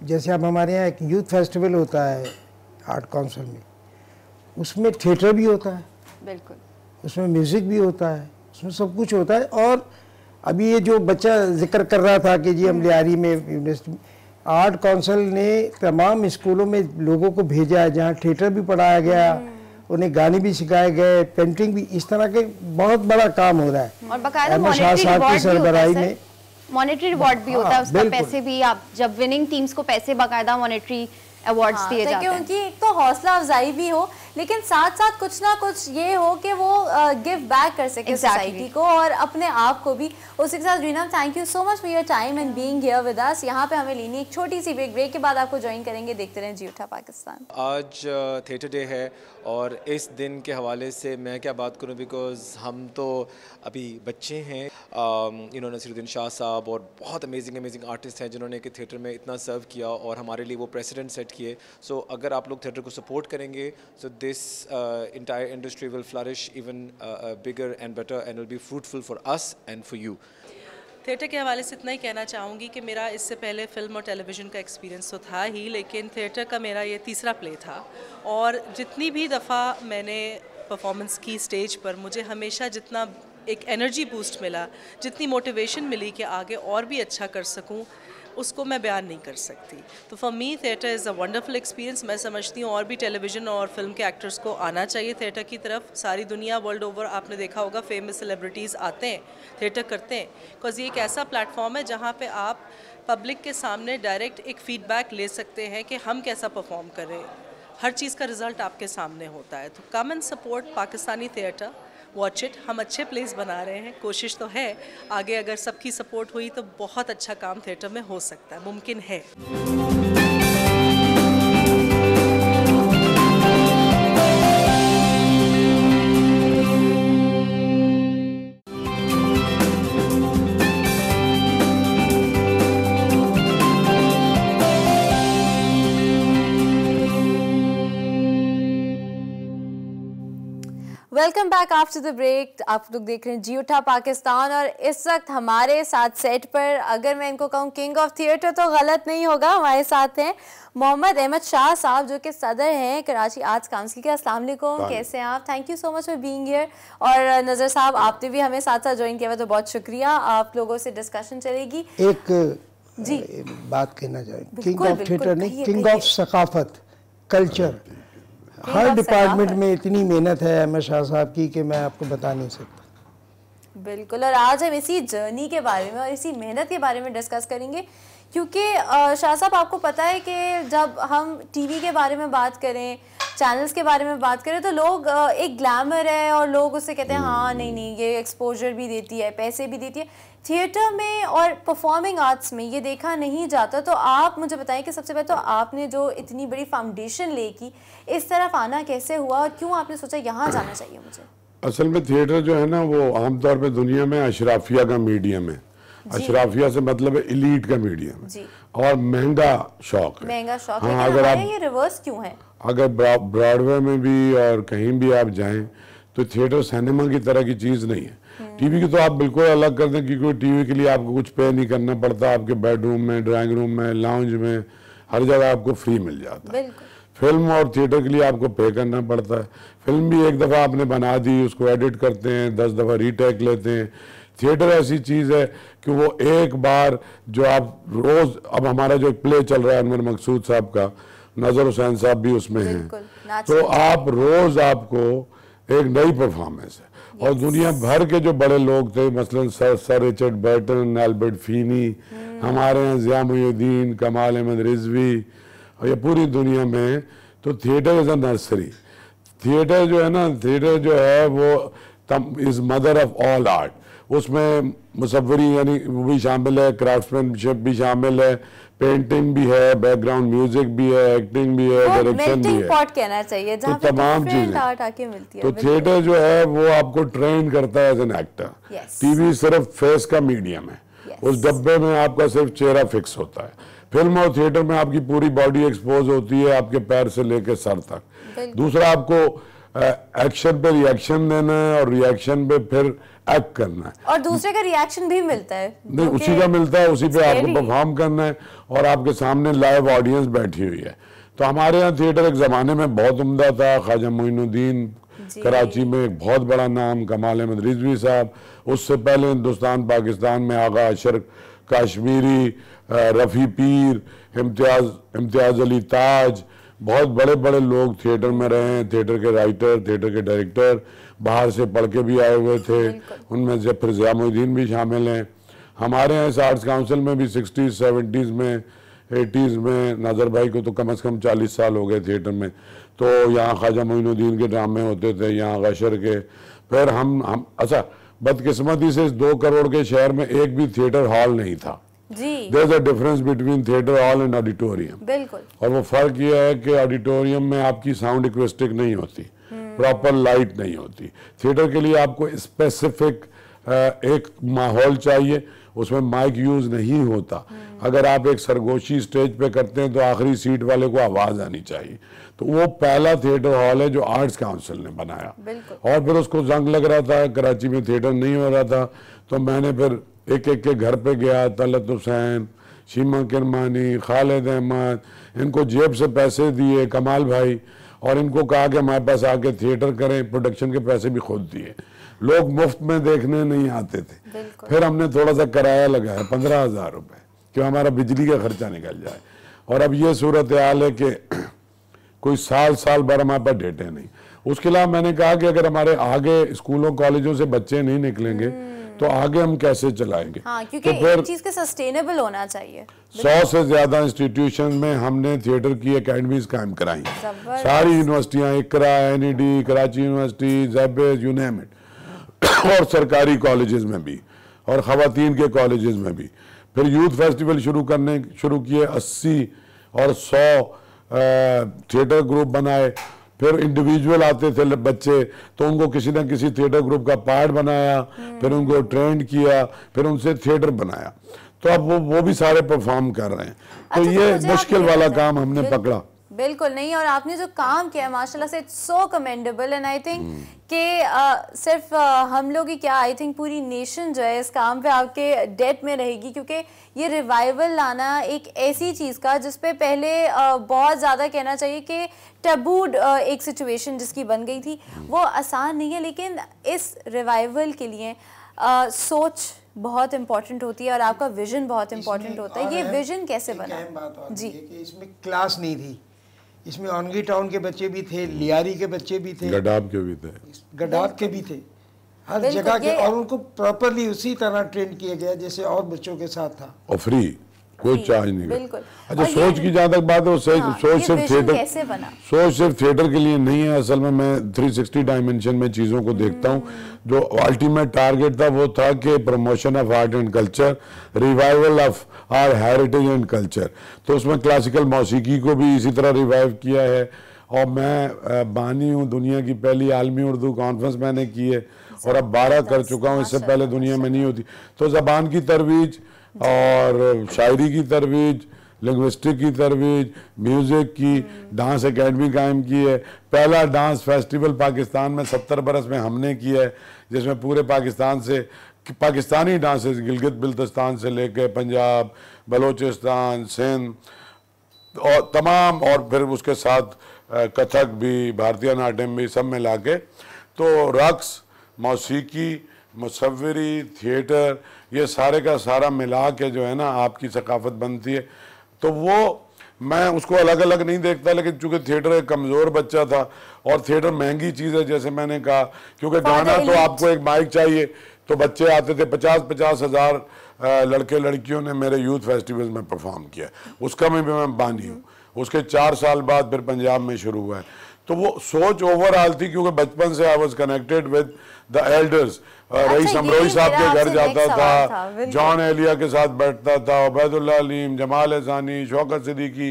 जैसे अब हमारे यहाँ एक यूथ फेस्टिवल होता है आर्ट काउंसिल में, उसमें थिएटर भी होता है, बिल्कुल, उसमें म्यूज़िक भी होता है, उसमें सब कुछ होता है। और अभी ये जो बच्चा जिक्र कर रहा था कि जी हम लियारी में यूनिवर्सिटी, आर्ट काउंसिल ने तमाम स्कूलों में लोगों को भेजा है जहाँ थिएटर भी पढ़ाया गया, उन्हें गाने भी सिखाए गए, पेंटिंग भी, इस तरह के बहुत बड़ा काम हो रहा है। और बाकायदा मॉनेटरी रिवॉर्ड भी होता है, उसका पैसे भी, आप जब विनिंग टीम्स को पैसे बाकायदा मॉनेटरी अवार्ड्स दिए जाते हैं, उनकी एक तो हौसला अफजाई भी हो लेकिन साथ साथ कुछ ना कुछ ये हो कि वो गिव बैक कर सके सोसाइटी को और अपने आप को भी। उसी के साथ Reena, thank you so much for your time and being here with अस। यहाँ पे हमें लेनी एक छोटी सी ब्रेक के बाद आपको ज्वाइन करेंगे। देखते रहें जी उठा पाकिस्तान। आज थिएटर डे है और इस दिन के हवाले से मैं क्या बात करूं, बिकॉज हम तो अभी बच्चे हैं। नसीरुद्दीन शाह साहब और बहुत अमेजिंग आर्टिस्ट हैं जिन्होंने कि थिएटर में इतना सर्व किया और हमारे लिए वो प्रेसिडेंट सेट किए। सो अगर आप लोग थिएटर को सपोर्ट करेंगे so this entire industry will flourish even bigger and better and will be fruitful for us and for you. Theatre के हवाले से इतना ही कहना चाहूँगी कि मेरा इससे पहले फिल्म और टेलीविज़न का एक्सपीरियंस तो था ही, लेकिन थिएटर का मेरा ये तीसरा प्ले था और जितनी भी दफ़ा मैंने परफॉर्मेंस की स्टेज पर, मुझे हमेशा जितना एक एनर्जी बूस्ट मिला, जितनी मोटिवेशन मिली कि आगे और भी अच्छा कर सकूँ, उसको मैं बयान नहीं कर सकती। तो for me theatre is a wonderful experience. मैं समझती हूँ और भी टेलीविज़न और फिल्म के एक्टर्स को आना चाहिए थिएटर की तरफ। सारी दुनिया वर्ल्ड ओवर आपने देखा होगा फेमस सेलिब्रिटीज़ आते हैं, थिएटर करते हैं, बिकॉज ये एक ऐसा प्लेटफॉर्म है जहाँ पे आप पब्लिक के सामने डायरेक्ट एक फ़ीडबैक ले सकते हैं कि हम कैसा परफॉर्म करें। हर चीज़ का रिज़ल्ट आपके सामने होता है। तो come and support Pakistani theatre, watch it. हम अच्छे प्लेस बना रहे हैं, कोशिश तो है, आगे अगर सबकी सपोर्ट हुई तो बहुत अच्छा काम थिएटर में हो सकता है, मुमकिन है। Welcome back after the break. आप लोग देख रहे हैं जी उठा पाकिस्तान और इस वक्त हमारे साथ सेट पर, अगर मैं इनको कहूँ किंग ऑफ थिएटर तो गलत नहीं होगा, हमारे साथ हैं मोहम्मद अहमद शाह साहब जो कि सदर हैं कराची आर्ट्स काउंसिल के। अस्सलाम वालेकुम, कैसे हैं आप? Thank you so much for being here. और नज़र साहब, आपने भी हमें साथ साथ ज्वाइन किया हुआ तो बहुत शुक्रिया। आप लोगों से डिस्कशन चलेगी। एक जी बात कहना चाहें, किंग ऑफ थिएटर नहीं, किंग ऑफ सकाफत, कल्चर। हर डिपार्टमेंट में इतनी मेहनत है अहमद शाह साहब की कि मैं आपको बता नहीं सकता। बिल्कुल, और आज हम इसी जर्नी के बारे में और इसी मेहनत के बारे में डिस्कस करेंगे क्योंकि शाह साहब आपको पता है कि जब हम टीवी के बारे में बात करें, चैनल्स के बारे में बात करें, तो लोग एक ग्लैमर है और लोग उससे कहते हैं हाँ नहीं ये एक्सपोजर भी देती है, पैसे भी देती है। थिएटर में और परफॉर्मिंग आर्ट्स में ये देखा नहीं जाता। तो आप मुझे बताएं कि सबसे पहले तो आपने जो इतनी बड़ी फाउंडेशन ले की, इस तरफ आना कैसे हुआ और क्यों आपने सोचा यहाँ जाना चाहिए मुझे? असल में थिएटर जो है ना वो आमतौर पे दुनिया में अशराफिया का मीडियम है। अशराफिया से मतलब है एलीट का मीडियम है और महंगा शौक है। महंगा शौक है। हाँ, अगर आप ये रिवर्स क्यों है? अगर ब्रॉडवे में भी और कहीं भी आप जाएं तो थिएटर सिनेमा की तरह की चीज नहीं है। टीवी की तो आप बिल्कुल अलग कर दें, क्योंकि टीवी के लिए आपको कुछ पे नहीं करना पड़ता। आपके बेडरूम में, ड्राइंग रूम में, लाउंज में, हर जगह आपको फ्री मिल जाता है। फिल्म और थिएटर के लिए आपको पे करना पड़ता है। फिल्म भी एक दफ़ा आपने बना दी, उसको एडिट करते हैं, 10 दफ़ा रीटेक लेते हैं। थिएटर ऐसी चीज़ है कि वो एक बार जो आप रोज़, अब हमारा जो प्ले चल रहा है अनवर मकसूद साहब का, नज़र हुसैन साहब भी उसमें हैं, तो आप रोज़ आपको एक नई परफॉर्मेंस है। और दुनिया भर के जो बड़े लोग थे, मसलन सर रिचर्ड बर्टन, एल्बर्ट फीनी, हमारे यहाँ ज़िया मुहिउद्दीन, कमाल अहमद रिजवी, और ये पूरी दुनिया में, तो theatre is a nursery. Theatre जो है ना, थिएटर जो है वो is mother of all art. उसमें मुसव्वरी यानी वो भी शामिल है, क्राफ्ट्समैनशिप भी शामिल है, पेंटिंग भी है, बैकग्राउंड म्यूजिक भी है, एक्टिंग भी है, डायरेक्शन भी है। पॉट कहना चाहिए जहाँ तो तमाम चीजें आर्ट आके मिलती है। तो थिएटर जो है वो आपको ट्रेन करता है एज एन एक्टर। टीवी सिर्फ फेस का मीडियम है, उस डब्बे में आपका सिर्फ चेहरा फिक्स होता है। फिल्म और थिएटर में आपकी पूरी बॉडी एक्सपोज होती है, आपके पैर से लेकर सर तक। दूसरा, आपको एक्शन पे रिएक्शन देना है और रिएक्शन पे फिर एक्ट करना है, और दूसरे का रिएक्शन भी मिलता है। नहीं, उसी का मिलता है, उसी पे आपको परफॉर्म करना है और आपके सामने लाइव ऑडियंस बैठी हुई है। तो हमारे यहाँ थिएटर एक ज़माने में बहुत उम्दा था। ख्वाजा मोइनुद्दीन कराची में एक बहुत बड़ा नाम, कमाल अहमद रिजवी साहब, उससे पहले हिंदुस्तान पाकिस्तान में आगा अशर काश्मीरी, रफ़ी पीर, इम्तियाज़ अली ताज, बहुत बड़े बड़े लोग थिएटर में रहे हैं। थिएटर के राइटर, थिएटर के डायरेक्टर बाहर से पढ़ के भी आए हुए थे, उनमें से फिर ज़िया मुहिउद्दीन भी शामिल हैं। हमारे यहाँ इस आर्ट्स काउंसिल में भी 60s 70s में 80s में नाजर भाई को तो कम से कम 40 साल हो गए थिएटर में। तो यहाँ ख्वाजा मोइनुद्दीन के ड्रामे होते थे, यहाँ गशर के। फिर हम अच्छा, बदकिस्मती से इस 2 करोड़ के शहर में एक भी थिएटर हॉल नहीं था। There is a difference between theater hall and auditorium। बिल्कुल। और वो फर्क ये है कि ऑडिटोरियम में आपकी साउंड एक्वेस्टिक नहीं होती, प्रॉपर लाइट नहीं होती। थिएटर के लिए आपको स्पेसिफिक एक माहौल चाहिए, उसमें माइक यूज नहीं होता। अगर आप एक सरगोशी स्टेज पे करते हैं तो आखिरी सीट वाले को आवाज आनी चाहिए। तो वो पहला थिएटर हॉल है जो आर्ट्स काउंसिल ने बनाया। और फिर उसको जंग लग रहा था, कराची में थिएटर नहीं हो रहा था, तो मैंने फिर एक एक के घर पे गया, तलत हुसैन, शीमा किरमानी, खालिद अहमद, इनको जेब से पैसे दिए, कमाल भाई, और इनको कहा कि हमारे पास आके थिएटर करें। प्रोडक्शन के पैसे भी खुद दिए, लोग मुफ्त में देखने नहीं आते थे। फिर हमने थोड़ा सा किराया लगाया 15,000 रुपये कि हमारा बिजली का खर्चा निकल जाए। और अब ये सूरत हाल है कि कोई साल भर हमारे पास डेटे नहीं। उसके अलावा मैंने कहा कि अगर हमारे आगे स्कूलों कॉलेजों से बच्चे नहीं निकलेंगे तो आगे हम कैसे चलाएंगे। हाँ, क्योंकि तो एक चीज का सस्टेनेबल होना चाहिए। 100 से ज्यादा इंस्टीट्यूशन में हमने थिएटर की एकेडमीज कायम कराई, सारी यूनिवर्सिटियां, इकरा, NED, कराची यूनिवर्सिटी, ज़ैबेज, यू नेम इट, और सरकारी कॉलेजेस में भी और ख़वातीन के कॉलेजेस में भी। फिर यूथ फेस्टिवल शुरू किए, 80 और 100 थिएटर ग्रुप बनाए। फिर इंडिविजुअल आते थे बच्चे, तो उनको किसी न किसी थिएटर ग्रुप का पार्ट बनाया, फिर उनको ट्रेंड किया, फिर उनसे थिएटर बनाया। तो अब वो भी सारे परफॉर्म कर रहे हैं। तो ये मुश्किल वाला काम हमने पकड़ा। बिल्कुल नहीं, और आपने जो काम किया है माशाल्लाह से, it's so commendable. And I think कि सिर्फ हम लोग ही क्या, आई थिंक पूरी नेशन जो है इस काम पे आपके डेट में रहेगी, क्योंकि ये रिवाइवल लाना एक ऐसी चीज़ का जिस पे पहले बहुत ज़्यादा कहना चाहिए कि टबूड एक सिचुएशन जिसकी बन गई थी, वो आसान नहीं है। लेकिन इस रिवाइवल के लिए सोच बहुत इम्पोर्टेंट होती है और आपका विजन बहुत इम्पोर्टेंट होता है। ये विजन कैसे बना? जी, इसमें क्लास नहीं थी, इसमें ऑनगी टाउन के बच्चे भी थे, लियारी के बच्चे भी थे, गडाब के भी थे, गडाब के भी थे, हर जगह के, और उनको प्रॉपरली उसी तरह ट्रेन किया गया जैसे और बच्चों के साथ था। और फ्री कोई चार्ज नहीं बिल्कुल। अच्छा सोच की जहाँ तक बात है, सोच सिर्फ थिएटर, कैसे बना? सोच सिर्फ थिएटर के लिए नहीं है, असल में मैं 360 डायमेंशन में चीज़ों को देखता हूँ। जो अल्टीमेट टारगेट था वो था कि promotion of art and culture, revival of our heritage and culture. तो उसमें क्लासिकल मौसीकी को भी इसी तरह रिवाइव किया है। और मैं बानी हूँ, दुनिया की पहली आलमी उर्दू कॉन्फ्रेंस मैंने की है और अब 12 कर चुका हूँ, इससे पहले दुनिया में नहीं होती। तो ज़बान की तरवीज और शायरी की तरवीज, लिंग्विस्टिक की तरवीज, म्यूज़िक की, डांस एकेडमी कायम की है। पहला डांस फेस्टिवल पाकिस्तान में 70 बरस में हमने किया है, जिसमें पूरे पाकिस्तान से पाकिस्तानी डांसेस, गिलगित बिल्तिस्तान से लेकर पंजाब, बलोचिस्तान, सिंध और तमाम, और फिर उसके साथ कथक भी, भारतीय नाट्यम भी, सब मिला के। तो रक्स, मौसीकी, मुसव्वरी, थिएटर, ये सारे का सारा मिला के जो है ना आपकी सकाफत बनती है। तो वो मैं उसको अलग अलग नहीं देखता, लेकिन चूंकि थिएटर एक कमज़ोर बच्चा था और थिएटर महंगी चीज़ है, जैसे मैंने कहा, क्योंकि गाना तो आपको एक माइक चाहिए। तो बच्चे आते थे, 50-50 हज़ार लड़के लड़कियों ने मेरे यूथ फेस्टिवल में परफॉर्म किया, उसका मैं बानी हूँ। उसके 4 साल बाद फिर पंजाब में शुरू हुआ है। तो वो सोच ओवरऑल थी, क्योंकि बचपन से I was connected with the elders. Rais Amrohi साहब के घर जाता था, जॉन एलिया के साथ बैठता था, उबैदुल्लाह अलीम, जमाल एहसानी, शौकत सिद्दीकी,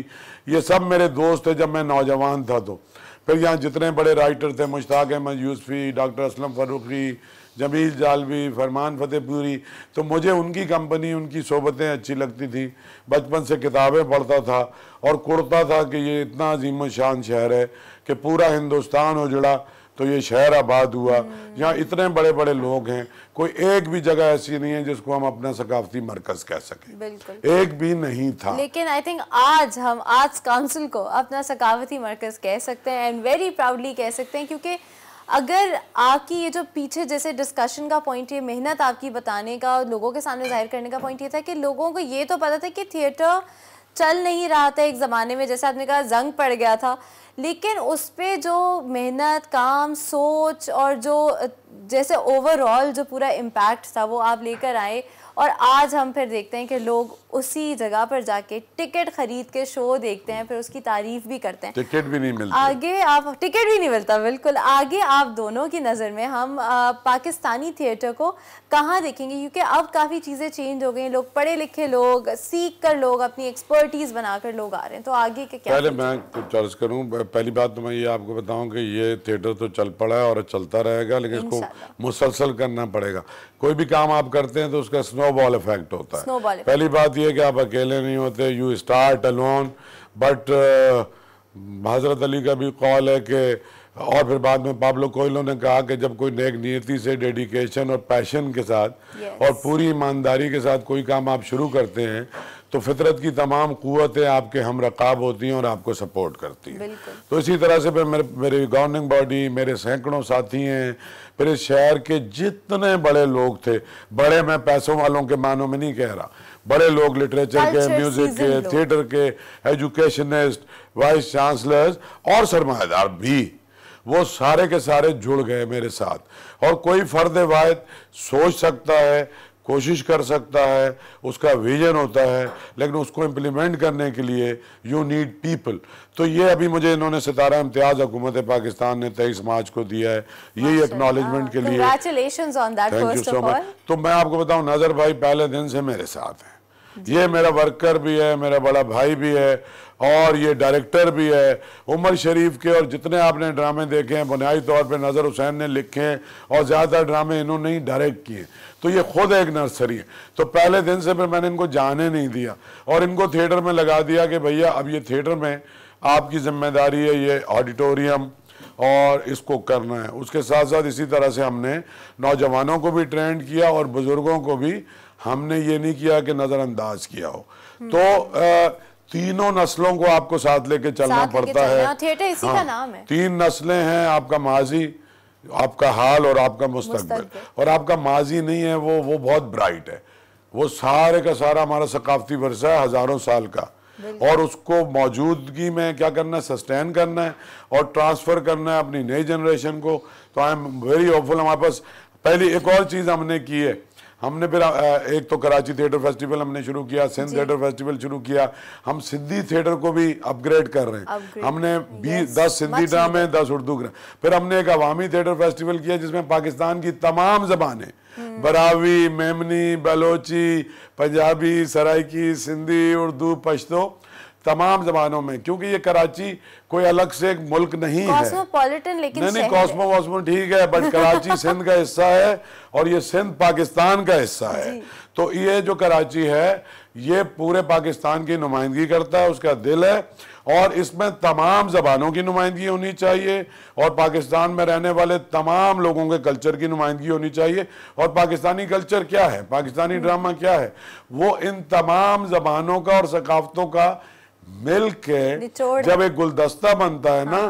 ये सब मेरे दोस्त थे जब मैं नौजवान था। तो फिर यहाँ जितने बड़े राइटर थे, मुश्ताक अहमद यूसुफी, डॉक्टर असलम फरूखी, जमील जालवी, फरमान फतेहपुरी, तो मुझे उनकी कंपनी, उनकी सोबतें अच्छी लगती थी। बचपन से किताबें पढ़ता था और कुड़ता था कि ये इतना अजीम शान शहर है कि पूरा हिंदुस्तान उजड़ा तो ये शहर आबाद हुआ। यहाँ इतने बड़े बड़े लोग हैं, कोई एक भी जगह ऐसी नहीं है जिसको हम अपना सकाफती मरकज कह सकें, बिल्कुल एक भी नहीं था। लेकिन आई थिंक आज हम आर्ट्स काउंसिल को अपना सकाफती मरकज कह सकते हैं एंड वेरी प्राउडली कह सकते हैं, क्योंकि अगर आपकी ये जो पीछे जैसे डिस्कशन का पॉइंट, ये मेहनत आपकी बताने का, लोगों के सामने जाहिर करने का पॉइंट ये था कि लोगों को ये तो पता था कि थिएटर चल नहीं रहा था एक ज़माने में, जैसे आपने कहा जंग पड़ गया था, लेकिन उस पे जो मेहनत, काम, सोच और जो जैसे ओवरऑल जो पूरा इम्पैक्ट था वो आप लेकर आए। और आज हम फिर देखते हैं कि लोग उसी जगह पर जाके टिकट खरीद के शो देखते हैं, फिर उसकी तारीफ भी करते हैं। टिकट भी नहीं मिलता, आगे आप टिकट भी नहीं मिलता, बिल्कुल। आगे आप दोनों की नज़र में हम पाकिस्तानी थिएटर को कहाँ देखेंगे, क्योंकि अब काफ़ी चीज़ें चेंज हो गई हैं, लोग पढ़े लिखे लोग, सीख कर लोग, अपनी एक्सपर्टीज़ बनाकर लोग आ रहे हैं, तो आगे के क्या? पहले मैं कुछ अर्ज करूँ, पहली बात तो मैं ये आपको बताऊँ कि ये थिएटर तो चल पड़ा है और चलता रहेगा, लेकिन इसको मुसलसल करना पड़ेगा। कोई भी काम आप करते हैं तो उसका स्नोबॉल इफेक्ट होता है। पहली बात यह कि आप अकेले नहीं होते, यू स्टार्ट अलोन, बट हजरत अली का भी कौल है कि, और फिर बाद में पाब्लो कोएल्हो ने कहा कि जब कोई नेक नियति से, डेडिकेशन और पैशन के साथ और पूरी ईमानदारी के साथ कोई काम आप शुरू करते हैं तो फितरत की तमाम कुव्वतें आपके हम रकाब होती हैं और आपको सपोर्ट करती हैं। तो इसी तरह से फिर मेरी गवर्निंग बॉडी, मेरे सैकड़ों साथी हैं, फिर इस शहर के जितने बड़े लोग थे, बड़े मैं पैसों वालों के मानों में नहीं कह रहा, बड़े लोग लिटरेचर के, म्यूजिक के, थिएटर के, एजुकेशनिस्ट, वाइस चांसलर्स और सरमायादार भी, वो सारे के सारे जुड़ गए मेरे साथ। और कोई फर्द वाहिद सोच सकता है, कोशिश कर सकता है, उसका विजन होता है, लेकिन उसको इम्प्लीमेंट करने के लिए यू नीड पीपल। तो ये अभी मुझे इन्होंने सितारा इम्तियाज़ हुकूमत पाकिस्तान ने 23 मार्च को दिया है, यही एक्नॉलेजमेंट के लिए congratulations on that, first of all. तो मैं आपको बताऊं, नज़र भाई पहले दिन से मेरे साथ हैं, ये मेरा वर्कर भी है, मेरा बड़ा भाई भी है और ये डायरेक्टर भी है। उमर शरीफ के और जितने आपने ड्रामे देखे हैं बुनियादी तौर पे नज़र हुसैन ने लिखे हैं और ज़्यादातर ड्रामे इन्होंने ही डायरेक्ट किए, तो ये खुद एक नर्सरी है। तो पहले दिन से फिर मैंने इनको जाने नहीं दिया और इनको थिएटर में लगा दिया कि भैया अब ये थिएटर में आपकी जिम्मेदारी है, ये ऑडिटोरियम और इसको करना है। उसके साथ साथ इसी तरह से हमने नौजवानों को भी ट्रेंड किया और बुजुर्गों को भी हमने ये नहीं किया कि नज़रअंदाज किया हो। तो तीनों नस्लों को आपको साथ लेके चलना पड़ता है। थिएटर इसी का नाम है। 3 नस्लें हैं, आपका माजी, आपका हाल और आपका मुस्तकबिल। और आपका माजी नहीं है वो बहुत ब्राइट है, वो सारे का सारा हमारा सकाफती वर्षा है, हज़ारों साल का, और उसको मौजूदगी में क्या करना है, सस्टेन करना है और ट्रांसफ़र करना है अपनी नई जनरेशन को। तो आई एम वेरी होपफुल। हमारे पास पहली एक और चीज़ हमने की है, हमने फिर एक तो कराची थिएटर फेस्टिवल हमने शुरू किया, सिंध थिएटर फेस्टिवल शुरू किया, हम सिंधी थिएटर को भी अपग्रेड कर रहे हैं। हमने 10 सिंधी ड्रामे, 10 उर्दू फिर हमने एक अवामी थिएटर फेस्टिवल किया जिसमें पाकिस्तान की तमाम ज़बानें, बरावी, मेमनी, बलोची, पंजाबी, सराइकी, सिंधी, उर्दू, पश्तो, तमाम ज़बानों में, क्योंकि ये कराची कोई अलग से एक मुल्क नहीं है, कॉस्मोपॉलिटन, लेकिन नहीं कॉस्मो ठीक है, बट कराची सिंध का हिस्सा है और ये सिंध पाकिस्तान का हिस्सा है। तो ये जो कराची है ये पूरे पाकिस्तान की नुमाइंदगी करता है, उसका दिल है, और इसमें तमाम ज़बानों की नुमाइंदगी होनी चाहिए और पाकिस्तान में रहने वाले तमाम लोगों के कल्चर की नुमाइंदगी होनी चाहिए। और पाकिस्तानी कल्चर क्या है, पाकिस्तानी ड्रामा क्या है, वो इन तमाम ज़बानों का और सकाफ़तों का मिल के जब एक गुलदस्ता बनता है ना,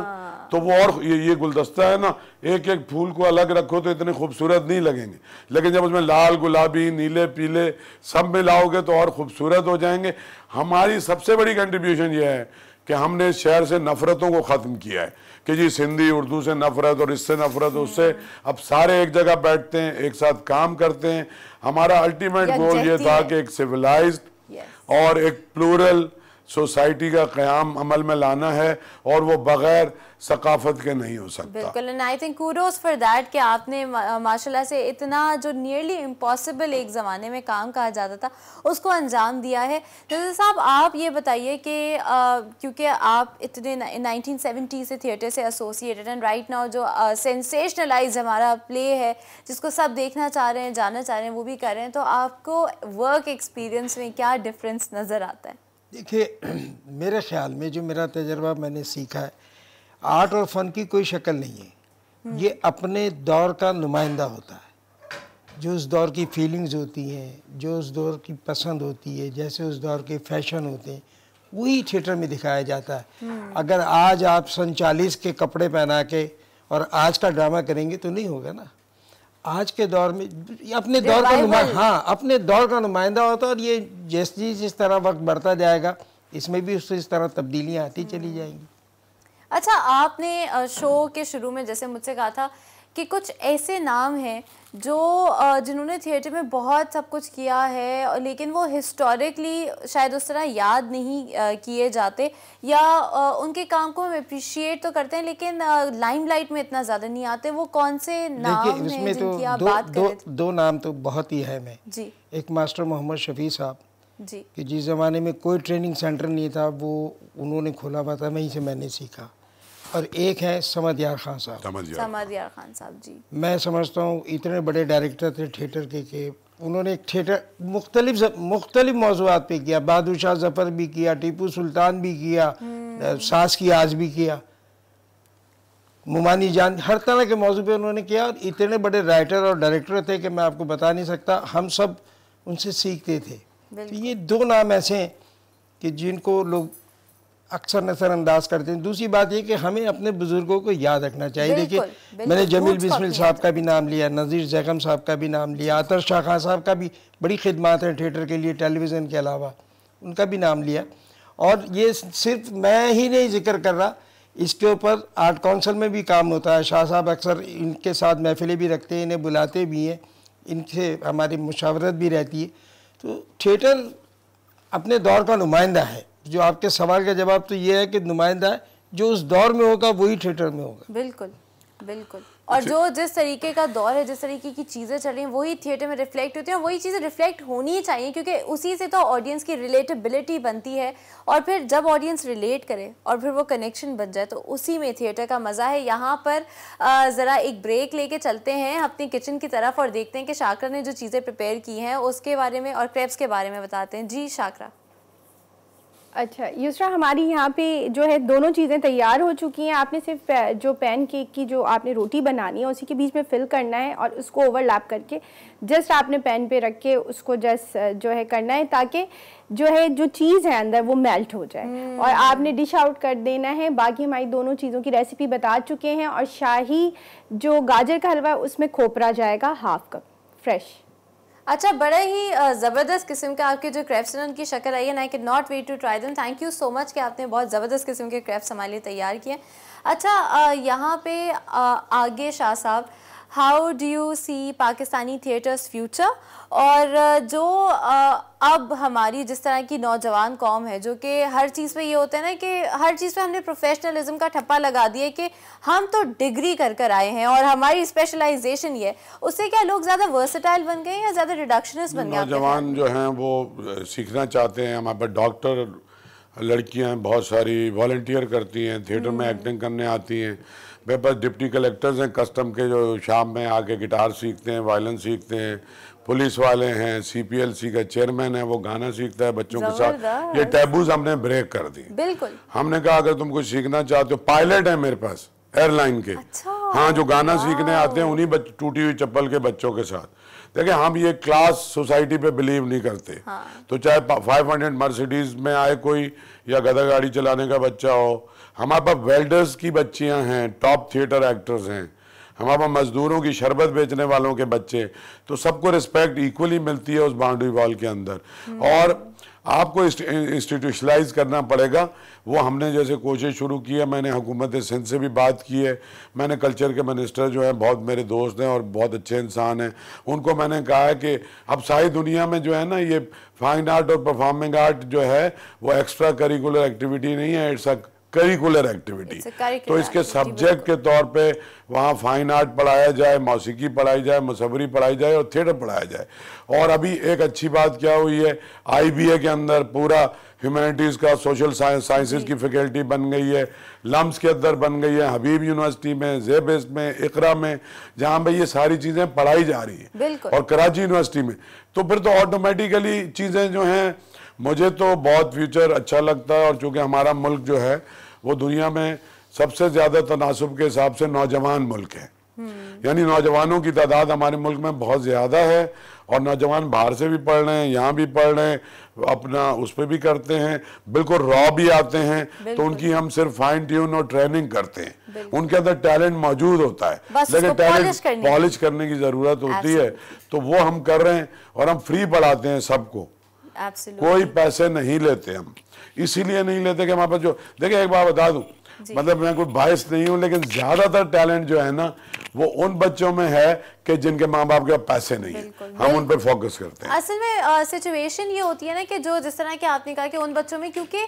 तो वो, और ये गुलदस्ता है ना, एक एक फूल को अलग रखो तो इतने खूबसूरत नहीं लगेंगे, लेकिन जब उसमें लाल, गुलाबी, नीले, पीले सब मिलाओगे तो और खूबसूरत हो जाएंगे। हमारी सबसे बड़ी कंट्रीब्यूशन ये है कि हमने इस शहर से नफरतों को ख़त्म किया है कि जी सिंधी उर्दू से नफरत और इससे नफरत उससे, अब सारे एक जगह बैठते हैं, एक साथ काम करते हैं। हमारा अल्टीमेट गोल ये था कि एक सिविलाइज्ड और एक प्लूरल सोसाइटी का क़याम अमल में लाना है, और वो बगैर सकाफत के नहीं हो सकता। बिल्कुल, and I think kudos for that कि आपने माशाल्लाह से इतना जो नियरली इम्पॉसिबल एक ज़माने में काम कहा जाता था उसको अंजाम दिया है। नज़ीर साहब, आप ये बताइए कि क्योंकि आप इतने 1970 से थिएटर से एसोसिएटेड एंड राइट नाउ जो सेंसेशनलाइज हमारा प्ले है जिसको सब देखना चाह रहे हैं, जानना चाह रहे हैं, वो भी कर रहे हैं, तो आपको वर्क एक्सपीरियंस में क्या डिफरेंस नज़र आता है? देखिए, मेरे ख्याल में जो मेरा तजर्बा मैंने सीखा है, आर्ट और फ़न की कोई शक्ल नहीं है, ये अपने दौर का नुमाइंदा होता है। जो उस दौर की फीलिंग्स होती हैं, जो उस दौर की पसंद होती है, जैसे उस दौर के फैशन होते हैं, वही थिएटर में दिखाया जाता है। अगर आज आप सन 40 के कपड़े पहना के और आज का ड्रामा करेंगे तो नहीं होगा ना। आज के दौर में अपने दौर का अपने दौर का नुमाइंदा होता है, और ये जिस तरह वक्त बढ़ता जाएगा इसमें भी उससे इस तरह तब्दीलियाँ आती चली जाएंगी। अच्छा, आपने शो के शुरू में जैसे मुझसे कहा था कि कुछ ऐसे नाम हैं जो जिन्होंने थिएटर में बहुत सब कुछ किया है, लेकिन वो हिस्टोरिकली शायद उस तरह याद नहीं किए जाते, या उनके काम को हम अप्रिशिएट तो करते हैं लेकिन लाइमलाइट में इतना ज़्यादा नहीं आते। वो कौन से नाम हैं जिनकी आप बात कर रहे थे? दो नाम तो बहुत ही अहम है जी। एक मास्टर मोहम्मद शफी साहब जी, कि जिस ज़माने में कोई ट्रेनिंग सेंटर नहीं था वो उन्होंने खोला हुआ था, वहीं से मैंने सीखा। और एक है समद यार खान साहब। समद यार खान साहब जी, मैं समझता हूँ इतने बड़े डायरेक्टर थे थिएटर के उन्होंने एक थिएटर मुख्तलिफ मौज़ूआत पे किया। बहादुर शाह जफ़र भी किया, टीपू सुल्तान भी किया, सास की आज भी किया, मुमानी जान, हर तरह के मौजू पे उन्होंने किया। और इतने बड़े राइटर और डायरेक्टर थे कि मैं आपको बता नहीं सकता, हम सब उनसे सीखते थे। तो ये दो नाम ऐसे हैं कि जिनको लोग अक्सर नज़रअंदाज करते हैं। दूसरी बात ये कि हमें अपने बुज़ुर्गों को याद रखना चाहिए। देखिए, मैंने जमील बिस्मिल साहब का भी नाम लिया, नज़ीर ज़ैगम साहब का भी नाम लिया, आतर शाह खान साहब का भी बड़ी खिदमत है थिएटर के लिए टेलीविज़न के अलावा, उनका भी नाम लिया। और ये सिर्फ मैं ही नहीं जिक्र कर रहा, इसके ऊपर आर्ट काउंसिल में भी काम होता है। शाह साहब अक्सर इनके साथ महफिलें भी रखते हैं, इन्हें बुलाते भी हैं, इनसे हमारी मुशावरत भी रहती है। तो थिएटर अपने दौर का नुमाइंदा है। जो आपके सवाल का जवाब तो ये है कि नुमाइंदा है, जो उस दौर में होगा वही थिएटर में होगा। बिल्कुल बिल्कुल। और जो जिस तरीके का दौर है, जिस तरीके की चीज़ें चल रही हैं, वही थिएटर में रिफ्लेक्ट होती हैं, और वही चीज़ें रिफ्लेक्ट होनी चाहिए, क्योंकि उसी से तो ऑडियंस की रिलेटेबिलिटी बनती है। और फिर जब ऑडियंस रिलेट करे और फिर वो कनेक्शन बन जाए, तो उसी में थिएटर का मज़ा है। यहाँ पर ज़रा एक ब्रेक लेके चलते हैं अपनी किचन की तरफ और देखते हैं कि शाकरा ने जो चीज़ें प्रिपेयर की हैं उसके बारे में और क्रेप्स के बारे में बताते हैं। जी शाकरा। अच्छा युसरा, हमारी यहाँ पे जो है दोनों चीज़ें तैयार हो चुकी हैं। आपने सिर्फ जो पैन केक की जो आपने रोटी बनानी है उसी के बीच में फिल करना है और उसको ओवरलैप करके जस्ट आपने पैन पे रख के उसको जस्ट जो है करना है, ताकि जो है जो चीज़ है अंदर वो मेल्ट हो जाए। और आपने डिश आउट कर देना है। बाकी हमारी दोनों चीज़ों की रेसिपी बता चुके हैं। और शाही जो गाजर का हलवा है उसमें खोपरा जाएगा 1/2 कप फ्रेश। अच्छा, बड़ा ही ज़बरदस्त किस्म का आपके जो क्रेप्स हैं उनकी शक्ल आई है, I can not wait to try them. Thank you so much कि आपने बहुत ज़बरदस्त किस्म के क्रेप्स हमारे लिए तैयार किए। अच्छा, यहाँ पे आगे शाह साहब, how do you see Pakistani theatres future? और जो अब हमारी जिस तरह की नौजवान कौम है जो कि हर चीज़ पे ये होता है ना कि हर चीज़ पे हमने प्रोफेशनलिज्म का ठप्पा लगा दिया कि हम तो डिग्री कर कर आए हैं और हमारी स्पेशलाइजेशन ये है, उससे क्या लोग ज़्यादा वर्सेटाइल बन गए या ज़्यादा रिडक्शनिस्ट बन गए? नौजवान जो हैं वो सीखना चाहते हैं। हमारे पास डॉक्टर लड़कियां बहुत सारी वॉलंटियर करती हैं, थिएटर में एक्टिंग करने आती हैं। मेरे पास डिप्टी कलेक्टर्स हैं कस्टम के जो शाम में आके गिटार सीखते हैं, वायलिन सीखते हैं। पुलिस वाले हैं, CPLC का चेयरमैन है, वो गाना सीखता है बच्चों के साथ। ये टैबूज हमने ब्रेक कर दी। बिल्कुल हमने कहा अगर तुम कुछ सीखना चाहते हो, पायलट है मेरे पास एयरलाइन के। हाँ, जो गाना सीखने आते हैं उन्हीं टूटी हुई चप्पल के बच्चों के साथ। देखिए हम ये क्लास सोसाइटी पे बिलीव नहीं करते। तो चाहे 500 मर्सिडीज में आए कोई या गधा गाड़ी चलाने का बच्चा हो, हमारे पास वेल्डर्स की बच्चियां हैं, टॉप थिएटर एक्टर्स हैं, हमारे पास मजदूरों की शरबत बेचने वालों के बच्चे, तो सबको रिस्पेक्ट इक्वली मिलती है उस बाउंड्री वॉल के अंदर। और आपको इंस्टीट्यूशलाइज करना पड़ेगा। वो हमने जैसे कोशिश शुरू की है, मैंने हुकूमत सिंध से भी बात की है, मैंने कल्चर के मिनिस्टर जो है बहुत मेरे दोस्त हैं और बहुत अच्छे इंसान हैं, उनको मैंने कहा है कि अब सारी दुनिया में जो है ना ये फाइन आर्ट और परफॉर्मिंग आर्ट जो है वो एक्स्ट्रा करिकुलर एक्टिविटी नहीं है, इट्स अ करिकुलर एक्टिविटी। तो इसके सब्जेक्ट के तौर पे वहाँ फाइन आर्ट पढ़ाया जाए, मौसीकी पढ़ाई जाए, मुसव्वरी पढ़ाई जाए और थिएटर पढ़ाया जाए। और अभी एक अच्छी बात क्या हुई है, IBA के अंदर पूरा ह्यूमैनिटीज़ का सोशल साइंसेज की फैकल्टी बन गई है, लम्स के अंदर बन गई है, हबीब यूनिवर्सिटी में, ज़ेबिस में, इकरा में, जहाँ पे ये सारी चीज़ें पढ़ाई जा रही है, और कराची यूनिवर्सिटी में। तो फिर तो ऑटोमेटिकली चीज़ें जो हैं, मुझे तो बहुत फ्यूचर अच्छा लगता है। और चूँकि हमारा मुल्क जो है वो दुनिया में सबसे ज़्यादा तनासुब के हिसाब से नौजवान मुल्क है, यानी नौजवानों की तादाद हमारे मुल्क में बहुत ज़्यादा है, और नौजवान बाहर से भी पढ़ रहे हैं, यहाँ भी पढ़ रहे हैं, अपना उस पर भी करते हैं, बिल्कुल रॉ भी आते हैं। तो उनकी हम सिर्फ फाइन ट्यून और ट्रेनिंग करते हैं, उनके अंदर टैलेंट मौजूद होता है, लेकिन टैलेंट पॉलिश करने की ज़रूरत होती है। तो वो हम कर रहे हैं, और हम फ्री पढ़ाते हैं सबको, कोई पैसे नहीं लेते हम। इसीलिए नहीं लेते कि हमारे पास जो, देखिए एक बात बता दूं, मतलब मैं कोई बायस नहीं हूं, लेकिन ज्यादातर टैलेंट जो है ना वो उन बच्चों में है कि जिनके माँ बाप के पैसे नहीं है, हम उन पर फोकस करते हैं। असल में सिचुएशन ये होती है ना कि जो जिस तरह के आपने कहा कि उन बच्चों में, क्योंकि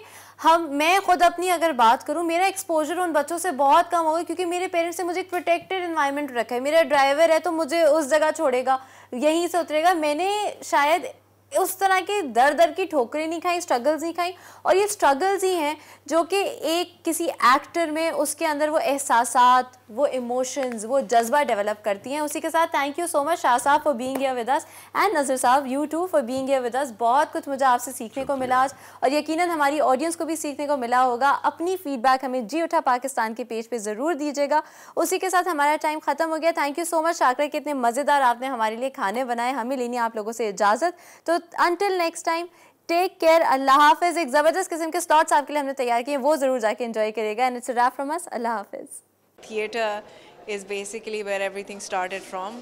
मैं खुद अपनी अगर बात करूं, मेरा एक्सपोजर उन बच्चों से बहुत कम होगा, क्योंकि मेरे पेरेंट्स ने मुझे एक प्रोटेक्टेड एनवायरनमेंट रखा है। मेरा ड्राइवर है तो मुझे उस जगह छोड़ेगा, यहीं से उतरेगा। मैंने शायद उस तरह के दर दर की ठोकरें नहीं खाई, स्ट्रगल्स नहीं खाई, और ये स्ट्रगल्स ही हैं जो कि एक किसी एक्टर में उसके अंदर वो एहसासात, वो इमोशंस, वो जज्बा डेवलप करती हैं। उसी के साथ thank you so much Shah साहब for being here with us, and Nazar साहब you too for being here with us. बहुत कुछ मुझे आपसे सीखने को मिला आज, और यकीनन हमारी ऑडियंस को भी सीखने को मिला होगा। अपनी फीडबैक हमें जी उठा पाकिस्तान के पेज पे ज़रूर दीजिएगा। उसी के साथ हमारा टाइम ख़त्म हो गया। Thank you so much Shakra, कितने मज़ेदार आपने हमारे लिए खाने बनाए। हमें लेनी आप लोगों से इजाज़त, तो until next time take care, अल्लाह हाफिज़। एक ज़बरदस्त किस्म के स्लॉट्स आपके लिए हमने तैयार किए, वो ज़रूर जाके एंजॉय करेगा। And it's a wrap from us, अल्लाह हाफिज़। Theatre is basically where everything started from,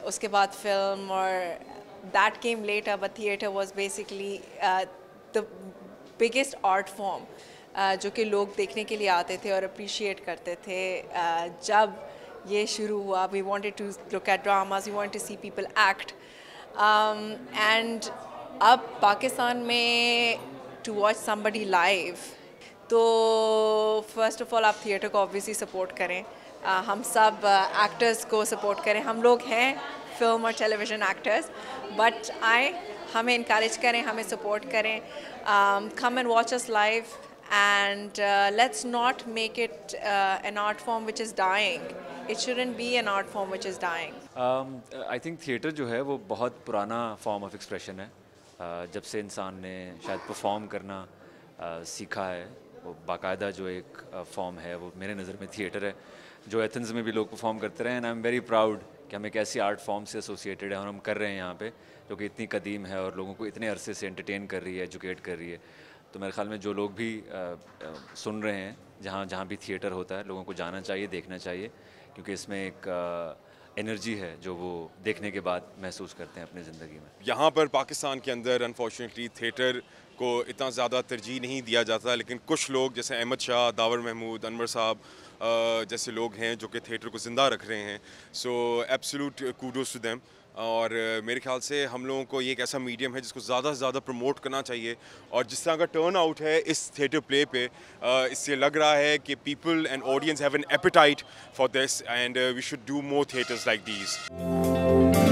उसके बाद फिल्म और that came later, but theatre was basically the biggest art form जो कि लोग देखने के लिए आते थे और अप्रिशिएट करते थे। जब ये शुरू हुआ, we wanted to look at dramas, we wanted to see people act, and अब पाकिस्तान में टू वॉच समबडी लाइव, तो फर्स्ट ऑफ ऑल आप थिएटर को ऑब्वियसली सपोर्ट करें, हम सब एक्टर्स को सपोर्ट करें। हम लोग हैं फिल्म और टेलीविज़न एक्टर्स, बट हमें इनकरेज करें, हमें सपोर्ट करें, come and watch us live, and let's not make it an art form which is dying. It shouldn't be an art form which is dying. I think theatre जो है वो बहुत पुराना form of expression है। जब से इंसान ने शायद परफॉर्म करना सीखा है, वो बाकायदा जो एक फॉर्म है वो मेरे नज़र में थिएटर है, जो एथेंस में भी लोग परफॉर्म करते रहे। And I am very proud कि हम एक ऐसी आर्ट फॉर्म से एसोसिएटेड है और हम कर रहे हैं यहाँ पे, जो कि इतनी कदीम है और लोगों को इतने अरसे से एंटरटेन कर रही है, एजुकेट कर रही है। तो मेरे ख्याल में जो लोग भी सुन रहे हैं, जहाँ भी थिएटर होता है, लोगों को जाना चाहिए, देखना चाहिए, क्योंकि इसमें एक एनर्जी है जो वो देखने के बाद महसूस करते हैं अपनी ज़िंदगी में। यहाँ पर पाकिस्तान के अंदर अनफॉर्चुनेटली थिएटर को इतना ज़्यादा तरजीह नहीं दिया जाता, लेकिन कुछ लोग जैसे अहमद शाह, दावर महमूद, अनवर साहब जैसे लोग हैं जो कि थिएटर को ज़िंदा रख रहे हैं। So absolute kudos to them. और मेरे ख्याल से हम लोगों को ये एक ऐसा मीडियम है जिसको ज़्यादा से ज़्यादा प्रमोट करना चाहिए, और जिस तरह का टर्न आउट है इस थिएटर प्ले पे, इससे लग रहा है कि people and audience have an appetite for this, and we should do more theatres like these.